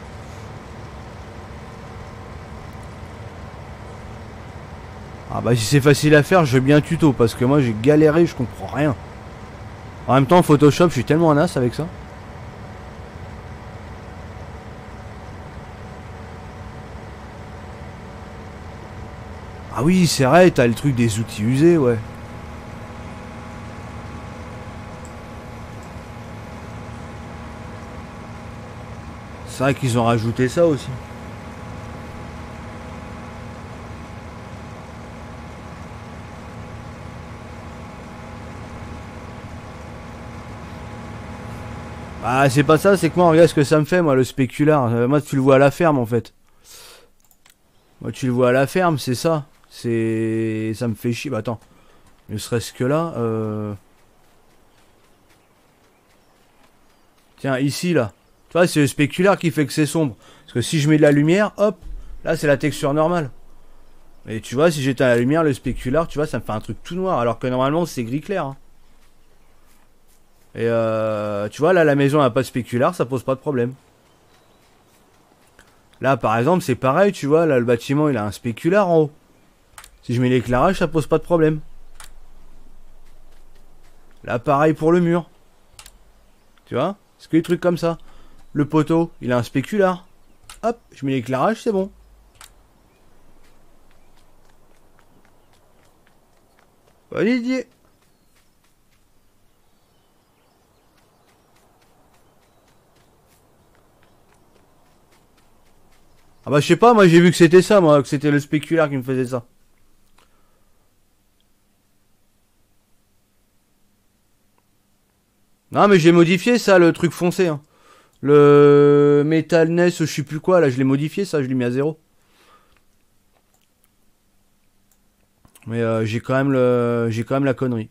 Ah bah si c'est facile à faire, je veux bien un tuto parce que moi j'ai galéré, je comprends rien. En même temps, Photoshop, je suis tellement un as avec ça. Ah oui, c'est vrai, t'as le truc des outils usés, ouais. C'est vrai qu'ils ont rajouté ça aussi. Ah, c'est pas ça, c'est que moi, regarde ce que ça me fait, moi, le spécular. Moi, tu le vois à la ferme, en fait. Moi, tu le vois à la ferme, c'est ça. C'est... Ça me fait chier. Bah, attends. Ne serait-ce que là, Tiens, ici, là. Tu vois, c'est le spécular qui fait que c'est sombre. Parce que si je mets de la lumière, hop, là, c'est la texture normale. Et tu vois, si j'étais à la lumière, le spécular, tu vois, ça me fait un truc tout noir. Alors que normalement, c'est gris clair. Hein. Et tu vois, là, la maison n'a pas de spécular, ça pose pas de problème. Là, par exemple, c'est pareil, tu vois, là, le bâtiment, il a un spécular en haut. Si je mets l'éclairage, ça pose pas de problème. Là, pareil pour le mur. Tu vois, c'est que des trucs comme ça. Le poteau, il a un spécular. Hop, je mets l'éclairage, c'est bon. Olivier. Ah bah je sais pas, moi j'ai vu que c'était ça, moi, que c'était le spécular qui me faisait ça. Non mais j'ai modifié ça, le truc foncé. Hein. Le Metalness, je sais plus quoi, là je l'ai modifié ça, je l'ai mis à 0. Mais j'ai quand même la connerie.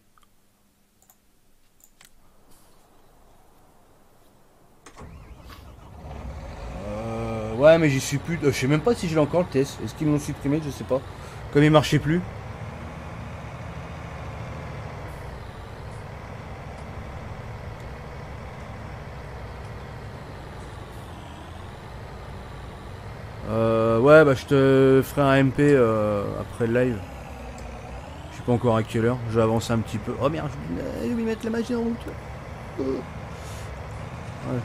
Ouais mais j'y suis plus. Je sais même pas si je l'ai encore le test. Est-ce qu'ils m'ont supprimé, je sais pas. Comme il marchait plus. Ouais, bah je te ferai un MP après le live. Je sais pas encore à quelle heure. Je vais avancer un petit peu. Oh merde, je vais mettre la machine en route. Ouais.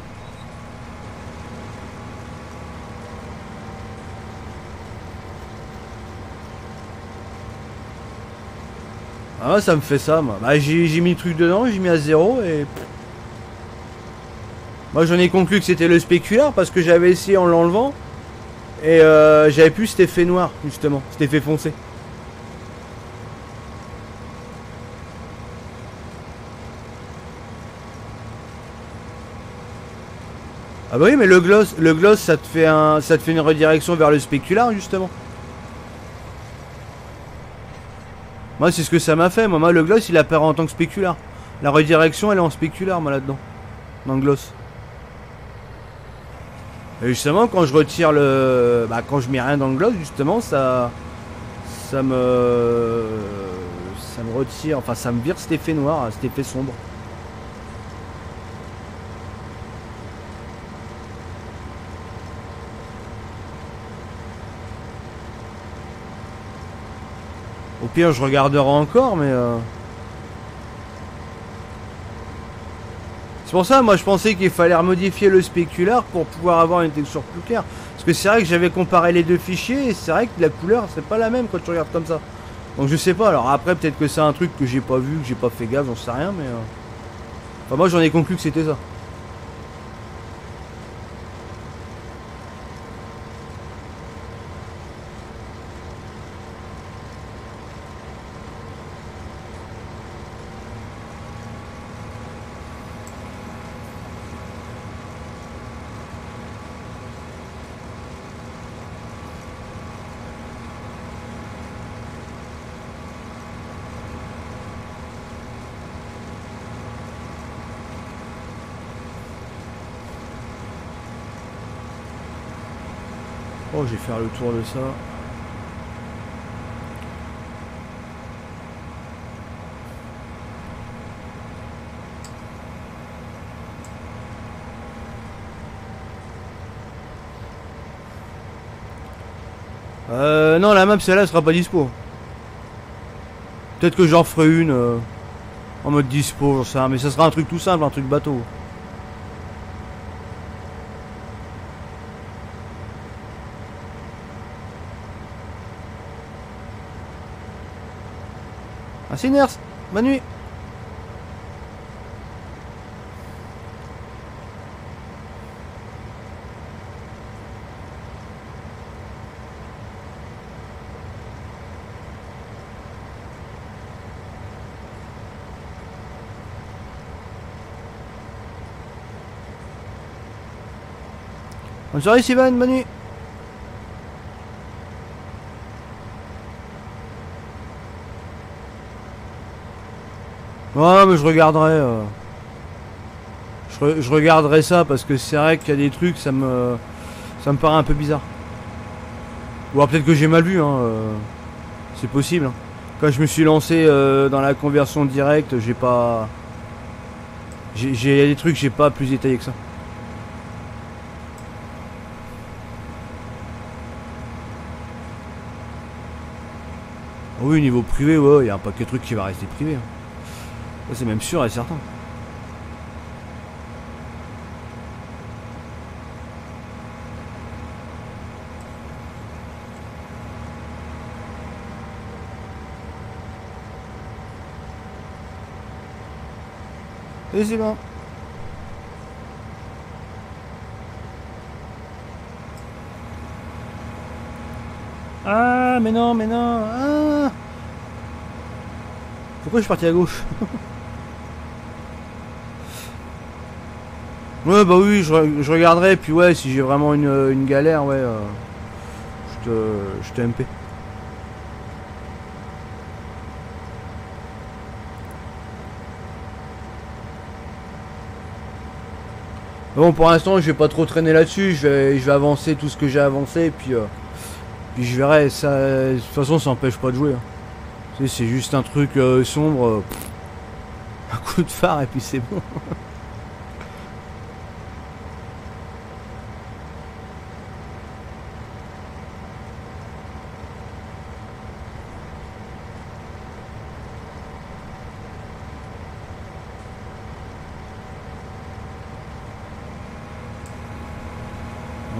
Ah, ça me fait ça, moi. Bah, j'ai mis le truc dedans, j'ai mis à 0 et... Moi, j'en ai conclu que c'était le spéculaire parce que j'avais essayé en l'enlevant. Et j'avais plus cet effet noir, justement. Cet effet foncé. Ah bah oui, mais le gloss ça te fait une redirection vers le spéculaire, justement. Moi, c'est ce que ça m'a fait. Moi, le gloss, il apparaît en tant que spéculaire. La redirection, elle est en spéculaire, moi, là-dedans. Dans le gloss. Et justement, quand je retire le... Bah, quand je mets rien dans le gloss, justement, ça me retire... Enfin, ça me vire cet effet noir, cet effet sombre. Au pire, je regarderai encore, mais... C'est pour ça, moi, je pensais qu'il fallait remodifier le spéculaire pour pouvoir avoir une texture plus claire. Parce que c'est vrai que j'avais comparé les deux fichiers, et c'est vrai que la couleur, c'est pas la même quand tu regardes comme ça. Donc je sais pas, alors après, peut-être que c'est un truc que j'ai pas vu, que j'ai pas fait gaffe, j'en sais rien, mais... Enfin, moi, j'en ai conclu que c'était ça. Oh, je vais faire le tour de ça. Non, la map, celle-là, sera pas dispo. Peut-être que j'en ferai une en mode dispo, j'en sais rien. Mais ça sera un truc tout simple, un truc bateau. Ah, c'est Ners, bonne nuit. Bonne soirée, Sivan, bonne nuit. Ouais, mais je regarderai. Je regarderai ça parce que c'est vrai qu'il y a des trucs, ça me paraît un peu bizarre. Ou alors peut-être que j'ai mal vu, hein. C'est possible. Hein. Quand je me suis lancé dans la conversion directe, j'ai pas. J'ai des trucs, j'ai pas plus détaillé que ça. Oui, niveau privé, ouais, il y a un paquet de trucs qui va rester privé. Hein. Ça, c'est même sûr et certain. Et c'est bon. Ah, mais non, mais non. Ah. Pourquoi je suis parti à gauche? Ouais, bah oui, je regarderai. Puis ouais, si j'ai vraiment une galère, ouais, je te MP. Bon, pour l'instant, je vais pas trop traîner là-dessus. Je vais avancer tout ce que j'ai avancé. Puis je verrai. Ça, de toute façon, ça n'empêche pas de jouer. Hein. C'est juste un truc sombre. Un coup de phare et puis c'est bon.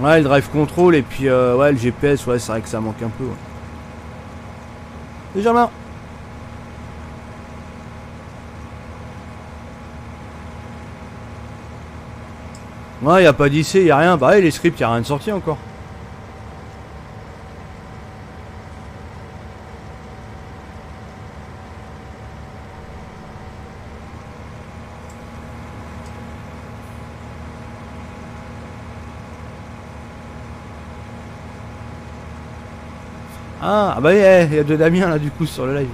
Ouais, le drive control et puis ouais, le GPS, ouais, c'est vrai que ça manque un peu. Ouais. Et Germain. Ouais, y a pas d'IC, y a rien. Bah ouais, les scripts, y a rien de sorti encore. Ah bah il y a de Damien là du coup sur le live.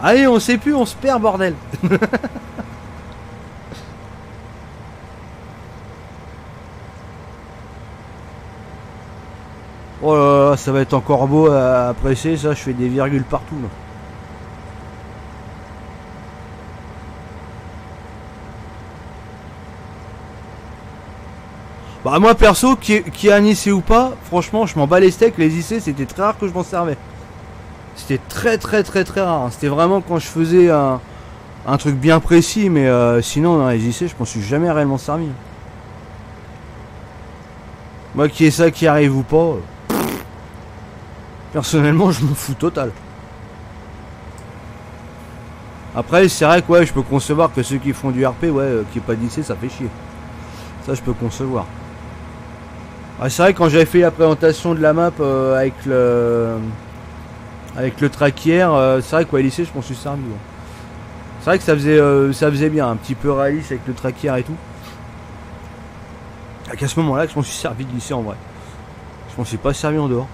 Allez, on sait plus, on se perd bordel. Oh là là, ça va être encore beau à presser, ça, je fais des virgules partout là. Bah moi perso, qui a un IC ou pas, franchement je m'en bats les steaks, les IC c'était très rare que je m'en servais. C'était très rare, c'était vraiment quand je faisais un truc bien précis, mais sinon dans les IC je m'en suis jamais réellement servi. Moi qui est ça qui arrive ou pas, personnellement je m'en fous total. Après c'est vrai que ouais, je peux concevoir que ceux qui font du RP, ouais, qui est pas d'IC ça fait chier. Ça je peux concevoir. Ah, c'est vrai quand j'avais fait la présentation de la map avec le traquière, c'est vrai que ouais, lycée je m'en suis servi. Ouais. C'est vrai que ça faisait bien, un petit peu réaliste avec le traquière et tout. À ce moment-là que je m'en suis servi de lycée en vrai. Je m'en suis pas servi en dehors.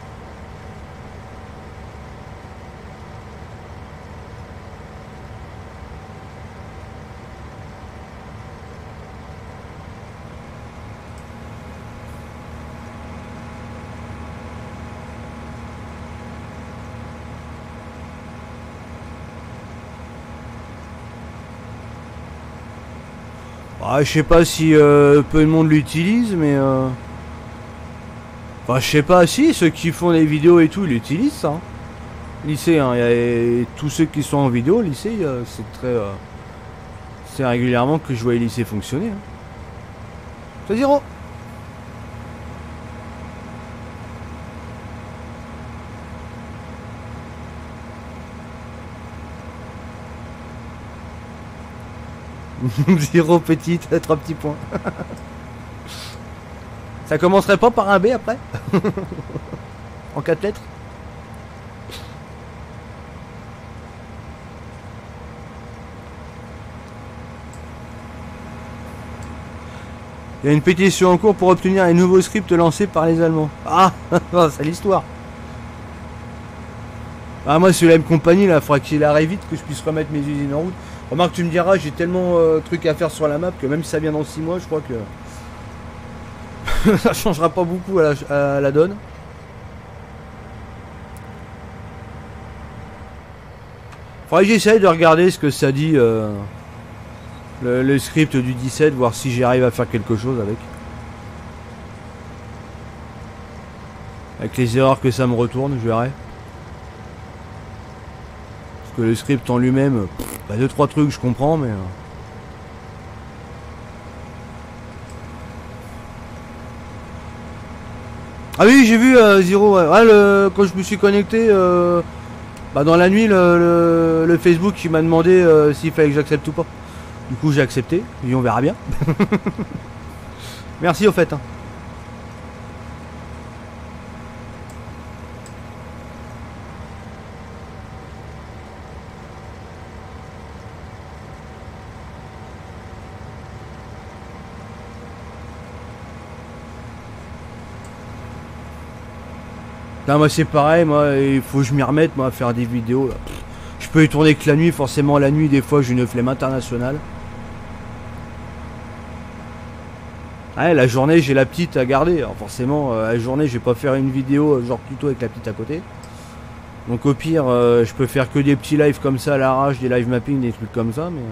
Ah, je sais pas si peu de monde l'utilise, mais enfin, je sais pas si ceux qui font les vidéos et tout, ils l'utilisent ça. Hein. Lycée, hein, tous ceux qui sont en vidéo, lycée, c'est régulièrement que je vois les lycées fonctionner. Hein. C'est zéro. Zéro petite, 3 petits points. Ça commencerait pas par un B après? En 4 lettres? Il y a une pétition en cours pour obtenir un nouveau script lancé par les Allemands. Ah, c'est l'histoire. Ah, moi, celui-là, compagnie, là, faudra qu'il arrive vite que je puisse remettre mes usines en route. Remarque, tu me diras, j'ai tellement de trucs à faire sur la map que même si ça vient dans 6 mois, je crois que ça changera pas beaucoup à la donne. Faudrait que j'essaye de regarder ce que ça dit le script du 17, voir si j'arrive à faire quelque chose avec. Avec les erreurs que ça me retourne, je verrai. Parce que le script en lui-même, bah 2-3 trucs je comprends, mais... Ah oui, j'ai vu Zero, ouais. Ouais, quand je me suis connecté, bah dans la nuit, le Facebook qui m'a demandé s'il fallait que j'accepte ou pas. Du coup, j'ai accepté, et on verra bien. Merci au fait. Hein. Là, moi c'est pareil, moi il faut que je m'y remette moi à faire des vidéos. Là. Je peux y tourner que la nuit, forcément la nuit des fois j'ai une flemme internationale. Ouais, la journée j'ai la petite à garder, alors forcément la journée je vais pas faire une vidéo genre plutôt avec la petite à côté. Donc au pire je peux faire que des petits lives comme ça à l'arrache, des live mapping, des trucs comme ça, mais...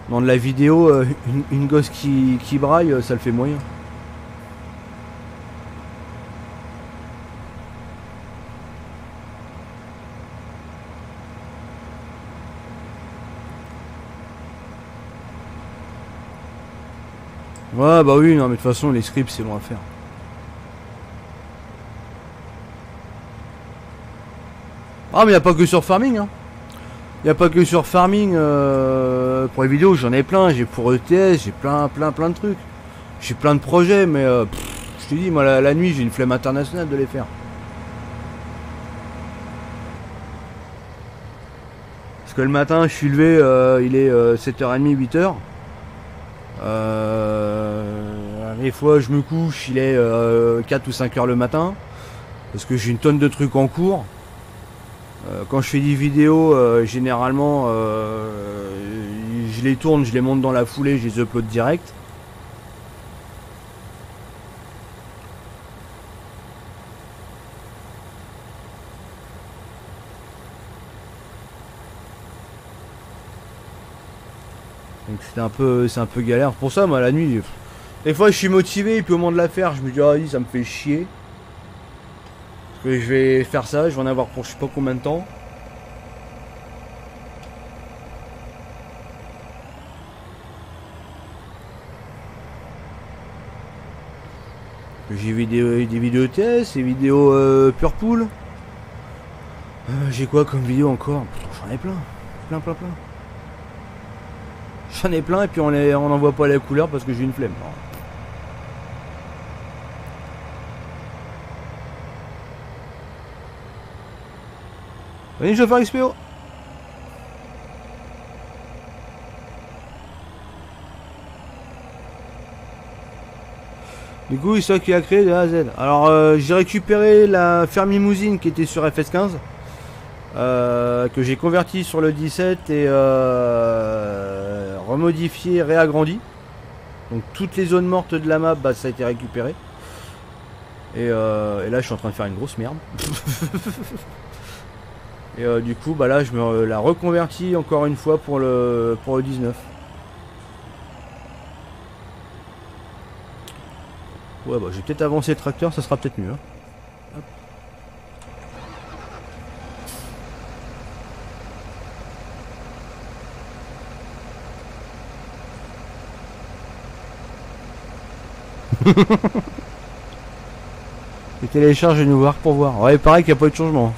Dans de la vidéo, une gosse qui braille, ça le fait moyen. Ouais, bah oui, non, mais de toute façon, les scripts, c'est bon à faire. Ah, mais y a pas que sur Farming, hein. Y a pas que sur Farming. Pour les vidéos, j'en ai plein. J'ai pour ETS, j'ai plein de trucs. J'ai plein de projets, mais je te dis, moi, la nuit, j'ai une flemme internationale de les faire. Parce que le matin, je suis levé, il est 7h30, 8h. Des fois, je me couche, il est 4 ou 5h le matin. Parce que j'ai une tonne de trucs en cours. Quand je fais des vidéos, généralement, je les tourne, je les monte dans la foulée, je les upload direct. Donc c'est un peu galère. Pour ça, moi, la nuit, des fois, je suis motivé, et puis au moment de la faire, je me dis, ah oui, ça me fait chier. Parce que je vais faire ça, je vais en avoir pour je sais pas combien de temps. J'ai des vidéos TS, des vidéos Purpool. J'ai quoi comme vidéo encore? J'en ai plein. Plein. J'en ai plein et puis on n'en voit pas la couleur parce que j'ai une flemme. Venez chauffeur XPO. Du coup, c'est ça qui a créé de A à Z. Alors, j'ai récupéré la ferme limousine qui était sur FS15. Que j'ai converti sur le 17 et remodifié, réagrandi. Donc toutes les zones mortes de la map, bah, ça a été récupéré. Et là, je suis en train de faire une grosse merde. Et du coup, bah là, je me la reconvertis encore une fois pour le 19. Ouais, bah, j'ai peut-être avancé le tracteur, ça sera peut-être mieux. Hein. Je télécharge une voir pour voir. Ouais, pareil qu'il n'y a pas eu de changement.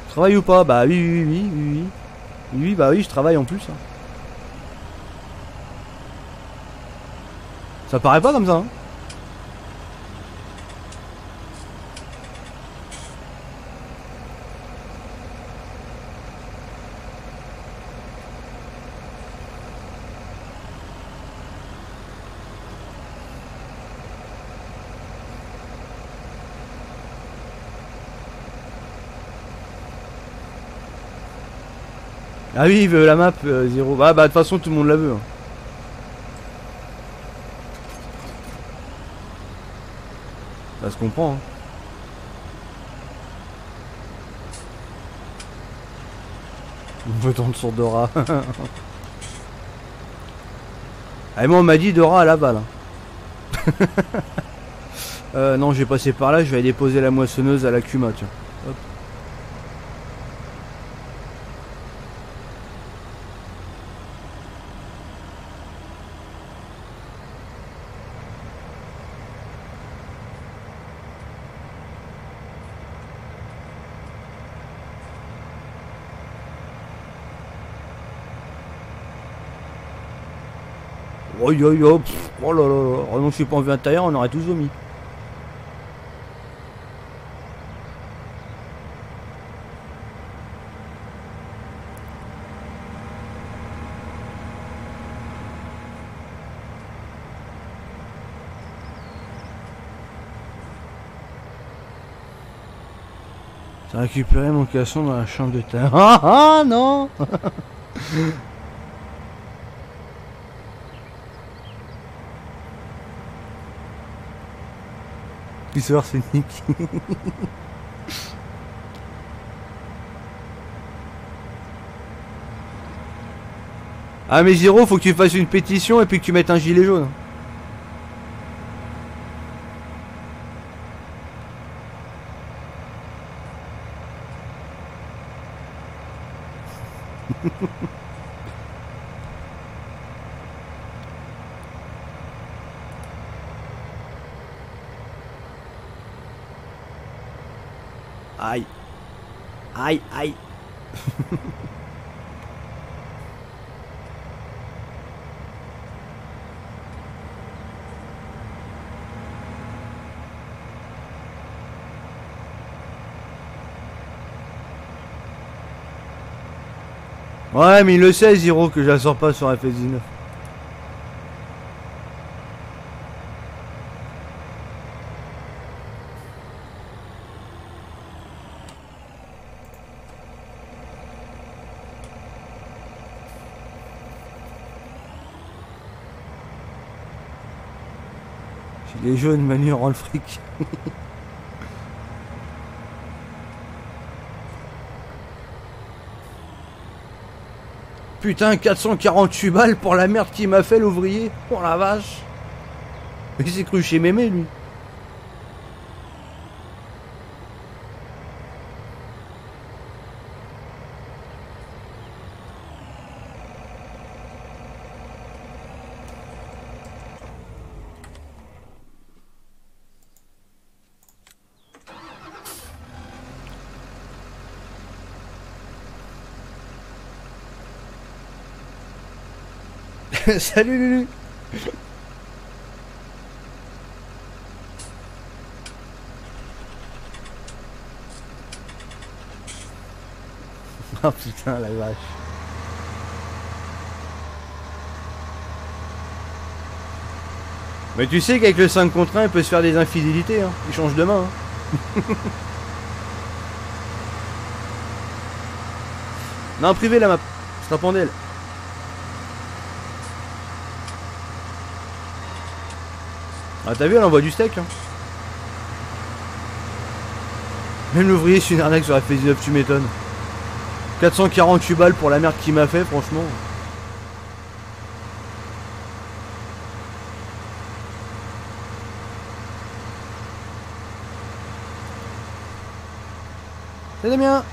Travaille ou pas? Bah oui. Oui, bah oui, je travaille en plus. Hein. Ça paraît pas comme ça. Hein. Ah oui, il veut la map 0. Bah de toute façon tout le monde la veut. Hein. Ça se comprend. Hein. On veut tendre sur Dora. Ah, moi on m'a dit Dora à la balle. Hein. Non, j'ai passé par là, je vais aller déposer la moissonneuse à la Cuma, tiens. Hop. Oh là là, oh non, je suis pas en vue intérieure, on aurait tous vomi. J'ai récupéré mon casson dans la chambre de terre. Ah non. L'histoire c'est Nick. Ah mais Zero, faut que tu fasses une pétition et puis que tu mettes un gilet jaune. Aïe. Aïe, aïe. Ouais, mais il le sait, Zero, que je la sors pas sur FS19. Les jeunes Manu rend le fric. Putain, 448 balles pour la merde qu'il m'a fait l'ouvrier. Oh la vache. Il s'est cru chez Mémé lui. Salut Lulu. Oh putain la vache. Mais tu sais qu'avec le 5 contre 1 il peut se faire des infidélités hein. Il change de main hein. Non privé la map. C'est un pandel. Ah t'as vu elle envoie du steak hein. Même l'ouvrier c'est une arnaque sur la FS19 tu m'étonnes. 448 balles pour la merde qu'il m'a fait franchement. C'est Damien.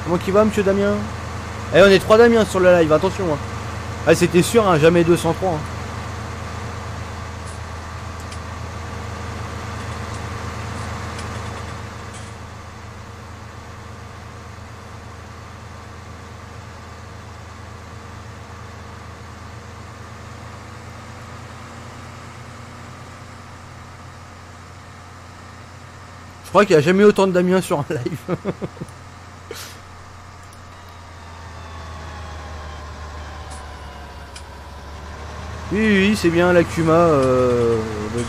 Comment qui va monsieur Damien? Eh on est 3 Damien sur le live, attention hein. Ah c'était sûr hein, jamais 203 hein. Je crois qu'il n'y a jamais eu autant de Damien sur un live. Oui, c'est bien l'Akuma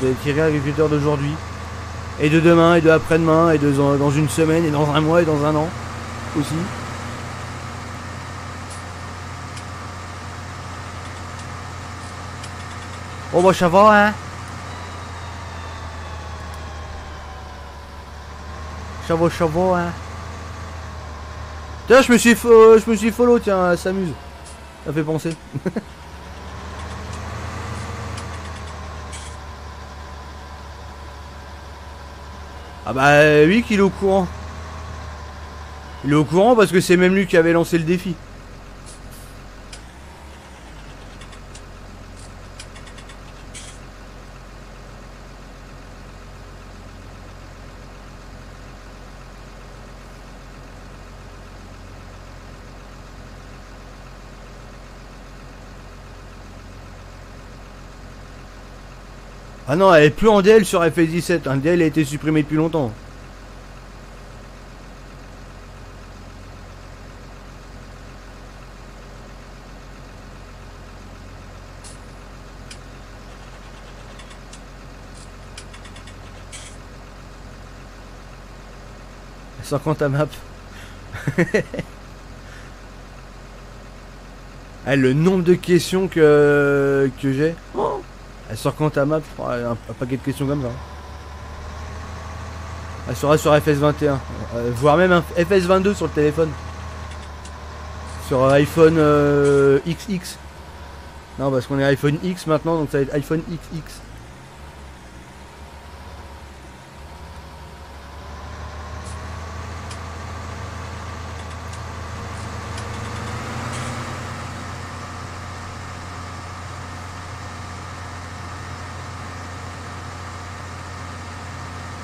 des tirés agriculteurs d'aujourd'hui. Et de demain, et de après-demain, et dans une semaine, et dans un mois, et dans un an. Aussi. Oh bah ça va, hein. Ça va, hein. Tiens, je me suis follow, tiens, elle s'amuse. Ça fait penser. Ah bah oui qu'il est au courant. Il est au courant parce que c'est même lui qui avait lancé le défi. Ah non, elle est plus en DL sur FS17. Un DL a été supprimé depuis longtemps. Sans compte à map. Ah, le nombre de questions que j'ai. Oh, elle sort quand ta map, un paquet de questions comme ça. Elle sera sur FS21, voire même un FS22 sur le téléphone. Sur iPhone XX. Non, parce qu'on est iPhone X maintenant, donc ça va être iPhone XX.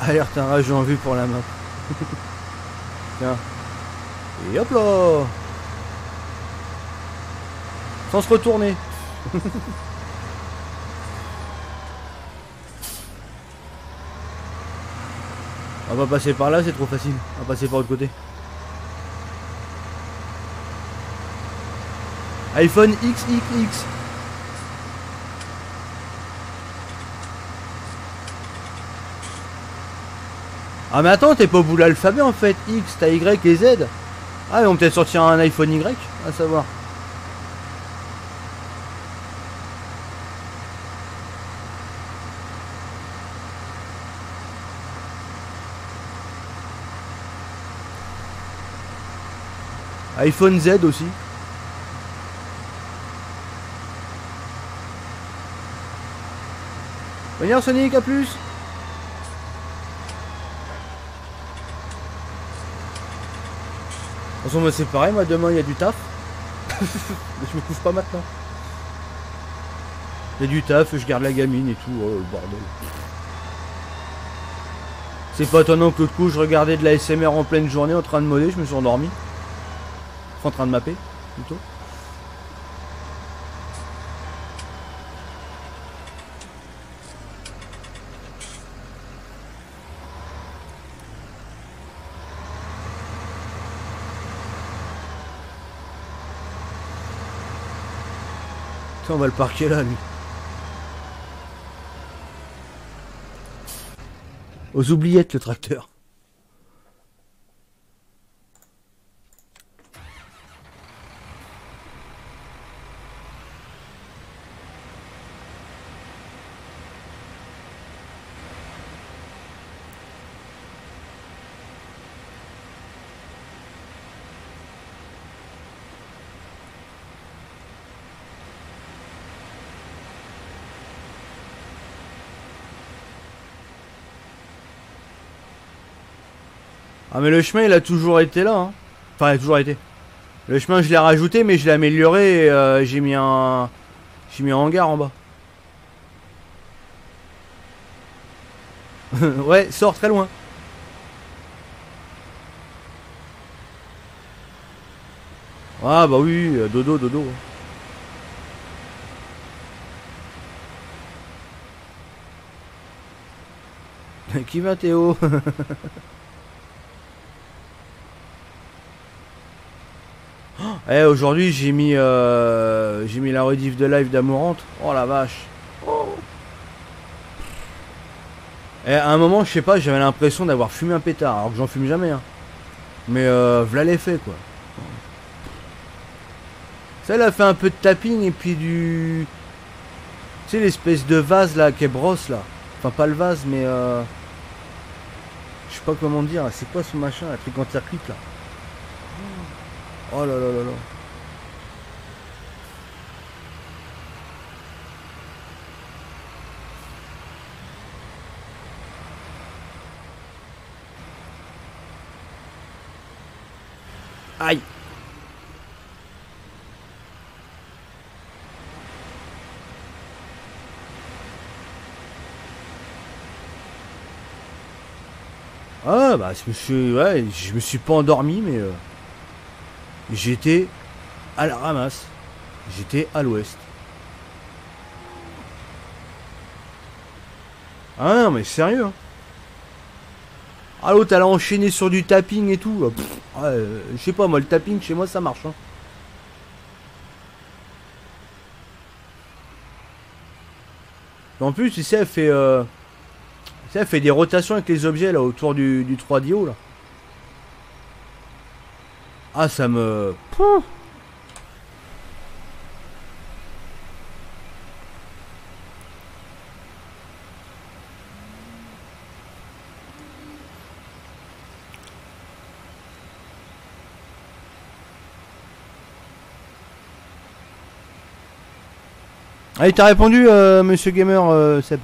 Alerte un rage en vue pour la map. Tiens. Et hop là. Sans se retourner. On va passer par là, c'est trop facile. On va passer par l'autre côté. iPhone XXX. Ah mais attends, t'es pas au bout de l'alphabet en fait. X, t'as Y et Z. Ah, ils vont peut-être sortir un iPhone Y, à savoir. iPhone Z aussi. Venir Sonic, à plus. De toute façon, moi c'est pareil, moi demain il y a du taf. Je me couche pas maintenant. Il y a du taf, je garde la gamine et tout, oh le bordel. C'est pas étonnant que l'autre coup je regardais de la SMR en pleine journée en train de modder, je me suis endormi. Enfin, en train de mapper, plutôt. Tiens, on va le parquer là, lui. Aux oubliettes, le tracteur. Ah mais le chemin il a toujours été là hein. Enfin il a toujours été. Le chemin je l'ai rajouté mais je l'ai amélioré et j'ai mis un hangar en bas. Ouais, sort très loin. Ah bah oui, dodo dodo. Qui va Théo? Eh aujourd'hui j'ai mis la rediff de live d'Amourante. Oh la vache. Oh. Et à un moment je sais pas, j'avais l'impression d'avoir fumé un pétard alors que j'en fume jamais hein. Mais voilà l'effet quoi. Ça elle a fait un peu de tapping et puis du... Tu sais l'espèce de vase là qui est brosse là. Enfin pas le vase mais je sais pas comment dire, c'est quoi ce machin, la truc en circuit là. Oh là là là là. Aïe. Ah bah je me suis pas endormi mais j'étais à la ramasse. J'étais à l'ouest. Ah non mais sérieux hein. Ah l'autre elle a enchaîné sur du tapping et tout. Ouais, je sais pas moi le tapping chez moi ça marche hein. En plus tu sais elle fait des rotations avec les objets là autour du 3DO là. Ah ça me... Pouh. Allez t'as répondu monsieur gamer Seb.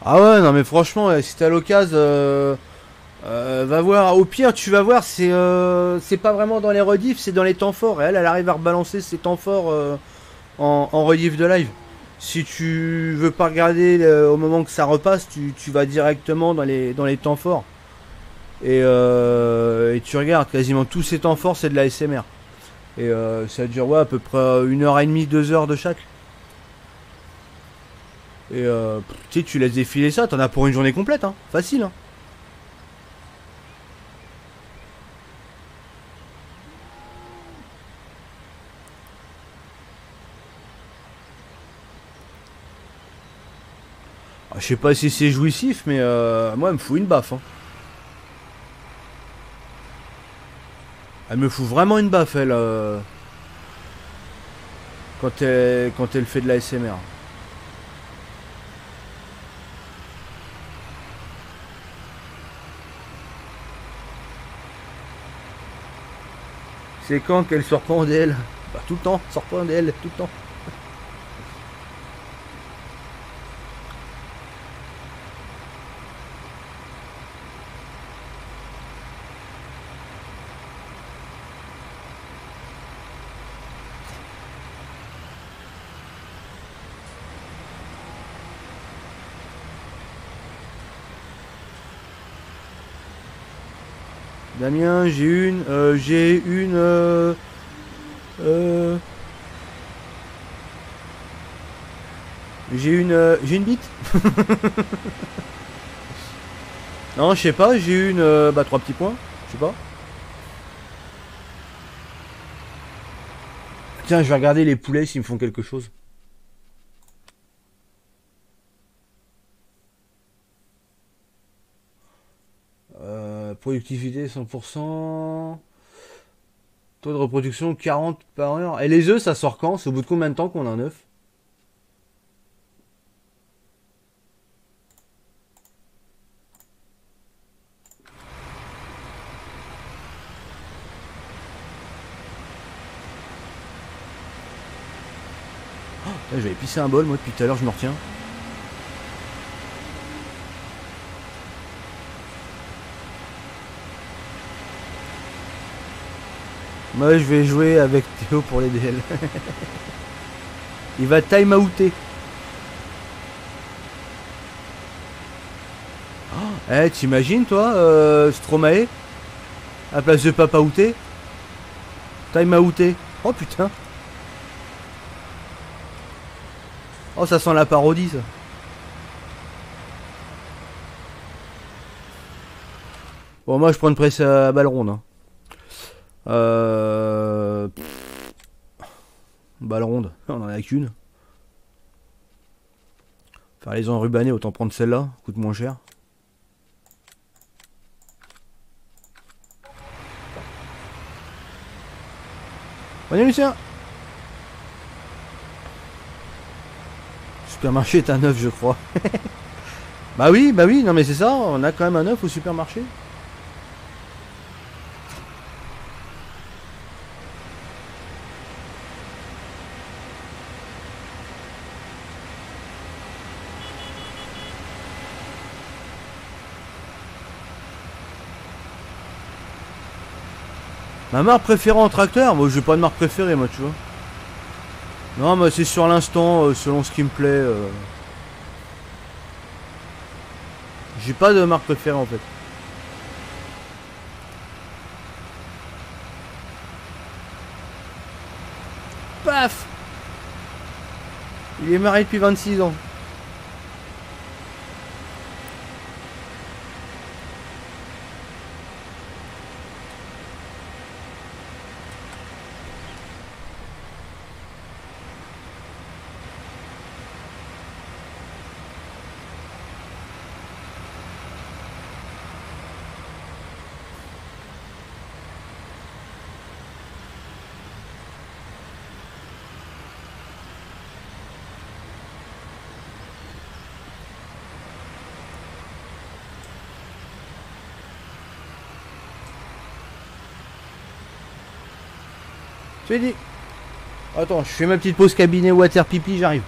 Ah ouais, non mais franchement, si t'as l'occasion, va voir. Au pire, tu vas voir, c'est pas vraiment dans les rediffs, c'est dans les temps forts. Et elle arrive à rebalancer ses temps forts en rediff de live. Si tu veux pas regarder au moment que ça repasse, tu vas directement dans les temps forts. Et tu regardes quasiment tous ces temps forts, c'est de la SMR. Et ça dure ouais, à peu près 1h30, 2 heures de chaque. Et tu sais, tu laisses défiler ça, t'en as pour une journée complète, hein. Facile, hein. Je sais pas si c'est jouissif, mais moi, elle me fout une baffe, hein. Elle me fout vraiment une baffe, elle, quand elle fait de la SMR. C'est quand qu'elle sort pas en DL? Bah, tout le temps, sort pas en DL, tout le temps. Damien, j'ai une j'ai une bite. Non, je sais pas, j'ai une, bah 3 petits points, je sais pas. Tiens, je vais regarder les poulets s'ils me font quelque chose. Productivité 100%. Taux de reproduction 40 par heure. Et les œufs, ça sort quand? C'est au bout de combien de temps qu'on a un œuf? J'avais pissé un bol, moi, depuis tout à l'heure, je me retiens. Moi, je vais jouer avec Théo pour les DL. Il va time outer. Eh, t'imagines, toi, Stromae, à la place de Papa outé? Time outé. Oh putain. Oh, ça sent la parodie, ça. Bon, moi, je prends une presse à balle ronde. Hein. Balle ronde, on en a qu'une. Faire les enrubanés, autant prendre celle-là, coûte moins cher. Bonne nuit, Lucien. Supermarché est un œuf, je crois. Bah oui, non mais c'est ça, on a quand même un œuf au supermarché. Ma marque préférée en tracteur? Moi, j'ai pas de marque préférée, moi, tu vois. Non, mais c'est sur l'instant, selon ce qui me plaît. J'ai pas de marque préférée, en fait. Paf! Il est marié depuis 26 ans. Je t'ai dit. Attends, je fais ma petite pause cabinet water pipi, j'arrive.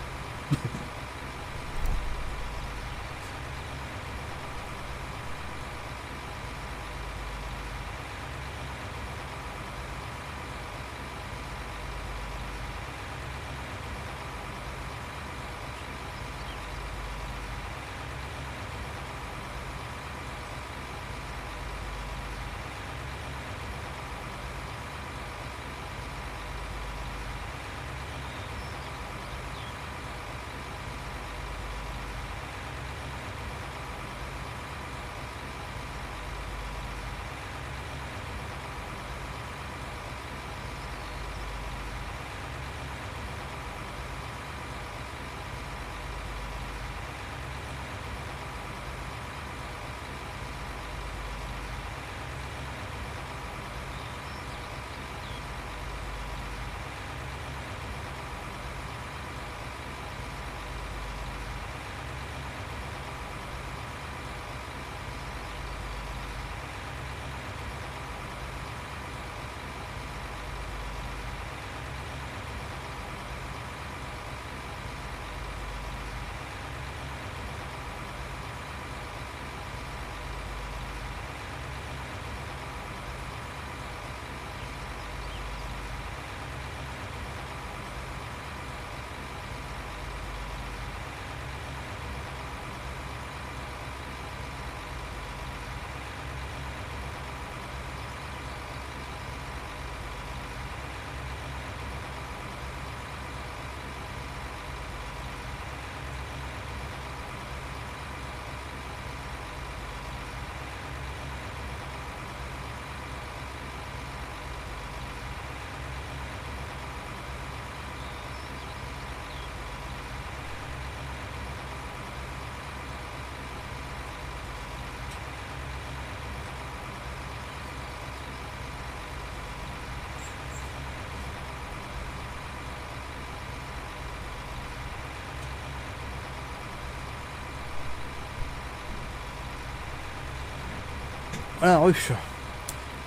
Voilà, rush. Je suis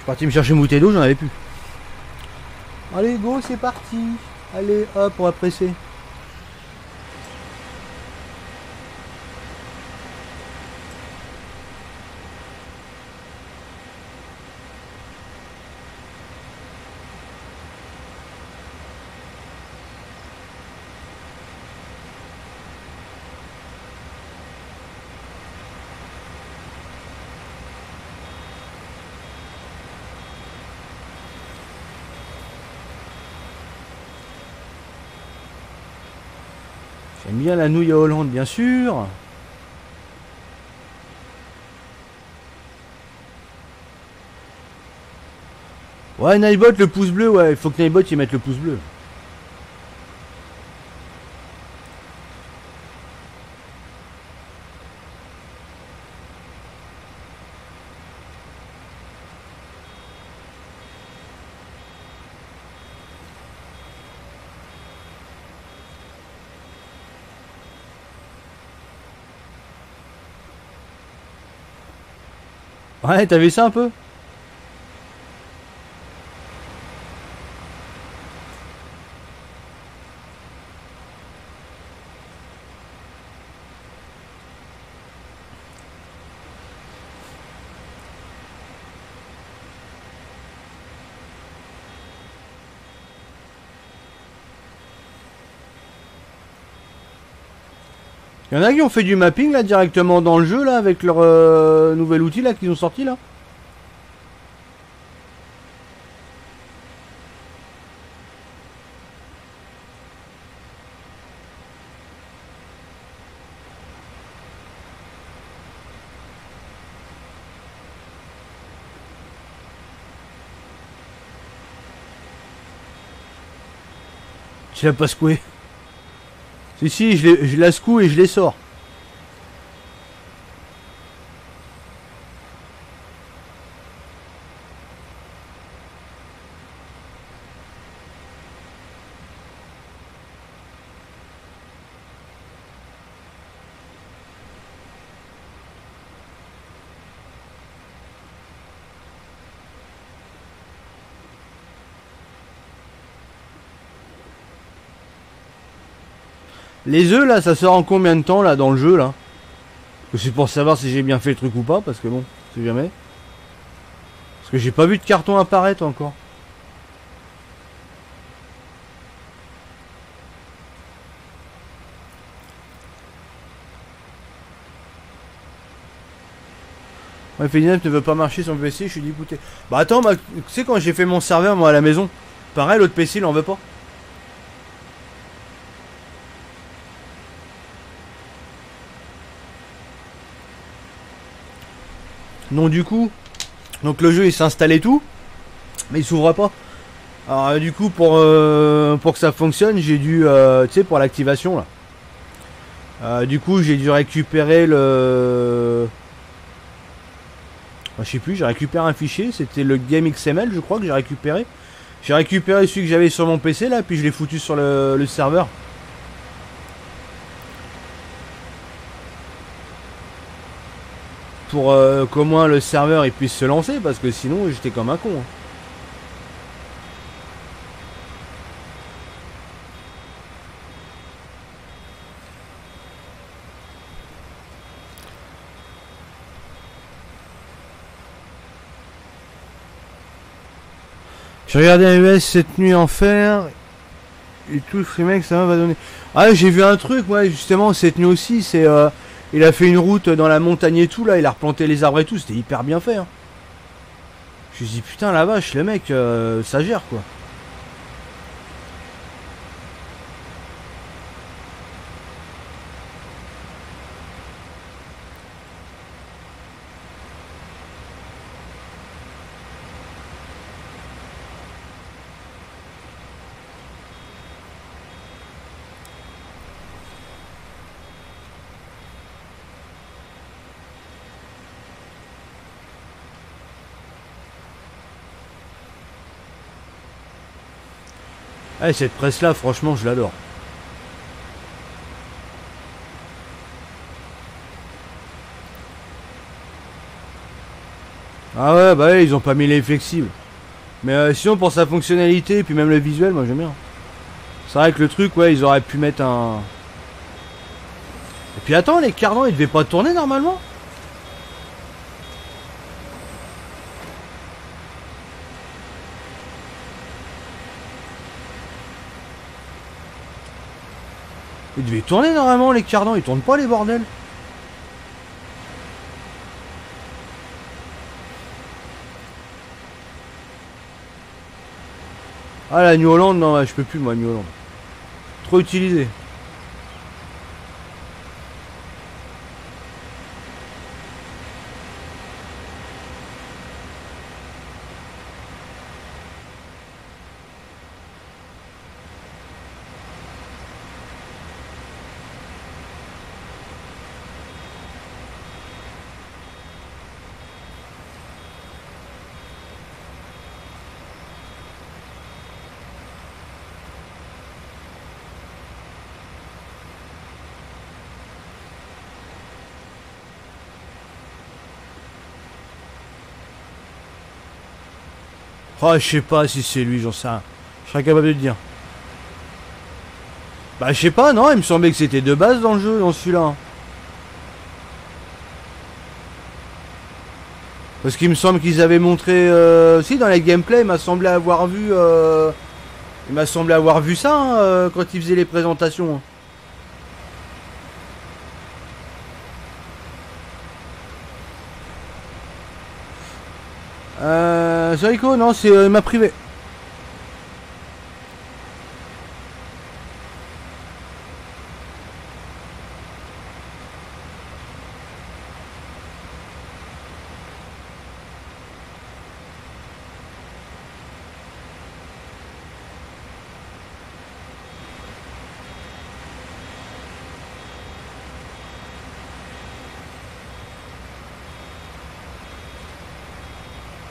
parti me chercher une bouteille d'eau, j'en avais plus. Allez, go, c'est parti. Allez, hop, on va presser. J'aime bien la nouille à Hollande, bien sûr. Ouais, Nightbot, le pouce bleu, ouais, il faut que Nightbot y mette le pouce bleu. Ouais, t'as vu ça un peu? Il y en a qui ont fait du mapping là directement dans le jeu là avec leur nouvel outil là qu'ils ont sorti là. Tu l'as pas secoué? Si, je la secoue et je les sors. Les œufs là, ça sort en combien de temps là dans le jeu là? C'est pour savoir si j'ai bien fait le truc ou pas, parce que bon, c'est jamais. Parce que j'ai pas vu de carton apparaître encore. Ouais, F19 ne veut pas marcher sur le PC, je suis dégoûté. Bah attends, tu sais quand j'ai fait mon serveur moi à la maison, pareil l'autre PC il en veut pas. Non du coup, donc le jeu il s'installe et tout, mais il s'ouvre pas. Alors du coup pour que ça fonctionne, j'ai dû, tu sais pour l'activation là. Du coup j'ai dû récupérer le... Enfin, je sais plus, j'ai récupéré un fichier, c'était le Game XML je crois que j'ai récupéré. J'ai récupéré celui que j'avais sur mon PC là, puis je l'ai foutu sur le serveur. Pour qu'au moins le serveur il puisse se lancer, parce que sinon j'étais comme un con. Hein. J'ai regardé un US cette nuit en fer et tout le remake ça va donner. Ah j'ai vu un truc moi justement cette nuit aussi, c'est il a fait une route dans la montagne et tout là, il a replanté les arbres et tout, c'était hyper bien fait. Hein. Je me suis dit putain la vache le mec ça gère quoi. Ah, cette presse là franchement je l'adore. Ah ouais, bah ouais, ils ont pas mis les flexibles. Mais sinon, pour sa fonctionnalité, et puis même le visuel, moi j'aime bien. C'est vrai que le truc, ouais, ils auraient pu mettre un... Et puis attends, les cardans, ils devaient pas tourner normalement? Ils devaient tourner normalement, les cardans, ils tournent pas, les bordels. Ah, la New Holland, non, ouais, je peux plus, moi, New Holland. Trop utilisé. Oh, je sais pas si c'est lui, j'en sais rien. Je serais capable de te dire. Bah, je sais pas, non, il me semblait que c'était de base dans le jeu, dans celui-là. Parce qu'il me semble qu'ils avaient montré... si, dans les gameplays, il m'a semblé avoir vu... il m'a semblé avoir vu ça, hein, quand ils faisaient les présentations. Zoïko, non, c'est ma privée.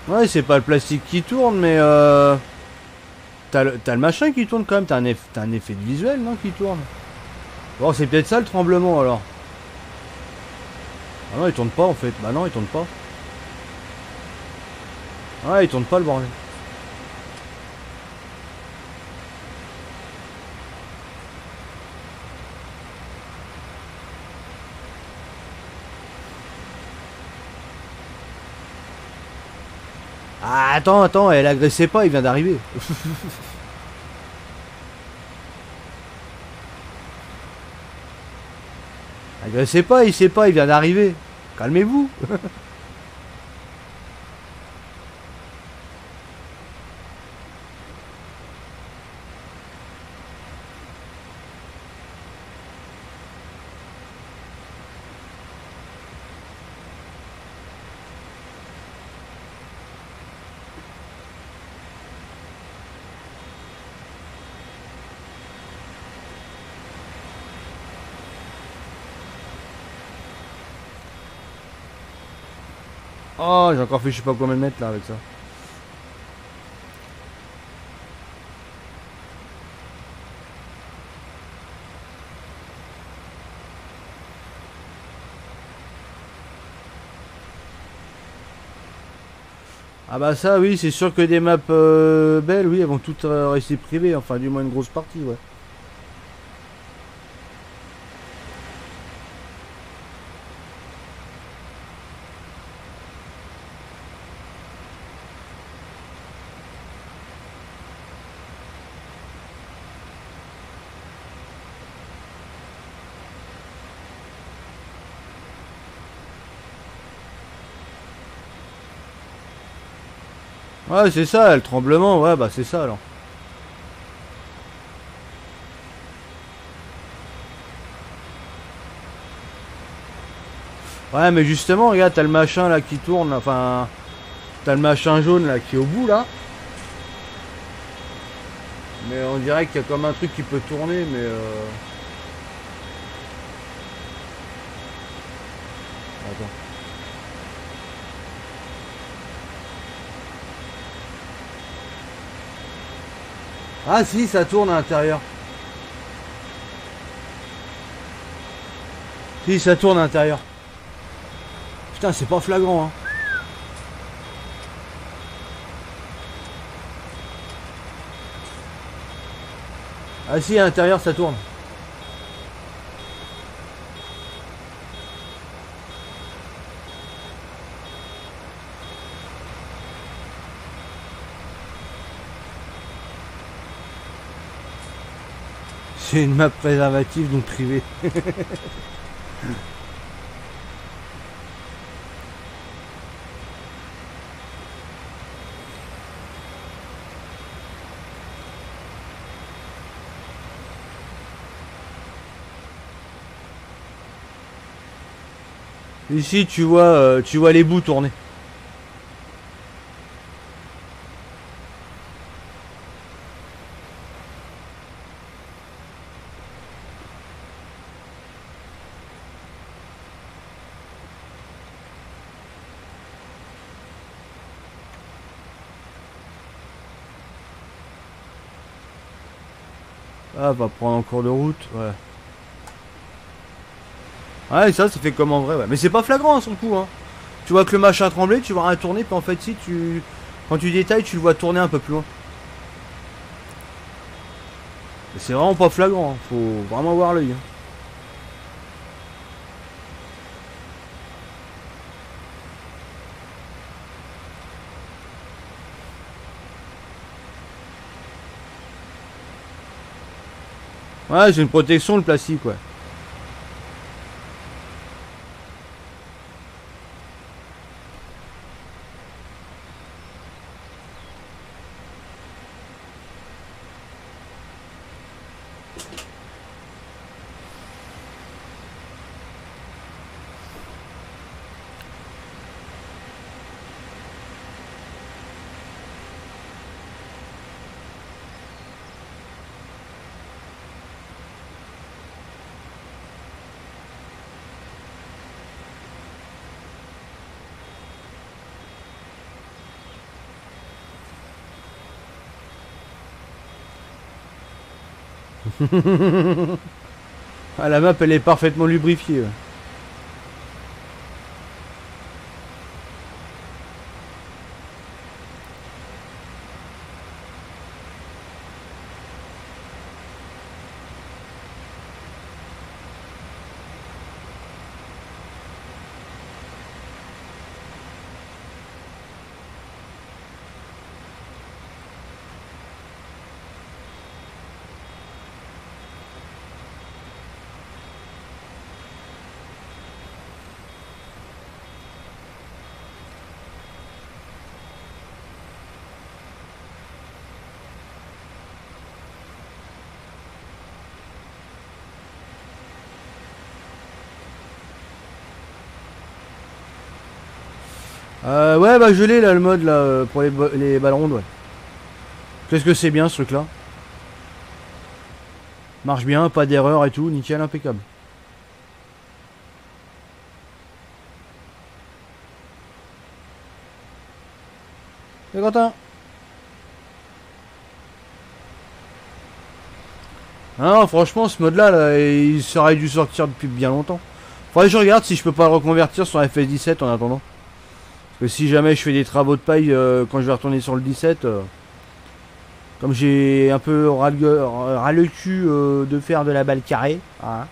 Ouais, c'est pas le plastique qui tourne, mais t'as le machin qui tourne quand même. T'as un effet de visuel, non, qui tourne. Bon, c'est peut-être ça le tremblement alors. Ah non, il tourne pas en fait. Bah non, il tourne pas. Ouais, il tourne pas le bordel. Ah, attends, elle agressait pas, il vient d'arriver. Agressez pas, il sait pas, il vient d'arriver. Calmez-vous. Oh, j'ai encore fait je sais pas combien de mètres là avec ça. Ah bah ça oui, c'est sûr que des maps belles, oui, elles vont toutes rester privées, enfin du moins une grosse partie, ouais. Ouais, c'est ça, le tremblement, ouais, bah c'est ça alors. Ouais, mais justement, regarde, t'as le machin là qui tourne, enfin... T'as le machin jaune là qui est au bout là. Mais on dirait qu'il y a comme un truc qui peut tourner, mais... Attends. Ah si, ça tourne à l'intérieur. Si, ça tourne à l'intérieur. Putain, c'est pas flagrant, hein. Ah si, à l'intérieur ça tourne. C'est une map préservative donc privée. Ici tu vois les bouts tourner. Ah, va prendre en cours de route, ouais. Ouais, ça fait comme en vrai, ouais. Mais c'est pas flagrant, à son coup, hein. Tu vois que le machin a tremblé, tu vois rien tourner, puis en fait, si tu... Quand tu détailles, tu le vois tourner un peu plus loin. C'est vraiment pas flagrant, hein. Faut vraiment avoir l'œil. Hein. Ouais, c'est une protection, le plastique, ouais. Ah, la map, elle est parfaitement lubrifiée, ouais. Ouais, bah je l'ai là, le mode là, pour les balles rondes, ouais. Qu'est-ce que c'est bien ce truc là. Marche bien, pas d'erreur et tout, nickel, impeccable. Et Quentin. Non, franchement, ce mode là, il serait dû sortir depuis bien longtemps. Faudrait que je regarde si je peux pas le reconvertir sur FS17 en attendant. Parce que si jamais je fais des travaux de paille quand je vais retourner sur le 17, comme j'ai un peu ras le cul de faire de la balle carrée, voilà.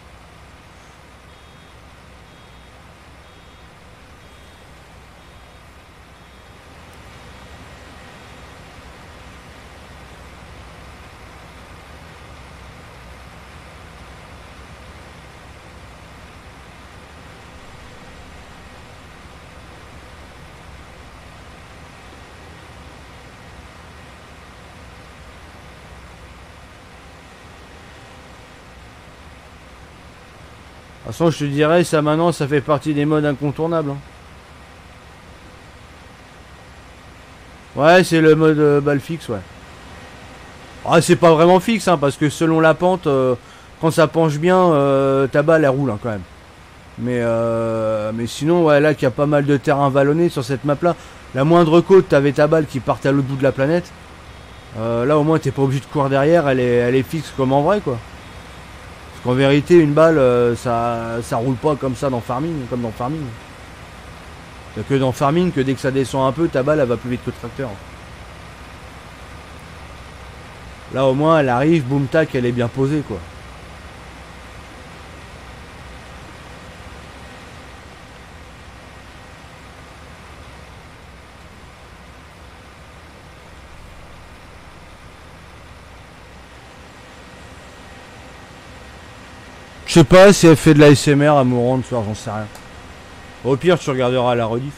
De toute façon, je te dirais, ça maintenant, ça fait partie des modes incontournables. Hein. Ouais, c'est le mode balle fixe, ouais. Ah, c'est pas vraiment fixe, hein, parce que selon la pente, quand ça penche bien, ta balle, elle roule, hein, quand même. Mais sinon, ouais, là, qu'il y a pas mal de terrain vallonné sur cette map-là, la moindre côte, t'avais ta balle qui partait à l'autre bout de la planète. Là, au moins, t'es pas obligé de courir derrière, elle est fixe comme en vrai, quoi. Parce qu'en vérité, une balle, ça roule pas comme ça dans Farming, comme dans Farming. Il n'y a que dans Farming que dès que ça descend un peu, ta balle, elle va plus vite que le tracteur. Là au moins elle arrive, boum tac, elle est bien posée quoi. Je sais pas si elle fait de la SMR à Mouron ce soir, j'en sais rien. Au pire, tu regarderas la rediff.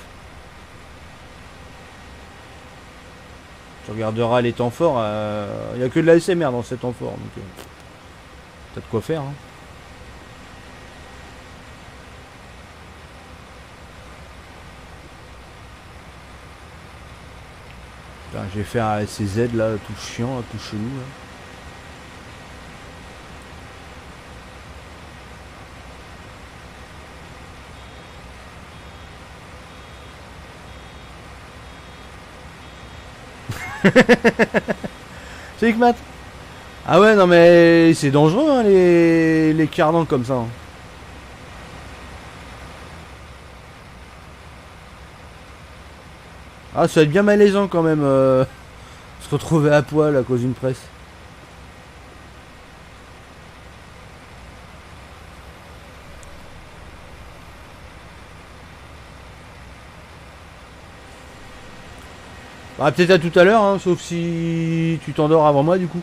Tu regarderas les temps forts. Il n'y a que de la SMR dans ces temps forts. Donc, t'as de quoi faire. Hein. Putain, je vais faire ces Z là, tout chiant, là, tout chelou. Là. C'est que Matt. Ah ouais non mais c'est dangereux hein, les cardans comme ça. Hein. Ah ça va être bien malaisant quand même se retrouver à poil à cause d'une presse. Ah, peut-être à tout à l'heure, hein, sauf si tu t'endors avant moi du coup.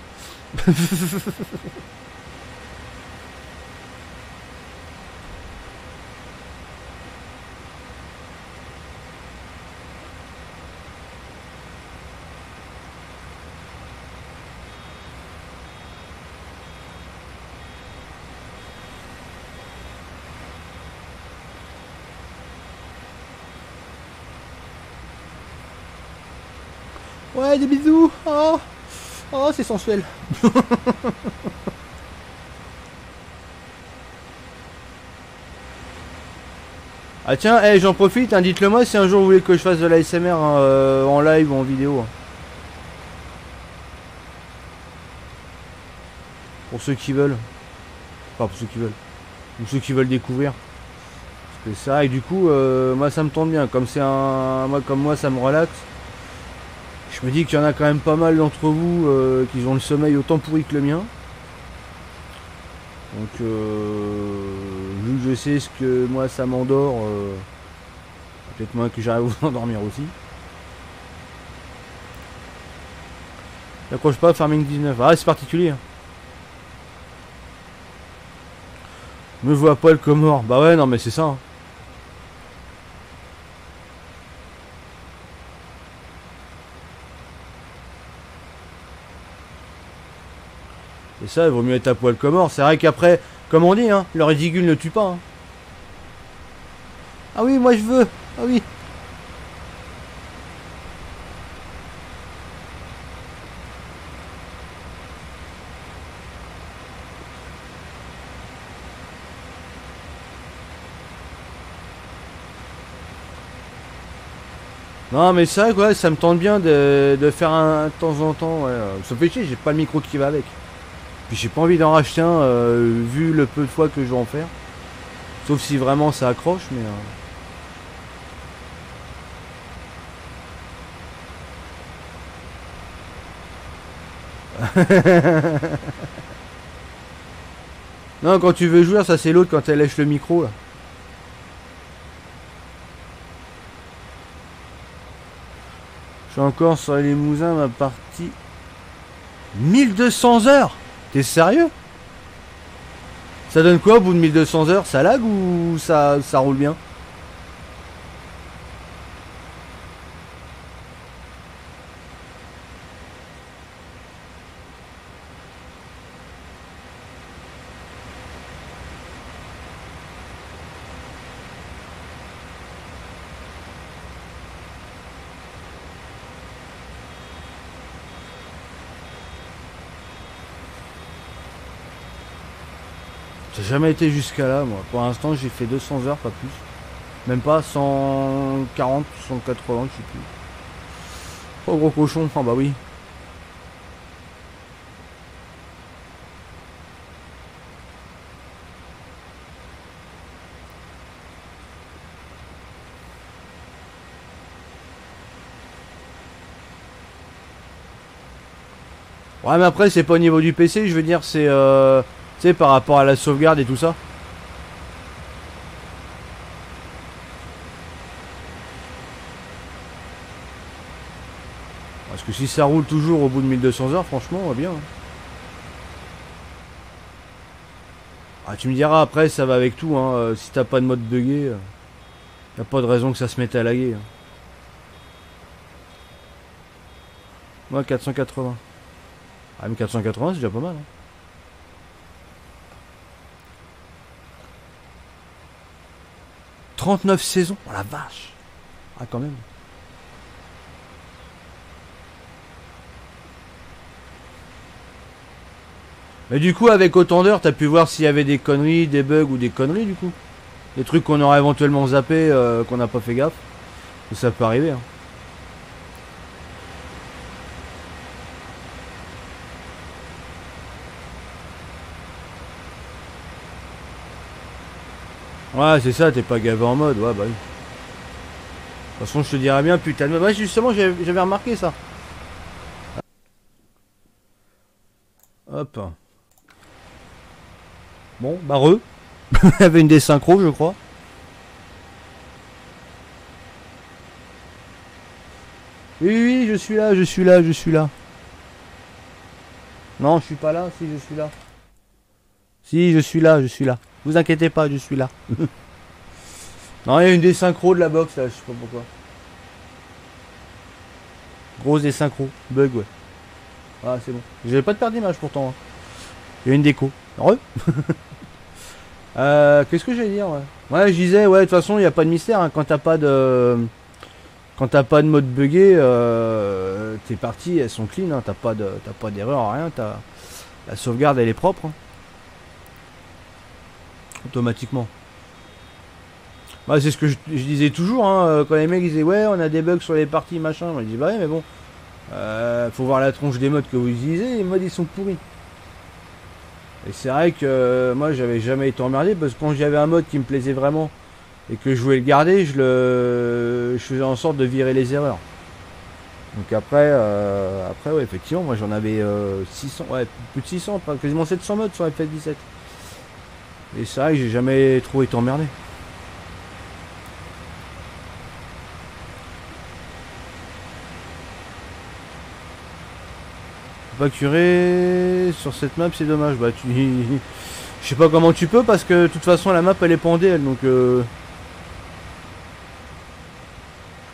Ouais, des bisous. Oh, oh c'est sensuel. Ah tiens, hey, j'en profite, hein, dites-le moi si un jour vous voulez que je fasse de la SMR hein, en live ou en vidéo. Hein. Pour ceux qui veulent. Enfin, pour ceux qui veulent. Ou ceux qui veulent découvrir. Parce que c'est vrai que du coup, moi ça me tente bien. Comme c'est un... Comme moi ça me relaxe. Je me dis qu'il y en a quand même pas mal d'entre vous qui ont le sommeil autant pourri que le mien. Donc, vu que je sais ce que moi ça m'endort, peut-être moins que j'arrive à vous endormir aussi. J'accroche pas Farming 19. Ah, c'est particulier. Hein. Me vois pas le Comore. Bah ouais, non, mais c'est ça. Hein. Et ça, il vaut mieux être à poil Comore. C'est vrai qu'après, comme on dit, hein, le ridicule ne tue pas. Hein. Ah oui, moi je veux. Ah oui. Non mais ça quoi, ça me tente bien de faire un de temps en temps. Ouais. Ça fait chier, j'ai pas le micro qui va avec. Puis j'ai pas envie d'en racheter un vu le peu de fois que je vais en faire. Sauf si vraiment ça accroche, mais... Non, quand tu veux jouer, ça c'est l'autre quand elle lèche le micro là. Je suis encore sur les Limousin, ma partie. 1200 heures. T'es sérieux? Ça donne quoi au bout de 1200 heures? Ça lag ou ça roule bien? J'ai jamais été jusqu'à là, moi. Pour l'instant, j'ai fait 200 heures, pas plus. Même pas 140, 180, je sais plus. Oh, gros cochon. Ah bah oui. Ouais mais après c'est pas au niveau du PC, je veux dire c'est tu sais par rapport à la sauvegarde et tout ça. Parce que si ça roule toujours au bout de 1200 heures, franchement, on va bien. Ah, tu me diras après, ça va avec tout. Hein. Si t'as pas de mode buggé, y a pas de raison que ça se mette à laguer. Hein. Moi, 480. Ah, mais 480, c'est déjà pas mal. Hein. « 39 saisons. Oh la vache. Ah, quand même. Mais du coup, avec autant d'heures, t'as pu voir s'il y avait des conneries, des bugs ou des conneries du coup. Des trucs qu'on aurait éventuellement zappé, qu'on n'a pas fait gaffe. Et ça peut arriver. Hein. Ouais, c'est ça, t'es pas gavé en mode. Ouais, bah oui. De toute façon, je te dirais bien, putain de... Ouais, justement, j'avais remarqué ça. Hop. Bon, bah re. Il y avait une des synchros, je crois. Oui, oui, je suis là, je suis là, je suis là. Non, je suis pas là, si, je suis là. Si, je suis là, je suis là. Vous inquiétez pas, je suis là. Non, il y a une des synchros de la box, là, je sais pas pourquoi. Grosse des synchros. Bug, ouais. Ah, c'est bon. J'avais pas de perte d'image, pourtant. Hein. Il y a une déco. Heureux. Qu'est-ce que j'allais dire, ouais. Ouais, je disais, ouais, de toute façon, il n'y a pas de mystère. Hein. Quand t'as pas de... Quand t'as pas de mode buggé, tes parties, elles sont clean. Hein. T'as pas d'erreur, rien. La sauvegarde, elle est propre. Hein. Automatiquement. Bah, c'est ce que je disais toujours. Hein. Quand les mecs disaient, ouais, on a des bugs sur les parties, machin. Je dis, bah ouais, mais bon. Faut voir la tronche des modes que vous utilisez. Les modes, ils sont pourris. Et c'est vrai que moi j'avais jamais été emmerdé parce que quand j'avais un mode qui me plaisait vraiment et que je voulais le garder, je faisais en sorte de virer les erreurs. Donc après ouais, effectivement, moi j'en avais 600, ouais, plus de 600, quasiment 700 modes sur FF17. Et c'est vrai que j'ai jamais trop été emmerdé. Pas curé sur cette map, c'est dommage. Bah tu, je sais pas comment tu peux parce que de toute façon la map elle est pendée elle, donc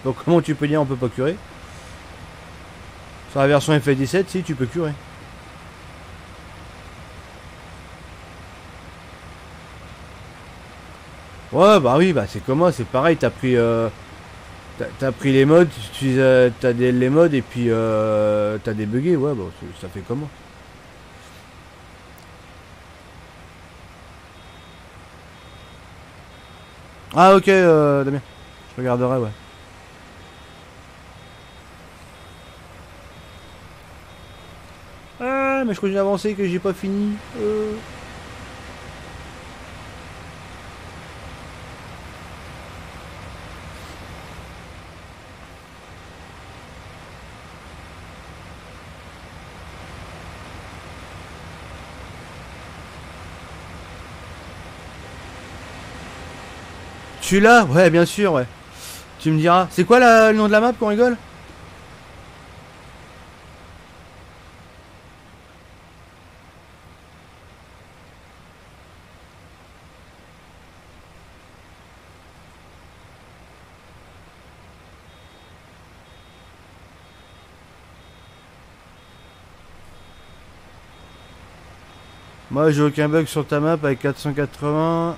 donc comment tu peux dire on peut pas curer? Sur la version FF17, si tu peux curer. Ouais bah oui, bah c'est comme moi, c'est pareil, t'as pris t'as pris les modes, t'as les modes et puis t'as débugué, ouais bah ça fait comme moi. Ah ok Damien, je regarderai ouais. Ah mais je continue d'avancer que j'ai pas fini. Tu l'as? Ouais, bien sûr, ouais. Tu me diras. C'est quoi le nom de la map qu'on rigole? Moi, j'ai aucun bug sur ta map avec 480...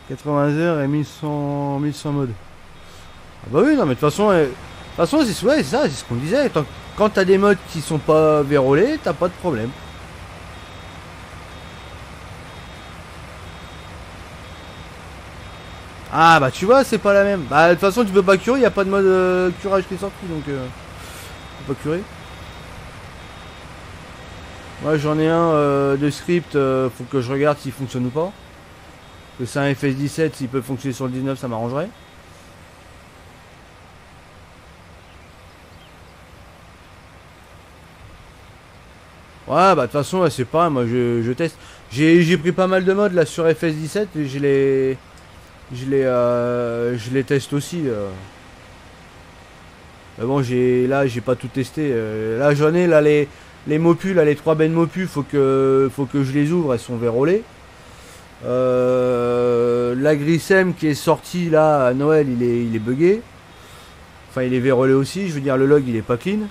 80 heures et 1100 modes. Ah bah oui, non, mais de toute façon, c'est ouais, ça, c'est ce qu'on disait. Quand t'as des modes qui sont pas vérolés, t'as pas de problème. Ah bah tu vois, c'est pas la même. Bah de toute façon, tu peux pas curer, y a pas de mode curage qui est sorti, donc tu peux pas curer. Moi j'en ai un de script, faut que je regarde s'il fonctionne ou pas. Que c'est un FS17, s'il peut fonctionner sur le 19, ça m'arrangerait. Ouais, bah de toute façon, ouais, c'est pas, moi je teste. J'ai pris pas mal de modes là sur FS17 et je les teste aussi. Mais bon, j'ai pas tout testé. Là, j'en ai, là, les mopus, là, les 3 bennes mopus, faut que je les ouvre, elles sont vérolées. La Grisem qui est sorti là à Noël, il est buggé. Enfin, il est vérolé aussi, je veux dire, le log il est pas clean.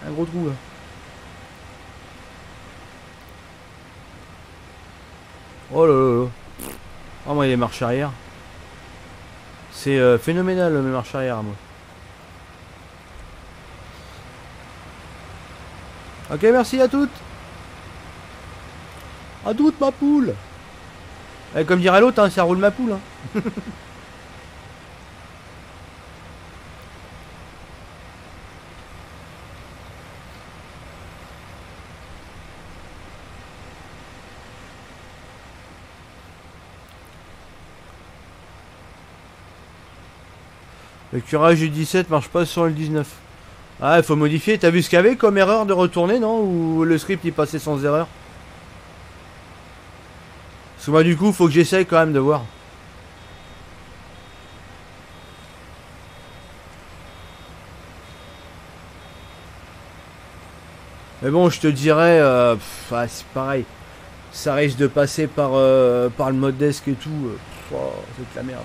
Un gros trou là. Oh là là là. Oh, moi, les marches arrière. C'est phénoménal, mes marches arrière, moi. Ok, merci à toutes. À toutes, ma poule. Eh, comme dirait l'autre, hein, ça roule ma poule. Hein. Le curage du 17 marche pas sur le 19. Ah, il faut modifier. T'as vu ce qu'il y avait comme erreur de retourner, non? Ou le script il passait sans erreur? Parce que moi, du coup, faut que j'essaye quand même de voir. Mais bon, je te dirais, c'est pareil. Ça risque de passer par le mode desk et tout. C'est de la merde.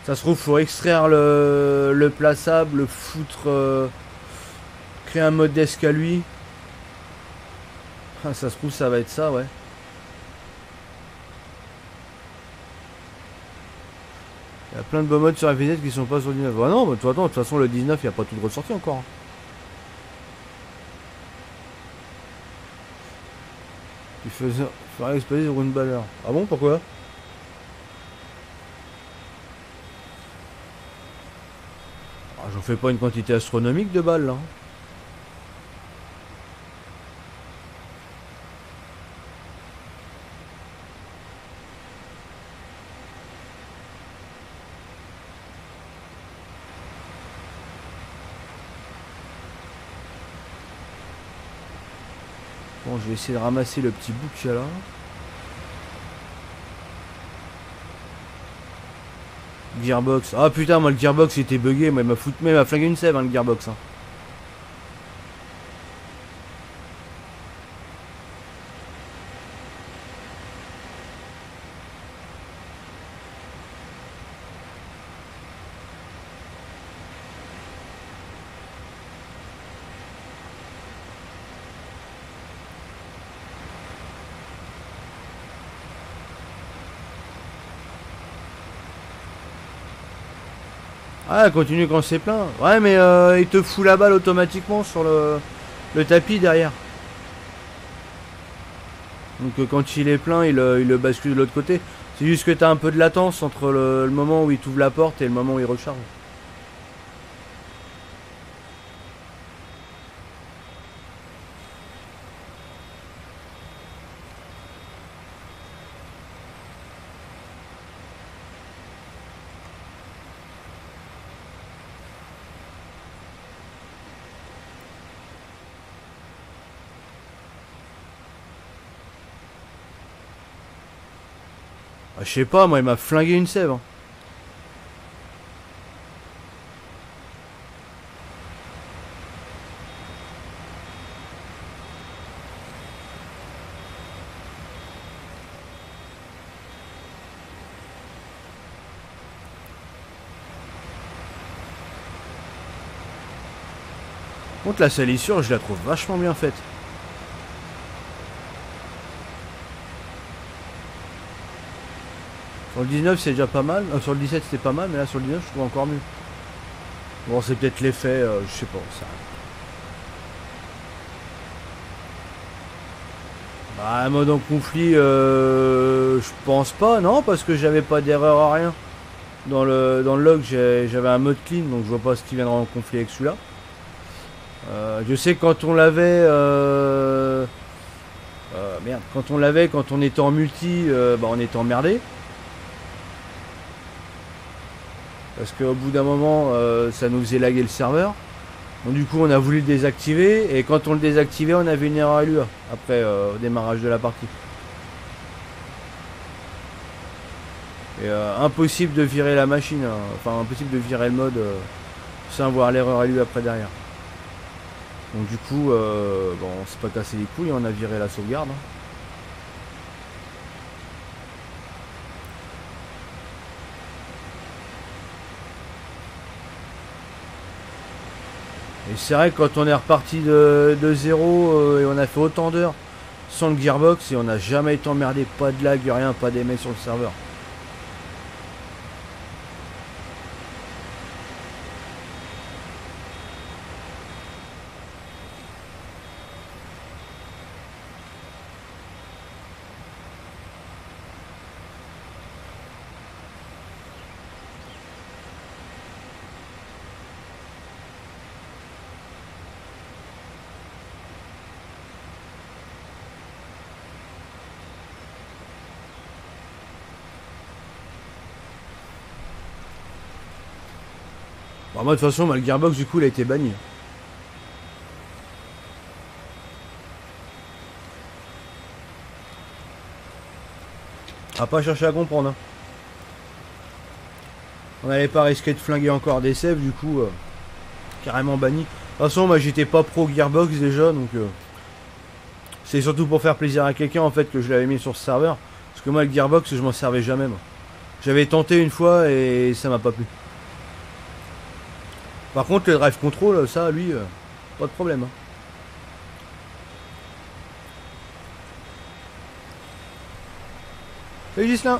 Ça se trouve, faut extraire le plaçable, le foutre, créer un mode desk à lui. Ah, ça se trouve, ça va être ça, ouais. Il y a plein de beaux modes sur FZ qui sont pas sur le 19. Ah non, mais de toute façon, le 19, il n'y a pas tout de ressorti encore. Hein. Il faisait faire exploser sur une balle. Ah bon, pourquoi? Ah, j'en fais pas une quantité astronomique de balles là. Bon, je vais essayer de ramasser le petit bout qu'il y a là. Gearbox. Ah putain, moi le gearbox était bugué. Moi, il m'a flingué une sève, hein, le gearbox. Hein. Ah, continue quand c'est plein. Ouais, mais il te fout la balle automatiquement sur le tapis derrière. Donc quand il est plein, il le bascule de l'autre côté. C'est juste que tu as un peu de latence entre le moment où il t'ouvre la porte et le moment où il recharge. Ah, je sais pas, moi il m'a flingué une sève. Hein. Par contre la salissure, je la trouve vachement bien faite. Sur le 19 c'est déjà pas mal, sur le 17 c'était pas mal, mais là sur le 19 je trouve encore mieux. Bon c'est peut-être l'effet, je sais pas, ça... Bah mode en conflit, je pense pas, non, parce que j'avais pas d'erreur à rien. Dans le log j'avais un mode clean, donc je vois pas ce qui viendra en conflit avec celui-là. Je sais que quand on l'avait Merde, quand on l'avait, quand on était en multi, bah, on était emmerdé. Parce qu'au bout d'un moment, ça nous faisait laguer le serveur. Donc du coup, on a voulu le désactiver. Et quand on le désactivait, on avait une erreur LUA. Après, au démarrage de la partie. Et impossible de virer la machine. Hein. Enfin, impossible de virer le mode sans voir l'erreur LUA après derrière. Donc du coup, bon, on s'est pas cassé les couilles. On a viré la sauvegarde. Hein. Et c'est vrai que quand on est reparti de zéro et on a fait autant d'heures sans le gearbox et on n'a jamais été emmerdé, pas de lag, rien, pas d'aimer sur le serveur. Bon, moi de toute façon, le gearbox du coup il a été banni. À pas chercher à comprendre. Hein. On n'allait pas risquer de flinguer encore des saves, du coup, carrément banni. De toute façon, moi j'étais pas pro gearbox déjà, donc c'est surtout pour faire plaisir à quelqu'un en fait que je l'avais mis sur ce serveur. Parce que moi le gearbox je m'en servais jamais. Moi. J'avais tenté une fois et ça m'a pas plu. Par contre le drive control, ça lui, pas de problème. Hein. Salut Gislain.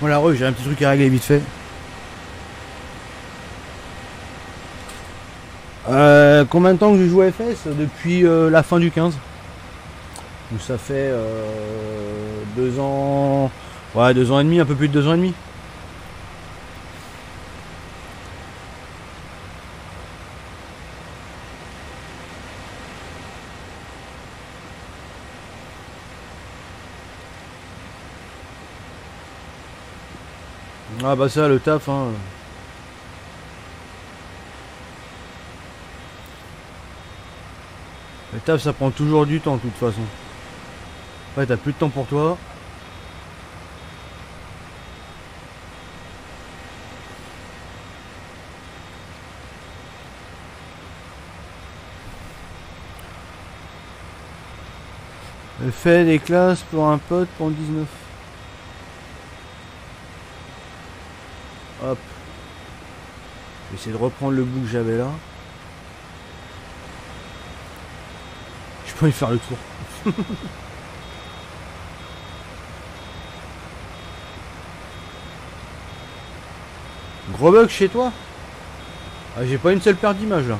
Voilà, j'ai un petit truc à régler vite fait. Combien de temps que je joue à FS? Depuis la fin du 15. Donc ça fait 2 ans. Ouais, 2 ans et demi, un peu plus de 2 ans et demi. Ah bah ça, le taf, hein. Le taf ça prend toujours du temps de toute façon. Après t'as plus de temps pour toi. Fait des classes pour un pote pour 19. Hop. Je vais essayer de reprendre le bout que j'avais là. Je peux y faire le tour. Gros bug chez toi? Ah, j'ai pas une seule paire d'images là.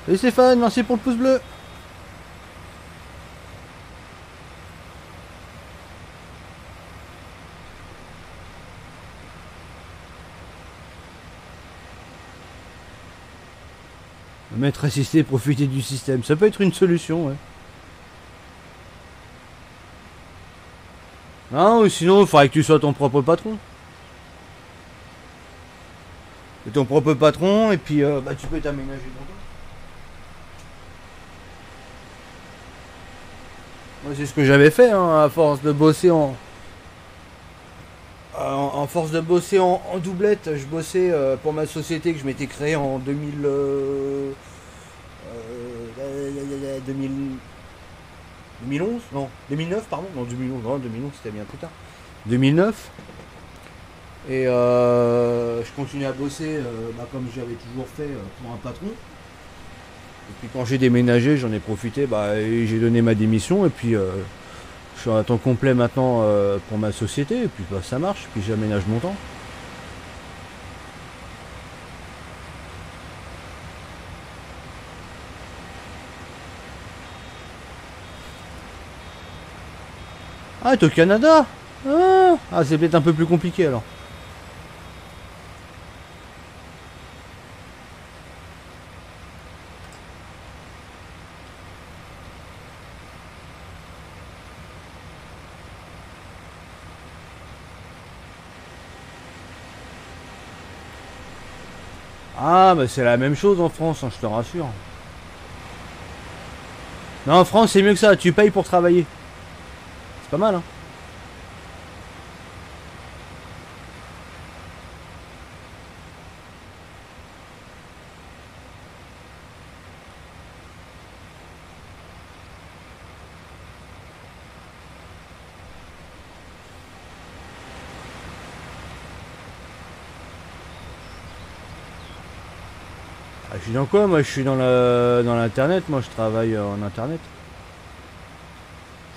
Salut Stéphane, merci pour le pouce bleu. Mettre assisté, profiter du système, ça peut être une solution, ouais. Non, ou sinon il faudrait que tu sois ton propre patron. Et ton propre patron, et puis bah, tu peux t'aménager ton temps. Moi c'est ce que j'avais fait, hein, à force de bosser en doublette. Je bossais pour ma société que je m'étais créée en 2011, non, 2009, pardon, non, 2011, non, 2011 c'était bien plus tard, 2009, et je continuais à bosser bah, comme j'avais toujours fait pour un patron, et puis quand j'ai déménagé, j'en ai profité, bah, et j'ai donné ma démission, et puis je suis à temps complet maintenant pour ma société, et puis bah, ça marche, puis j'aménage mon temps. Ah, t'es au Canada? Ah, c'est peut-être un peu plus compliqué alors. Ah, bah c'est la même chose en France, hein, je te rassure. Non, en France, c'est mieux que ça, tu payes pour travailler. C'est pas mal, hein. Ah, je suis dans quoi? Moi, je suis dans l'internet. Moi, je travaille en internet.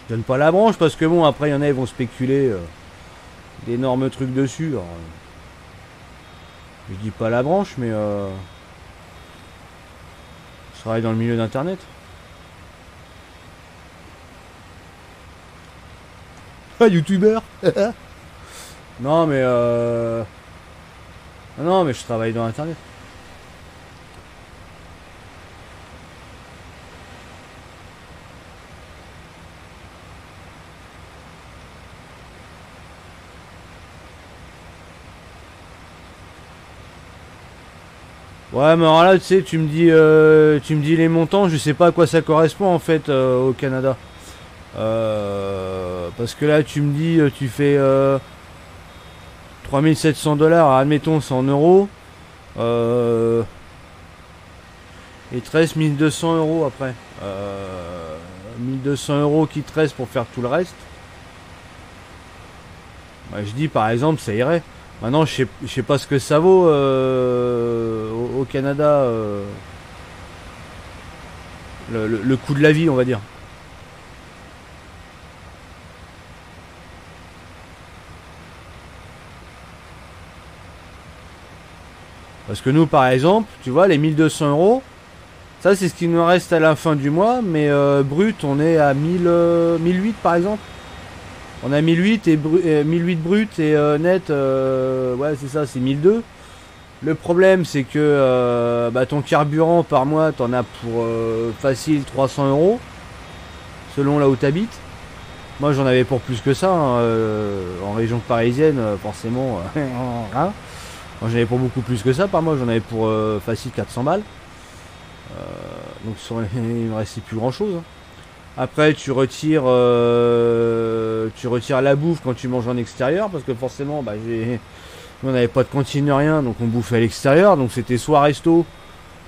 Je donne pas la branche parce que bon, après, il y en a, ils vont spéculer d'énormes trucs dessus. Alors, je dis pas la branche, mais je travaille dans le milieu d'internet. Ah, youtubeur. Non, mais non, mais je travaille dans internet. Ouais, mais alors là, tu sais, tu me dis les montants, je sais pas à quoi ça correspond en fait au Canada. Parce que là, tu me dis, tu fais 3700 $, admettons, c'est en euros. Et te reste 1200 € après. 1200 € qui te reste pour faire tout le reste. Bah, je dis par exemple, ça irait. Maintenant, je sais pas ce que ça vaut au Canada, le coût de la vie, on va dire. Parce que nous, par exemple, tu vois, les 1200 €, ça c'est ce qui nous reste à la fin du mois, mais brut, on est à 1008 par exemple. On a 1008 et 1008 brut et net, ouais c'est ça, c'est 1002. Le problème c'est que bah, ton carburant par mois, t'en as pour facile 300 € selon là où t'habites. Moi j'en avais pour plus que ça, hein, en région parisienne, forcément. Hein. Moi j'en avais pour beaucoup plus que ça par mois, j'en avais pour facile 400 balles. Donc il me restait plus grand chose. Après tu retires la bouffe quand tu manges en extérieur, parce que forcément bah, on n'avait pas de cantine rien, donc on bouffait à l'extérieur, donc c'était soit resto,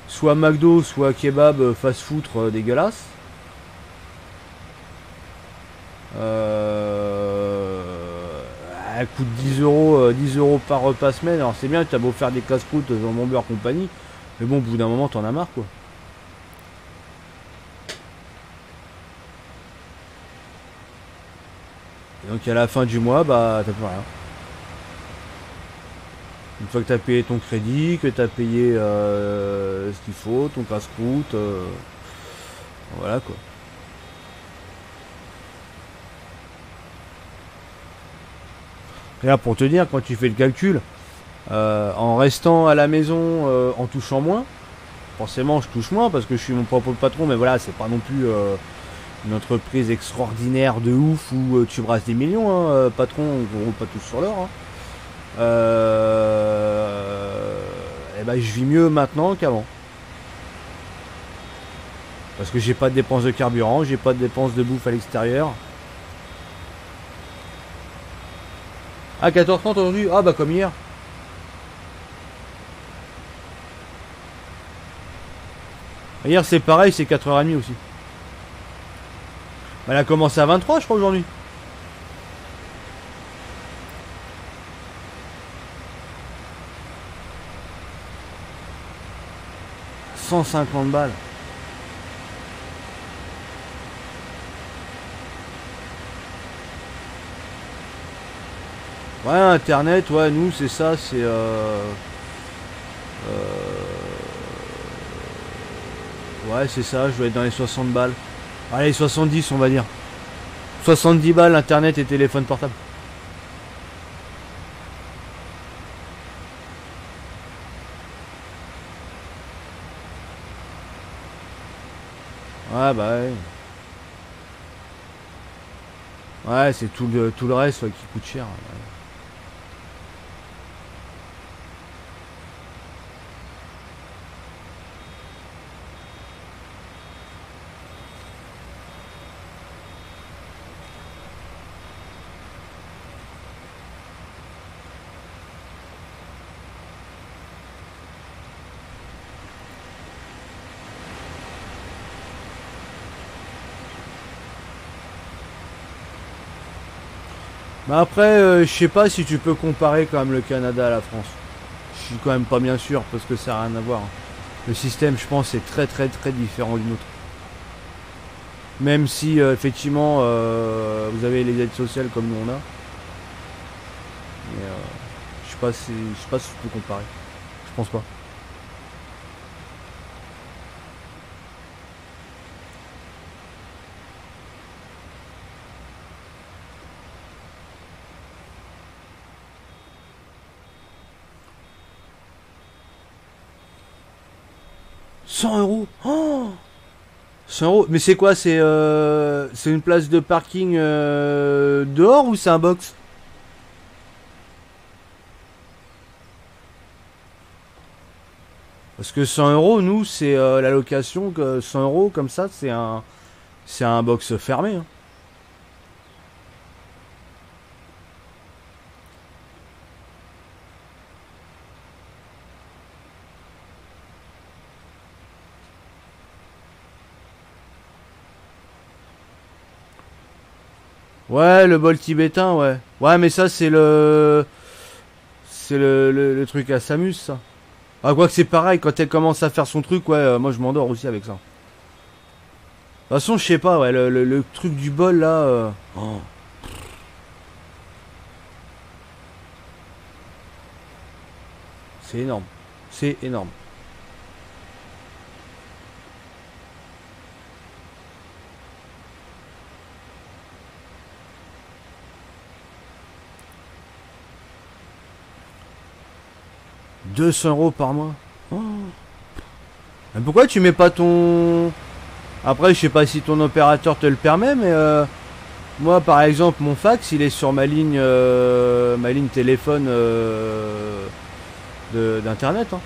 soit McDo, soit kebab, fast food dégueulasse. À coût de 10 euros par repas semaine. Alors c'est bien, tu as beau faire des casse-croûtes, jambon beurre compagnie, mais bon, au bout d'un moment, t'en as marre quoi. Et donc à la fin du mois, bah t'as plus rien. Une fois que t'as payé ton crédit, que t'as payé ce qu'il faut, ton casse-croûte, voilà quoi. Et là pour te dire, quand tu fais le calcul, en restant à la maison, en touchant moins, forcément je touche moins parce que je suis mon propre patron, mais voilà, c'est pas non plus une entreprise extraordinaire de ouf où tu brasses des millions, hein, patron, on roule pas tous sur l'or. Hein. Et ben, je vis mieux maintenant qu'avant. Parce que j'ai pas de dépenses de carburant, j'ai pas de dépenses de bouffe à l'extérieur. Ah, 14h30 aujourd'hui? Ah bah comme hier. Hier c'est pareil, c'est 4h30 aussi. Elle a commencé à 23 je crois aujourd'hui. « 150 balles. » Ouais, internet, ouais, nous c'est ça, c'est ouais, c'est ça, je dois être dans les 60 balles. Allez, 70 on va dire. 70 balles, internet et téléphone portable. Ouais, bah ouais. Ouais, c'est tout le reste ouais, qui coûte cher. Ouais. Mais après, je sais pas si tu peux comparer quand même le Canada à la France. Je suis quand même pas bien sûr parce que ça n'a rien à voir. Le système, je pense, est très très très différent du nôtre. Même si effectivement vous avez les aides sociales comme nous on a. Mais je sais pas si tu peux comparer. Je pense pas. €100. Oh, 100 €. Mais c'est quoi? C'est une place de parking dehors ou c'est un box? Parce que 100 €, nous, c'est la location. Que 100 € comme ça, c'est un box fermé. Hein. Ouais, le bol tibétain, ouais. Ouais, mais ça, c'est le. C'est le truc à Samus, ça. Ah, quoi que c'est pareil, quand elle commence à faire son truc, ouais, moi je m'endors aussi avec ça. De toute façon, je sais pas, ouais, le truc du bol là. Oh. C'est énorme. C'est énorme. « 200 € par mois. Oh. Mais pourquoi tu mets pas ton... Après, je sais pas si ton opérateur te le permet, mais moi, par exemple, mon fax, il est sur ma ligne téléphone d'internet. Hein.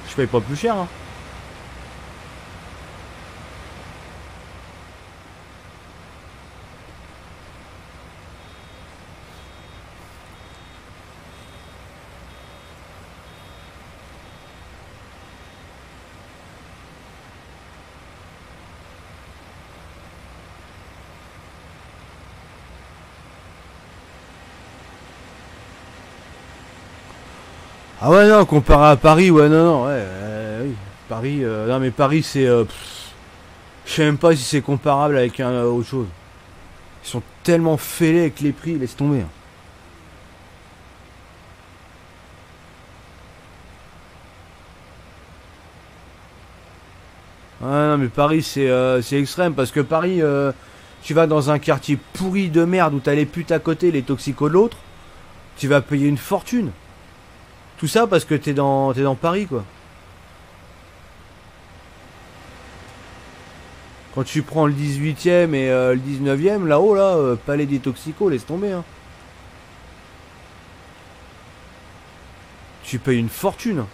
Je paye pas plus cher. Hein. Ah ouais non, comparé à Paris, ouais non, ouais, oui. Paris, non mais Paris c'est... je sais même pas si c'est comparable avec autre chose. Ils sont tellement fêlés avec les prix, laisse tomber. Ouais non mais Paris c'est extrême parce que Paris, tu vas dans un quartier pourri de merde où t'as les putes à côté, les toxicos de l'autre, tu vas payer une fortune. Tout ça parce que t'es dans Paris quoi. Quand tu prends le 18e et le 19e, là-haut là, palais des toxicos, laisse tomber hein. Tu payes une fortune.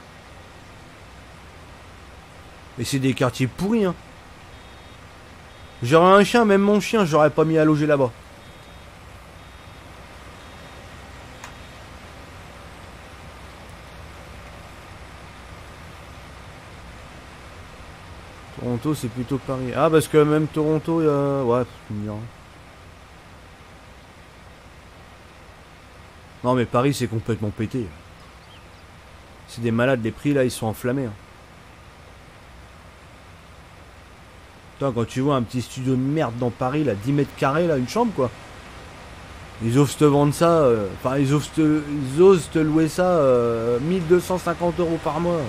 Et c'est des quartiers pourris hein. J'aurais un chien, même mon chien, j'aurais pas mis à loger là-bas. Toronto, c'est plutôt Paris. Ah, parce que même Toronto, il y a... Ouais, tu me diras. Non, mais Paris, c'est complètement pété. C'est des malades, les prix, là, ils sont enflammés. Hein. Putain, quand tu vois un petit studio de merde dans Paris, là, 10 mètres carrés, là, une chambre, quoi. Ils osent te vendre ça... Enfin, ils osent te louer ça 1250 € par mois.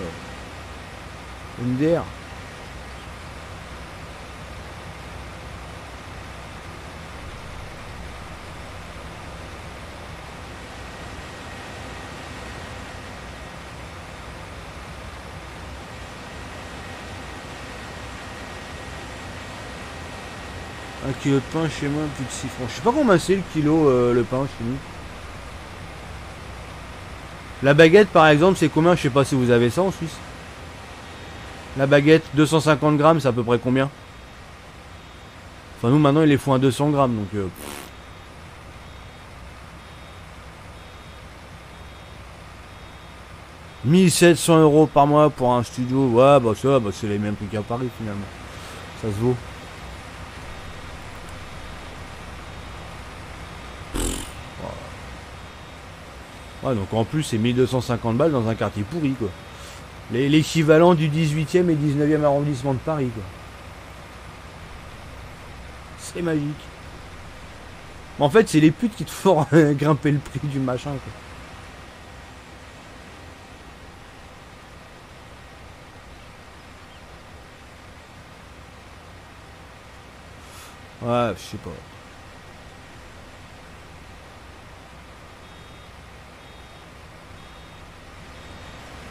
Une DR. Un kilo de pain chez moi, plus de 6 francs. Je sais pas combien c'est le kilo le pain chez nous. La baguette par exemple c'est combien? Je sais pas si vous avez ça en Suisse. La baguette 250 grammes c'est à peu près combien? Enfin nous maintenant ils les font à 200 grammes donc... 1700 € par mois pour un studio. Ouais bah ça bah, c'est les mêmes prix qu'à Paris finalement. Ça se vaut. Ouais, donc en plus c'est 1250 balles dans un quartier pourri quoi. L'équivalent du 18e et 19e arrondissement de Paris quoi. C'est magique. En fait c'est les putes qui te font grimper le prix du machin quoi. Ouais, je sais pas.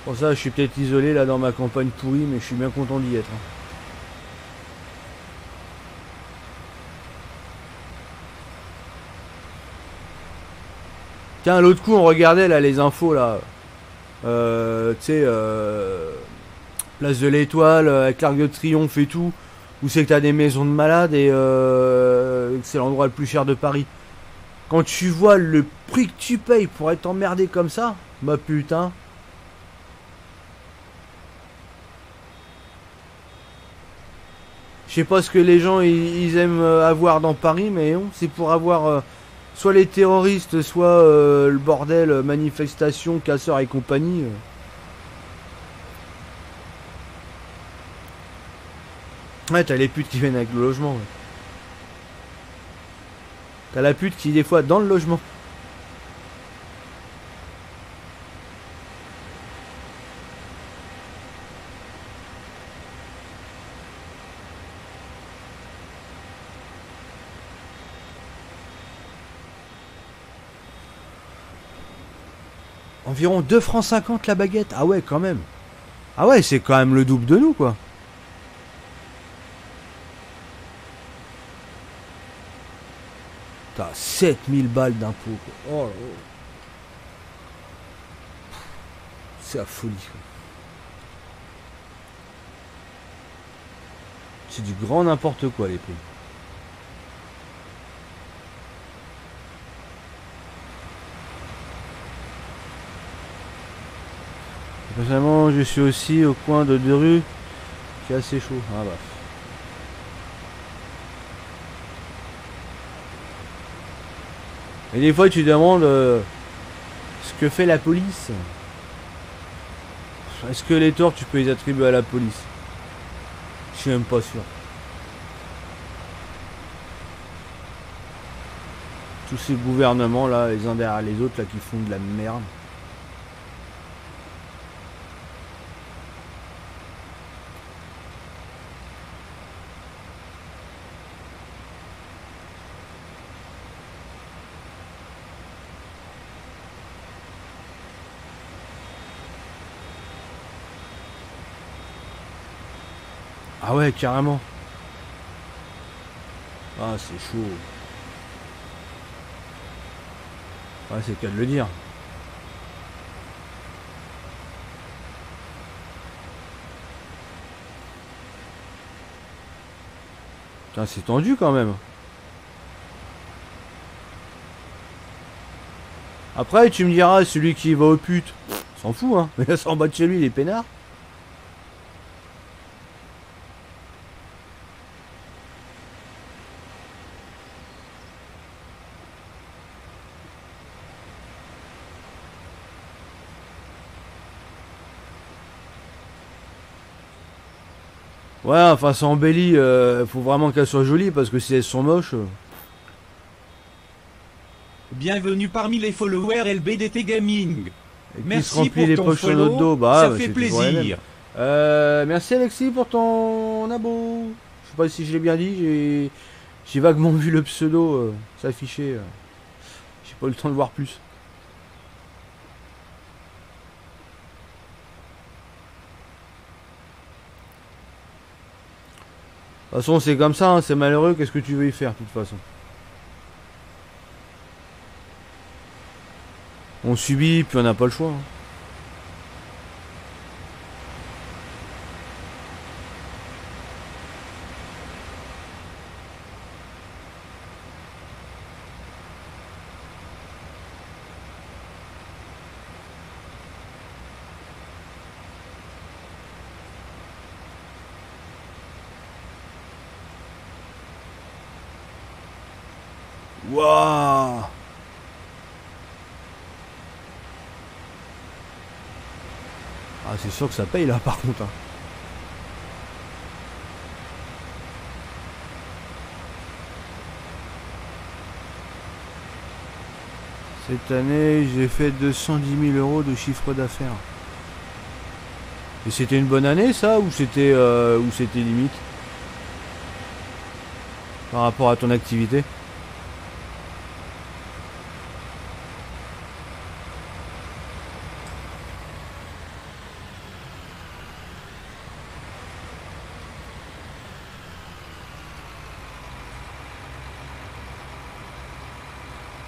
Pour ça, je suis peut-être isolé là dans ma campagne pourrie, mais je suis bien content d'y être. Tiens, l'autre coup, on regardait là les infos là. Tu sais, place de l'Étoile, avec l'Arc de Triomphe et tout. Où c'est que t'as des maisons de malades et c'est l'endroit le plus cher de Paris. Quand tu vois le prix que tu payes pour être emmerdé comme ça, bah putain. Je sais pas ce que les gens ils aiment avoir dans Paris, mais non, c'est pour avoir soit les terroristes, soit le bordel, manifestation, casseurs et compagnie. Ouais, t'as les putes qui viennent avec le logement. Ouais. T'as la pute qui, des fois, dans le logement. Environ 2 francs 50 la baguette. Ah ouais, quand même. Ah ouais, c'est quand même le double de nous, quoi. T'as 7000 balles d'impôts. Oh là là. c'est la folie, quoi. C'est du grand n'importe quoi les prix. Personnellement, je suis aussi au coin de deux rues. C'est assez chaud. Ah bah. Et des fois tu demandes ce que fait la police. Est-ce que les torts tu peux les attribuer à la police? Je suis même pas sûr. Tous ces gouvernements là, les uns derrière les autres là qui font de la merde. Ah ouais, carrément. Ah, c'est chaud. Ouais, c'est le cas de le dire. Putain, c'est tendu quand même. Après, tu me diras, celui qui va aux putes, s'en fout, hein. Mais là, c'est en bas de chez lui, il est peinard. Ouais, enfin, ça embellit. Faut vraiment qu'elles soient jolies parce que si elles sont moches. Bienvenue parmi les followers LBDT Gaming. Et qui se Merci remplit pour les ton poches sur notre follow, dos. Bah, ça bah, fait c'est toujours les mêmes. plaisir. Merci Alexis pour ton abo. Je sais pas si je l'ai bien dit. J'ai vaguement vu le pseudo s'afficher. J'ai pas eu le temps de voir plus. De toute façon, c'est comme ça, hein, c'est malheureux. Qu'est-ce que tu veux y faire, de toute façon? On subit, puis on n'a pas le choix. Hein. Waouh! Ah, c'est sûr que ça paye là, par contre. Hein. Cette année, j'ai fait 210 000 euros de chiffre d'affaires. Et c'était une bonne année, ça, ou c'était limite par rapport à ton activité?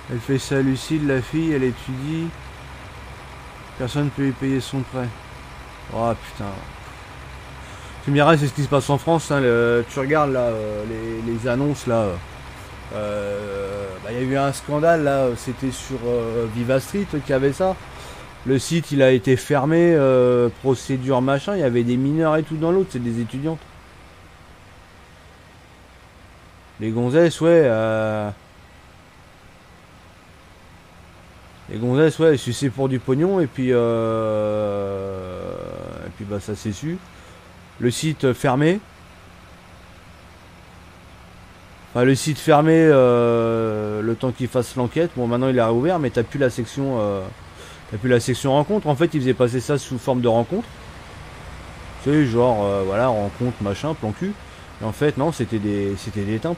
Elle fait ça, Lucille, la fille, elle étudie. Personne ne peut lui payer son prêt. Oh putain. Tu me diras, c'est ce qui se passe en France. Hein, tu regardes là, les annonces là. Il y a eu un scandale là, c'était sur Viva Street qui avait ça. Le site il a été fermé, procédure machin, il y avait des mineurs et tout dans l'autre, c'est des étudiantes. Les gonzesses, ouais. Les gonzesses, ouais, sucées pour du pognon et puis bah ça s'est su. Le site fermé. Enfin, le site fermé le temps qu'il fasse l'enquête. Bon, maintenant il a réouvert, mais t'as plus la section rencontre. En fait, ils faisaient passer ça sous forme de rencontre. Tu sais, genre voilà, rencontre, machin, plan cul. Et en fait, non, c'était des tempes.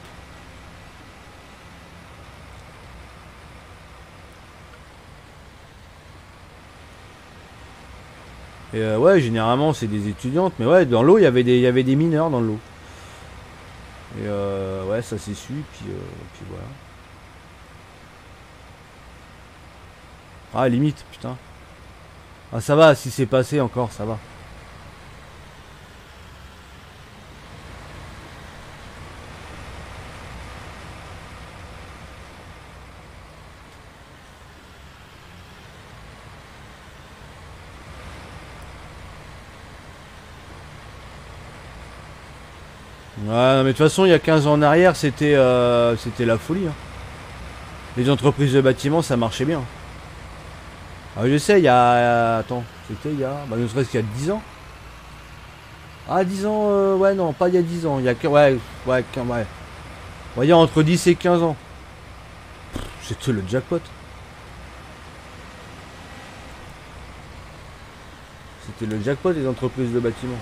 Et ouais, généralement c'est des étudiantes, mais ouais, dans l'eau il y avait des mineurs dans l'eau. Et ouais, ça s'est su, puis voilà. Ah, limite, putain. Ah ça va, si c'est passé encore, ça va. Ouais, non, mais de toute façon, il y a 15 ans en arrière, c'était la folie, hein. Les entreprises de bâtiment, ça marchait bien. Ah, je sais, il y a... Attends, c'était il y a... Bah, ne serait-ce qu'il y a 10 ans. Ah, 10 ans, ouais, non, pas il y a 10 ans. Il y a... Ouais. On va dire entre 10 et 15 ans. C'était le jackpot. C'était le jackpot des entreprises de bâtiment.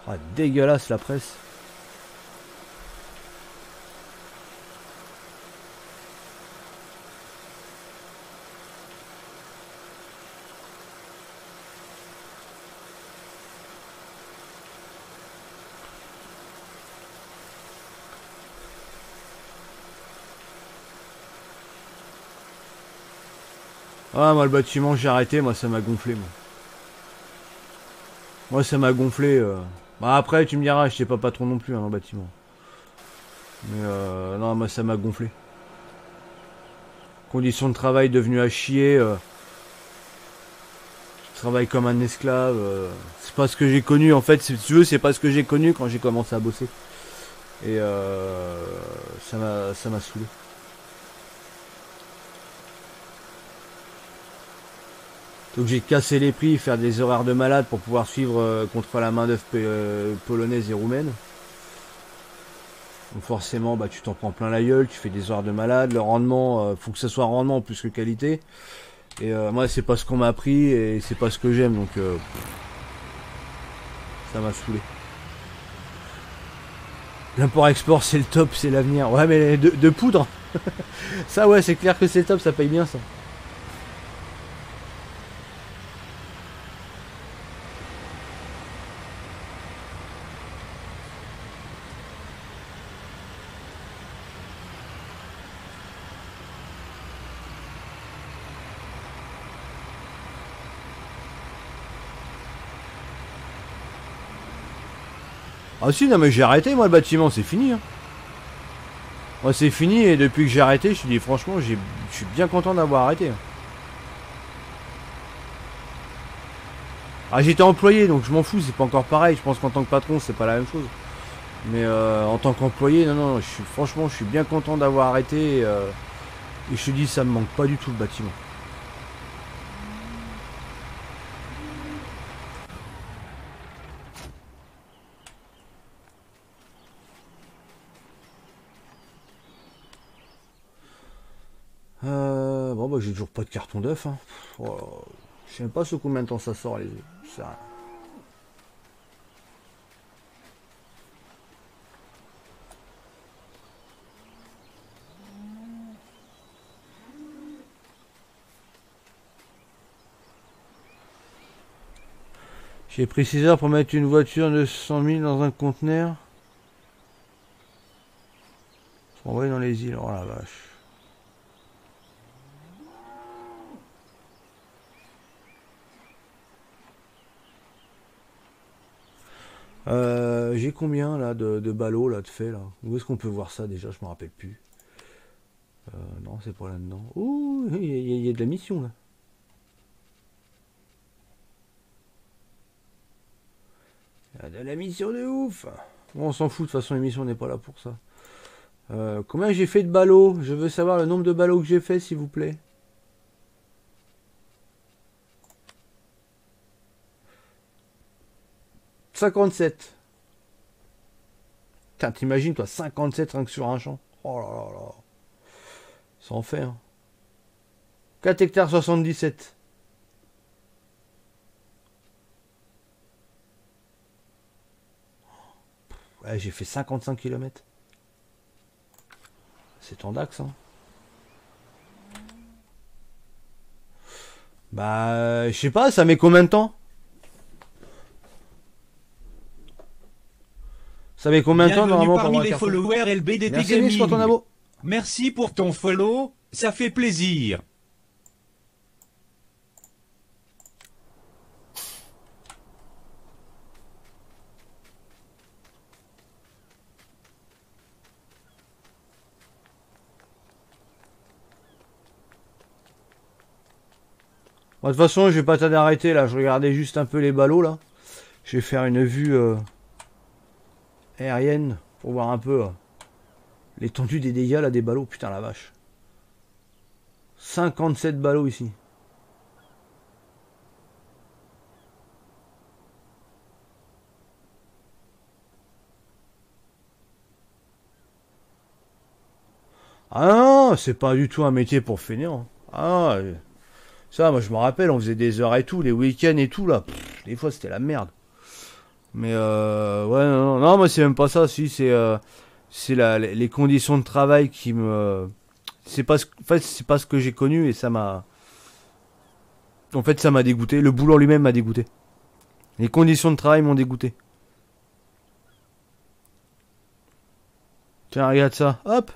Ah, dégueulasse la presse. Ah, moi le bâtiment, j'ai arrêté, moi ça m'a gonflé, moi. Moi ça m'a gonflé. Bah après, tu me diras, je sais pas patron non plus, hein, dans le bâtiment. Mais non, moi ça m'a gonflé. Conditions de travail devenues à chier. Je travaille comme un esclave. C'est pas ce que j'ai connu en fait. Si tu veux, c'est pas ce que j'ai connu quand j'ai commencé à bosser. Et ça m'a saoulé. Donc j'ai cassé les prix, faire des horaires de malade pour pouvoir suivre contre la main d'œuvre polonaise et roumaine. Donc forcément, bah tu t'en prends plein la gueule, tu fais des horaires de malade. Le rendement, faut que ça soit rendement plus que qualité. Et moi, c'est pas ce qu'on m'a appris et c'est pas ce que j'aime, donc ça m'a saoulé. L'import-export, c'est le top, c'est l'avenir. Ouais, mais de poudre. Ça, ouais, c'est clair que c'est top, ça paye bien ça. Ah si, non mais j'ai arrêté moi le bâtiment, c'est fini, hein. Moi c'est fini et depuis que j'ai arrêté, je te dis franchement, je suis bien content d'avoir arrêté, hein. Ah j'étais employé donc je m'en fous, c'est pas encore pareil, je pense qu'en tant que patron c'est pas la même chose. Mais en tant qu'employé, non, franchement je suis bien content d'avoir arrêté et je te dis ça me manque pas du tout le bâtiment. Bon bah j'ai toujours pas de carton d'œuf, hein. Oh, je sais même pas sur combien de temps ça sort les œufs. C'est rien. J'ai pris 6 heures pour mettre une voiture de 100 000 dans un conteneur. Pour envoyer dans les îles, oh la vache. J'ai combien là de ballots là de fait là? Où est-ce qu'on peut voir ça déjà? Je me rappelle plus. Non, c'est pas là-dedans. Ouh, il y a de la mission là. Il y a de la mission de ouf. Bon, on s'en fout, de toute façon l'émission n'est pas là pour ça. Combien j'ai fait de ballots? Je veux savoir le nombre de ballots que j'ai fait s'il vous plaît. « 57. Putain, t'imagines toi, 57 rien que sur un champ. Oh là là là. Ça en fait, hein. 4 hectares 77. Ouais, j'ai fait 55 km. C'est en Dax, hein. Bah, je sais pas, ça met combien de temps? Ça met combien de temps Bienvenue normalement pour parmi avoir un les carton? followers LBDT Merci Niche pour ton Gaming. abo. Merci pour ton follow, ça fait plaisir. Bon, de toute façon, je vais pas tarder à arrêter là. Je regardais juste un peu les ballots là. Je vais faire une vue aérienne pour voir un peu l'étendue des dégâts là des ballots. Putain la vache. 57 ballots ici. Ah non, c'est pas du tout un métier pour fainéant. Ah, ça, moi je me rappelle, on faisait des heures et tout, les week-ends et tout là. Pff, des fois c'était la merde. Mais ouais, non, non, moi c'est même pas ça. Si, c'est les conditions de travail qui me. C'est pas en fait, c'est pas ce que j'ai connu et ça m'a. En fait, ça m'a dégoûté. Le boulot lui-même m'a dégoûté. Les conditions de travail m'ont dégoûté. Tiens, regarde ça. Hop.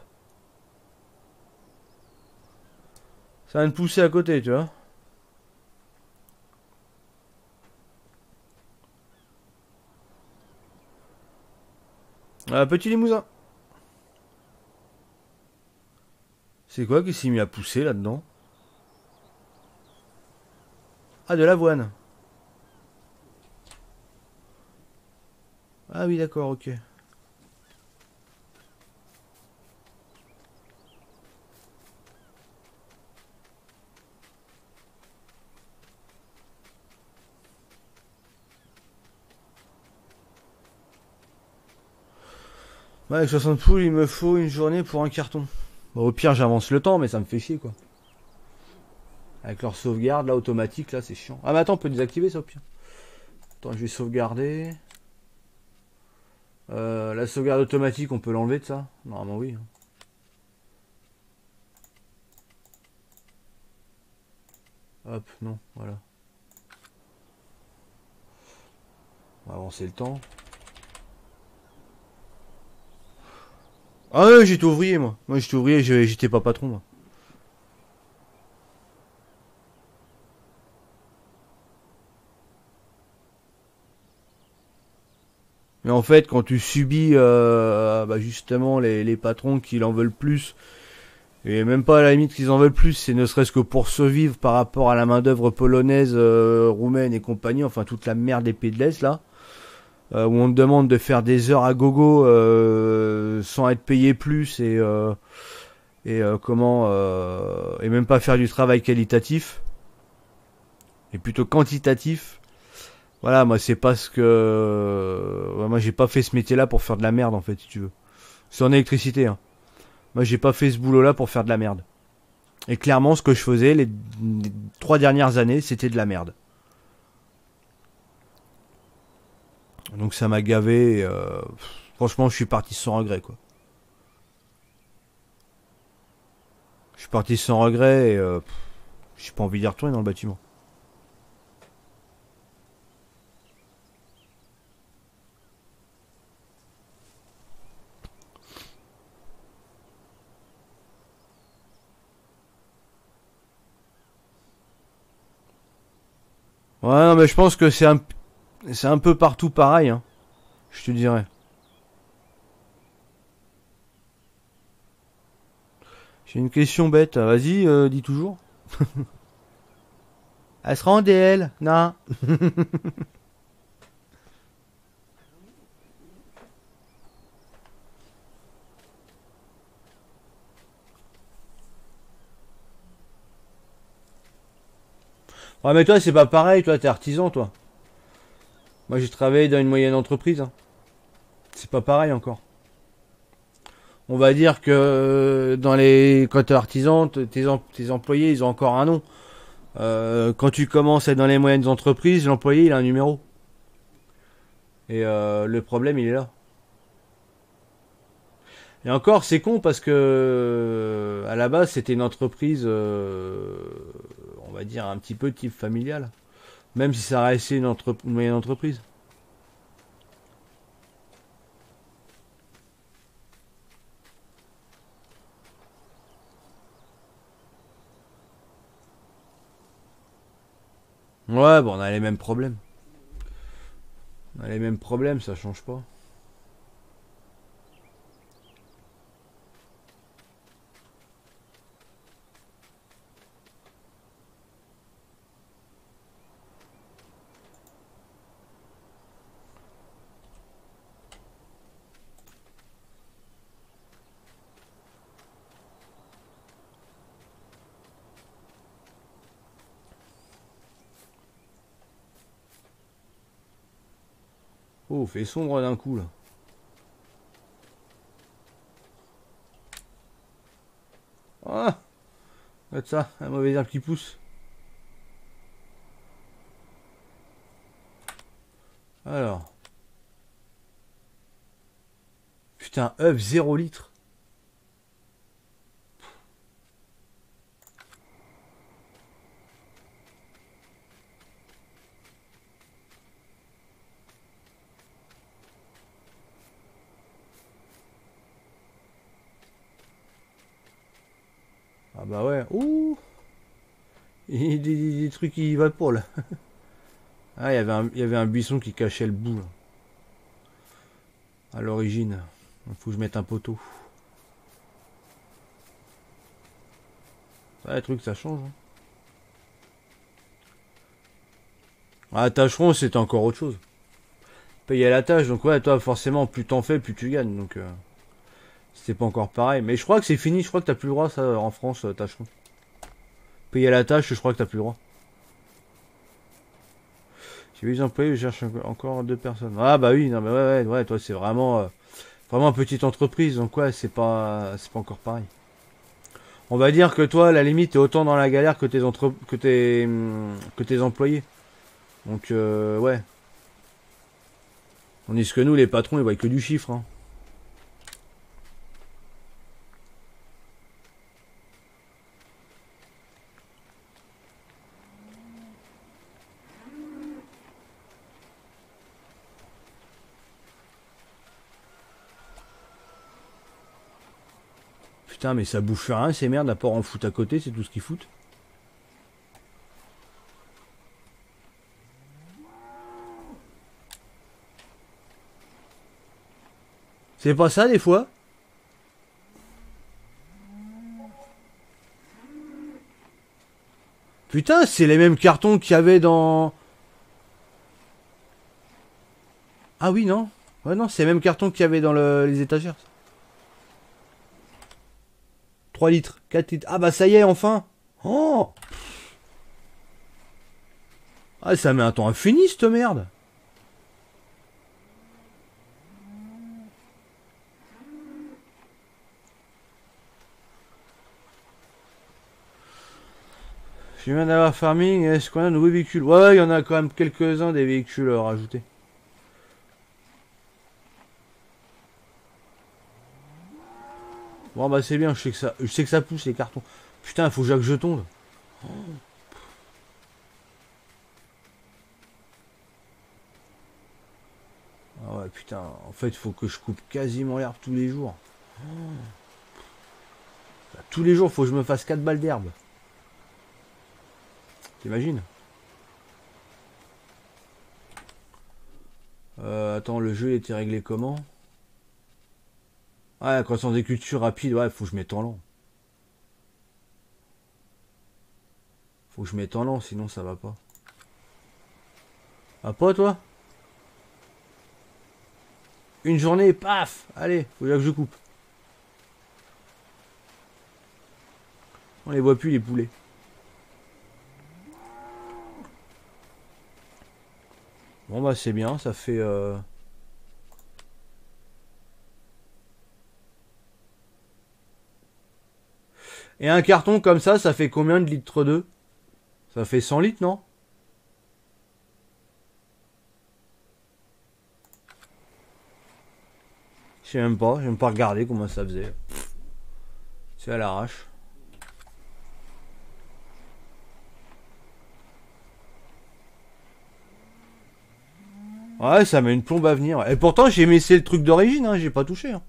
Ça vient de pousser à côté, tu vois. Petit limousin. C'est quoi qui s'est mis à pousser là-dedans? Ah, de l'avoine. Ah oui, d'accord, ok. Ouais, avec 60 poules, il me faut une journée pour un carton. Bon, au pire, j'avance le temps, mais ça me fait chier, quoi. Avec leur sauvegarde, là, automatique, là, c'est chiant. Ah, mais attends, on peut désactiver ça, au pire. Attends, je vais sauvegarder. La sauvegarde automatique, on peut l'enlever de ça? Normalement, oui. Hop, non, voilà. On va avancer le temps. Ah ouais, j'étais ouvrier, moi. Moi, j'étais ouvrier, j'étais pas patron, moi. Mais en fait, quand tu subis bah justement les patrons qui en veulent plus, et même pas à la limite qu'ils en veulent plus, c'est ne serait-ce que pour survivre par rapport à la main-d'œuvre polonaise, roumaine et compagnie, enfin toute la merde des pays de l'Est là, où on te demande de faire des heures à gogo sans être payé plus et même pas faire du travail qualitatif et plutôt quantitatif. Voilà, moi c'est pas ce que ouais, moi j'ai pas fait ce métier-là pour faire de la merde en fait, si tu veux. C'est en électricité, hein. Moi j'ai pas fait ce boulot-là pour faire de la merde. Et clairement, ce que je faisais les 3 dernières années, c'était de la merde. Donc ça m'a gavé. Franchement, je suis parti sans regret, quoi. Je suis parti sans regret et j'ai pas envie d'y retourner dans le bâtiment. Ouais, non, mais je pense que c'est un peu partout pareil, hein. Je te dirais. J'ai une question bête. Vas-y, dis toujours. Elle sera en DL? Non. Ouais, mais toi, c'est pas pareil. Toi, t'es artisan, toi. Moi, j'ai travaillé dans une moyenne entreprise, hein. C'est pas pareil encore. On va dire que quand t'es artisan, tes employés, ils ont encore un nom. Quand tu commences à être dans les moyennes entreprises, l'employé, il a un numéro. Et le problème, il est là. Et encore, c'est con parce que à la base, c'était une entreprise, on va dire un petit peu type familial, même si ça restait une moyenne entreprise. Ouais, bon, on a les mêmes problèmes. On a les mêmes problèmes, ça change pas. Oh, fait sombre d'un coup là. Ah, regarde ça, un mauvais herbe qui pousse. Alors. Putain, œuf 0 litre. Ah bah ouais. Ouh. Il y a des trucs qui va pour là. Ah, il y avait un buisson qui cachait le bout là. À l'origine. Il faut que je mette un poteau. Ah, les trucs ça change. Hein. Ah, tâcheron, c'était encore autre chose. Payer à la tâche, donc ouais, toi forcément, plus t'en fais, plus tu gagnes. Donc c'était pas encore pareil. Mais je crois que c'est fini, je crois que t'as plus le droit ça en France, tâcheron. Payer à la tâche, je crois que t'as plus le droit. J'ai vu les employés, je cherche encore 2 personnes. Ah bah oui, non mais ouais, toi c'est vraiment vraiment petite entreprise, donc ouais, c'est pas encore pareil. On va dire que toi, à la limite, t'es autant dans la galère que que tes employés. Donc ouais. Tandis que nous, les patrons, ils voient que du chiffre. Hein. Putain, mais ça bouffe rien, ces merdes, à part en foot à côté, c'est tout ce qu'ils foutent. C'est pas ça, des fois? Putain, c'est les mêmes cartons qu'il y avait dans... Ah oui, non? Ouais, non, c'est les mêmes cartons qu'il y avait dans les étagères. 3 litres, 4 litres. Ah bah ça y est, enfin! Oh! Ah, ça met un temps infini, cette merde! Je viens d'avoir farming, est-ce qu'on a de nouveaux véhicules? Ouais, il y en a quand même quelques-uns des véhicules rajoutés. Bon bah c'est bien, je sais que ça pousse les cartons. Putain, il faut que je tombe. Ah ouais, putain, en fait, il faut que je coupe quasiment l'herbe tous les jours. Bah, tous les jours, il faut que je me fasse 4 balles d'herbe. T'imagines? Attends, le jeu était réglé comment? Ouais, croissance des cultures rapide, ouais, faut que je mette en lent. Faut que je mette en lent, sinon ça va pas. Ah pas toi? Une journée, paf! Allez, faut que je coupe. On les voit plus les poulets. Bon bah c'est bien, ça fait... Et un carton comme ça fait combien de litres d'eau? Ça fait 100 litres, non? Je Je sais même pas, j'ai même pas regardé comment ça faisait. C'est à l'arrache. Ouais, ça met une plombe à venir. Et pourtant, j'ai laissé le truc d'origine, hein, j'ai pas touché. Hein.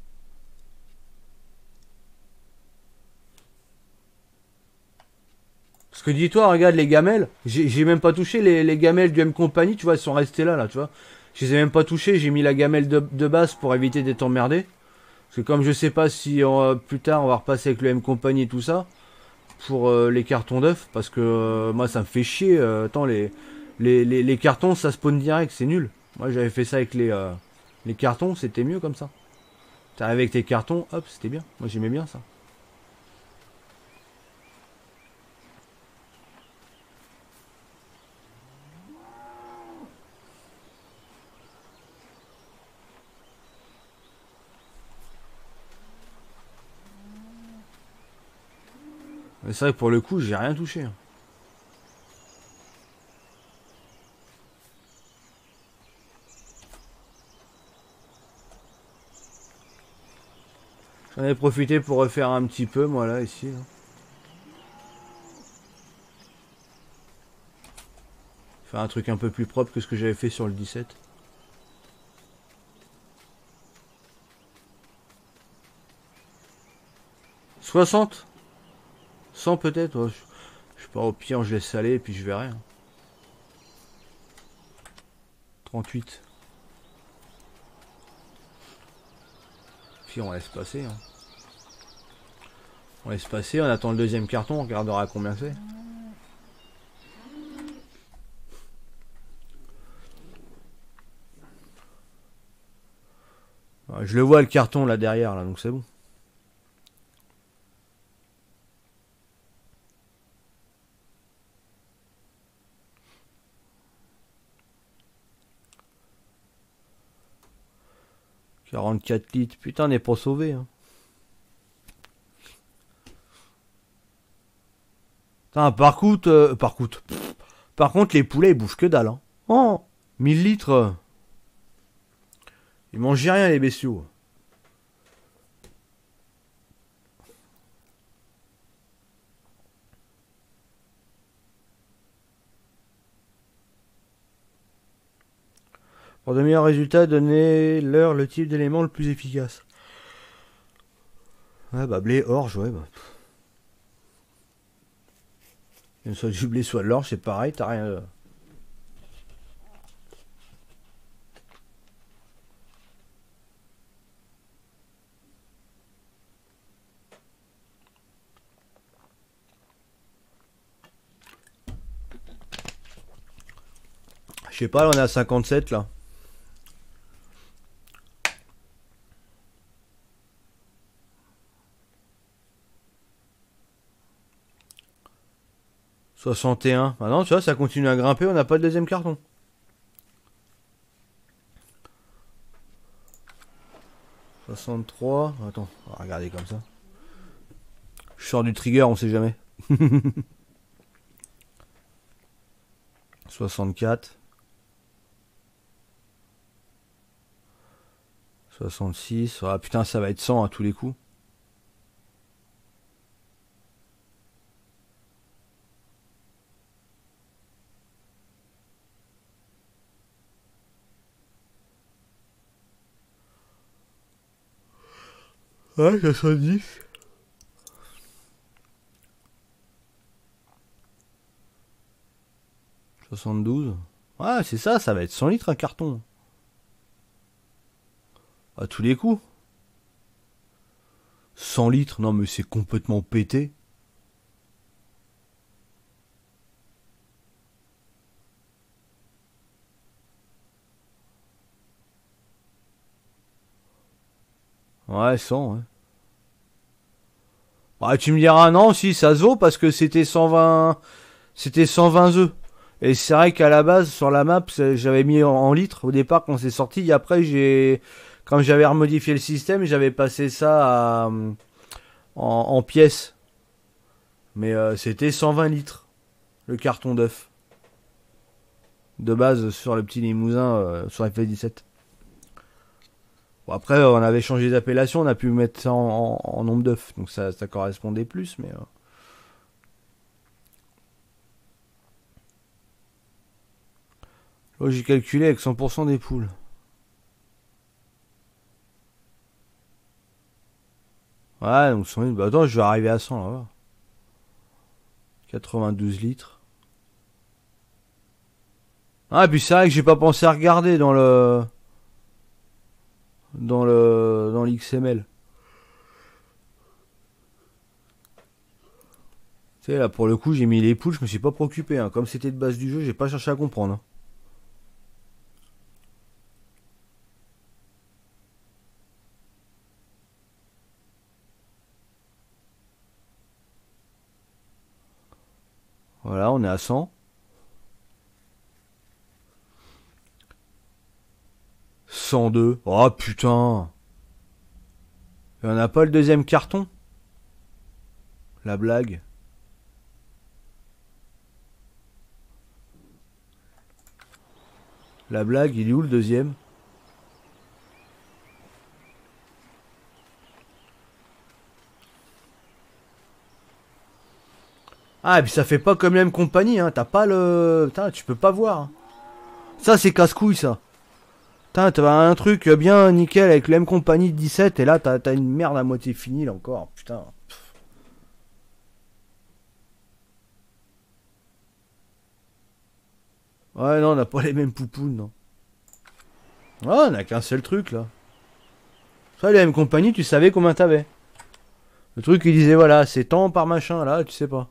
Parce que dis-toi, regarde les gamelles. J'ai même pas touché les gamelles du M Company, tu vois, elles sont restées là, tu vois. Je les ai même pas touchées, j'ai mis la gamelle de base pour éviter d'être emmerdé. Parce que comme je sais pas si plus tard on va repasser avec le M Company et tout ça, pour les cartons d'œufs, parce que moi ça me fait chier. Attends, les cartons ça spawn direct, c'est nul. Moi j'avais fait ça avec les cartons, c'était mieux comme ça. T'arrives avec tes cartons, hop, c'était bien. Moi j'aimais bien ça. Mais c'est vrai que pour le coup, j'ai rien touché. Hein. J'en ai profité pour refaire un petit peu, moi là, ici. Là. Faire un truc un peu plus propre que ce que j'avais fait sur le 17. « 60 » 100 peut-être, ouais. Je sais pas, au pire je laisse aller et puis je verrai. Hein. 38. Puis on laisse passer. Hein. On laisse passer, on attend le deuxième carton, on regardera combien c'est. Je le vois le carton là derrière, là, donc c'est bon. « 44 litres. Putain, on n'est pas sauvé. Hein. Putain, par contre, les poulets, ils bouffent que dalle. Hein. Oh 1000 litres. Ils mangent rien, les bestiaux. Pour de meilleurs résultats, donnez-leur le type d'élément le plus efficace. Ouais, bah blé, orge, ouais. Bah. Soit du blé, soit de l'orge, c'est pareil, t'as rien. Je sais pas, là on est à 57 là. « 61. Ah non, tu vois, ça continue à grimper, on n'a pas de deuxième carton. « 63. Attends, on va regarder comme ça. Je sors du trigger, on sait jamais. 64. 66. Ah putain, ça va être 100 à tous les coups. Ouais, 70. 72. Ouais, c'est ça, ça va être 100 litres un carton. À tous les coups. 100 litres, non mais c'est complètement pété. Ouais, 100, ouais. Bah, tu me diras non, si ça se vaut parce que c'était 120. C'était 120 œufs. Et c'est vrai qu'à la base, sur la map, j'avais mis en litres au départ quand c'est sorti. Et après, quand j'avais remodifié le système, j'avais passé ça en pièces. Mais c'était 120 litres, le carton d'œuf. De base, sur le petit Limousin, sur FS17. Bon, après, on avait changé d'appellation, on a pu mettre ça en nombre d'œufs, donc ça correspondait plus, mais... Là, j'ai calculé avec 100% des poules. Ouais, donc 100 000, bah attends, je vais arriver à 100 là. 92 litres. Ah, et puis c'est vrai que j'ai pas pensé à regarder dans l'XML. Tu sais, là, pour le coup, j'ai mis les poules, je me suis pas préoccupé. Hein. Comme c'était de base du jeu, j'ai pas cherché à comprendre. Hein. Voilà, on est à 100. 102. Oh putain. Il y en a pas le deuxième carton? La blague. La blague, il est où le deuxième? Ah, et puis ça fait pas comme la même compagnie, hein. T'as pas le... Putain, tu peux pas voir. Hein. Ça, c'est casse-couille, ça. Putain, t'as un truc bien nickel avec le même compagnie de 17, et là, t'as une merde à moitié finie, là, encore. Putain. Ouais, non, on n'a pas les mêmes poupounes, non. Ouais, on a qu'un seul truc, là. Ça, la même compagnie, tu savais combien t'avais. Le truc, il disait, voilà, c'est tant par machin, là, tu sais pas.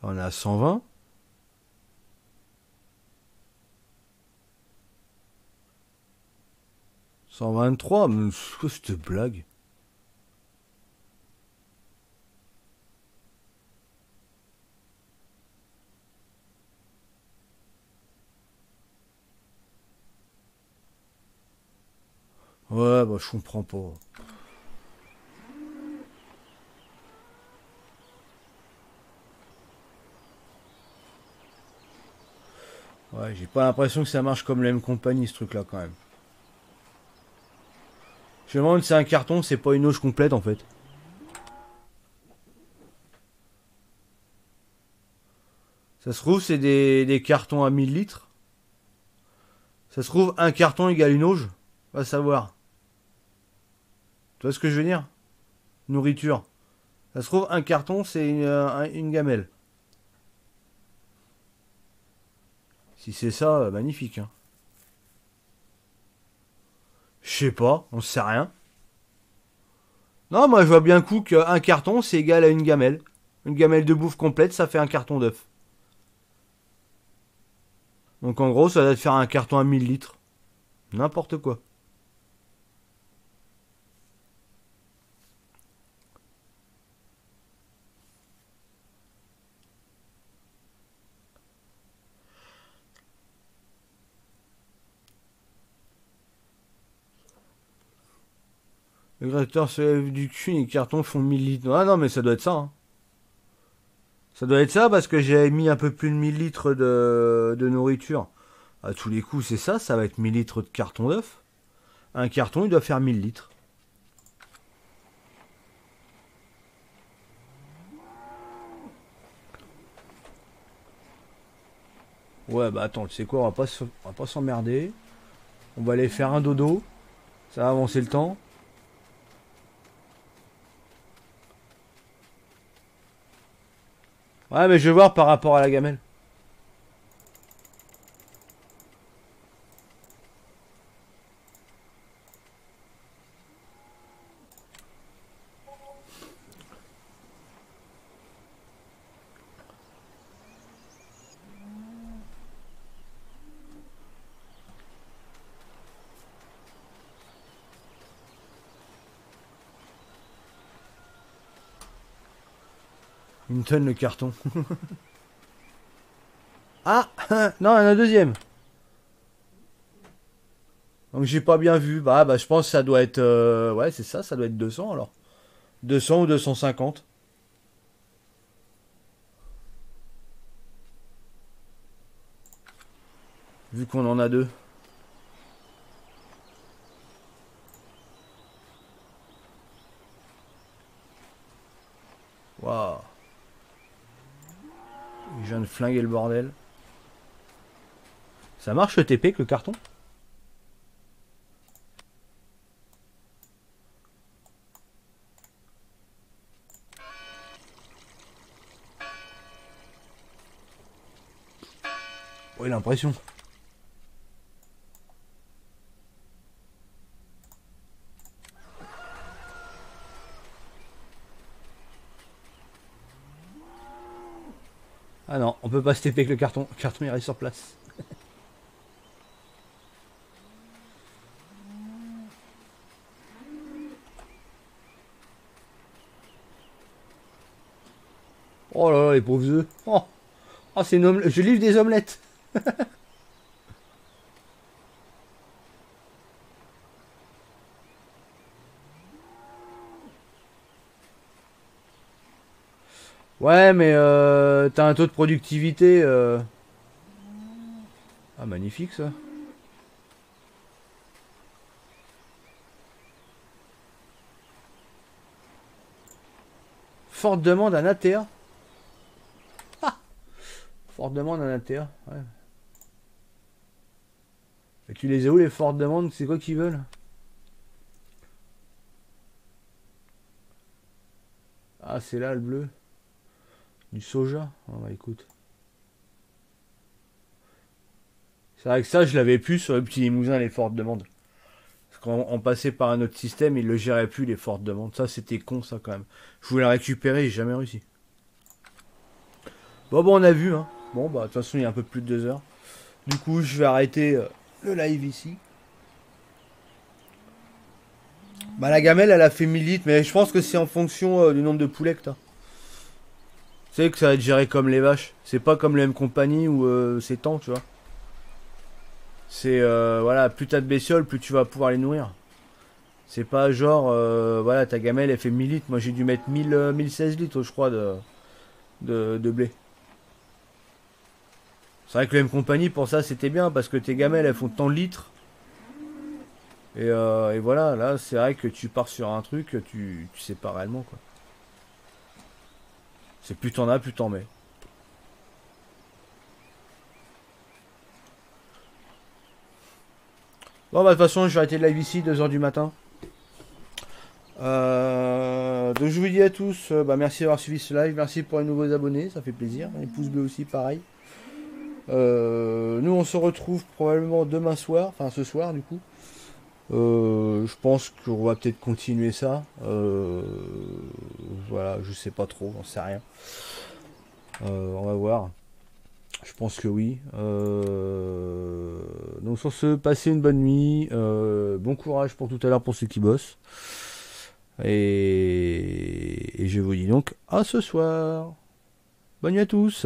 On est à 120. 123, mais c'est quoi cette blague? Ouais, bah je comprends pas. Ouais, j'ai pas l'impression que ça marche comme la même compagnie, ce truc-là, quand même. Je me demande si c'est un carton, c'est pas une auge complète, en fait. Ça se trouve, c'est des cartons à 1000 litres. Ça se trouve, un carton égale une auge. Va savoir. Tu vois ce que je veux dire? Nourriture. Ça se trouve, un carton, c'est une gamelle. Si c'est ça, magnifique. Hein. Je sais pas, on sait rien. Non, moi je vois bien coup qu'un carton, c'est égal à une gamelle. Une gamelle de bouffe complète, ça fait un carton d'œuf. Donc en gros, ça doit te faire un carton à 1000 litres. N'importe quoi. Le gratteur se lève du cul, les cartons font 1000 litres. Ah non, mais ça doit être ça. Hein. Ça doit être ça parce que j'ai mis un peu plus de 1000 litres de nourriture. À tous les coups, c'est ça, ça va être 1000 litres de carton d'œuf. Un carton, il doit faire 1000 litres. Ouais, bah attends, tu sais quoi, on va pas s'emmerder. On va aller faire un dodo. Ça va avancer le temps. Ouais, mais je vais voir par rapport à la gamelle. Une tonne le carton. Ah non, il y en a un deuxième. Donc j'ai pas bien vu. Bah je pense que ça doit être... ouais, c'est ça doit être 200 alors. 200 ou 250. Vu qu'on en a deux. Waouh. Je viens de flinguer le bordel. Ça marche le TP avec le carton? Oui, l'impression. Ah non, on peut pas se TP avec le carton. Le carton il reste sur place. Oh là là, les pauvres œufs. Oh, oh c'est une omelette. Je livre des omelettes. Ouais, mais t'as un taux de productivité. Ah, magnifique ça. Forte demande en ATA. Ah, forte demande en ATA. Ouais. Et tu les as où les fortes demandes? C'est quoi qu'ils veulent? Ah, c'est là le bleu. Du soja. Oh, bah écoute. C'est vrai que ça, je l'avais plus sur le petit limousin, les fortes demandes. Parce qu'on passait par un autre système, il le gérait plus, les fortes demandes. Ça, c'était con, ça, quand même. Je voulais la récupérer, j'ai jamais réussi. Bon, on a vu, hein. Bon, bah, de toute façon, il y a un peu plus de 2 heures. Du coup, je vais arrêter le live ici. Bah, la gamelle, elle a fait 1000 litres, mais je pense que c'est en fonction du nombre de poulets que t'as. Tu sais que ça va être géré comme les vaches. C'est pas comme les mêmes compagnies où c'est tant, tu vois. C'est, voilà, plus t'as de bestioles, plus tu vas pouvoir les nourrir. C'est pas genre, voilà, ta gamelle, elle fait 1000 litres. Moi, j'ai dû mettre 1016 litres, je crois, de blé. C'est vrai que les mêmes compagnies, pour ça, c'était bien, parce que tes gamelles, elles font tant de litres. Et voilà, là, c'est vrai que tu pars sur un truc, tu sais pas réellement, quoi. C'est plus t'en as, plus t'en mets. Bon, bah, de toute façon, je vais arrêter le live ici, 2 heures du matin. Donc, je vous dis à tous, bah, merci d'avoir suivi ce live. Merci pour les nouveaux abonnés, ça fait plaisir. Les pouces bleus aussi, pareil. Nous, on se retrouve probablement demain soir, enfin ce soir, du coup. Je pense qu'on va peut-être continuer ça. Voilà, je sais pas trop, j'en sais rien. On va voir. Je pense que oui. Donc sur ce, passez une bonne nuit. Bon courage pour tout à l'heure pour ceux qui bossent. Et je vous dis donc à ce soir. Bonne nuit à tous.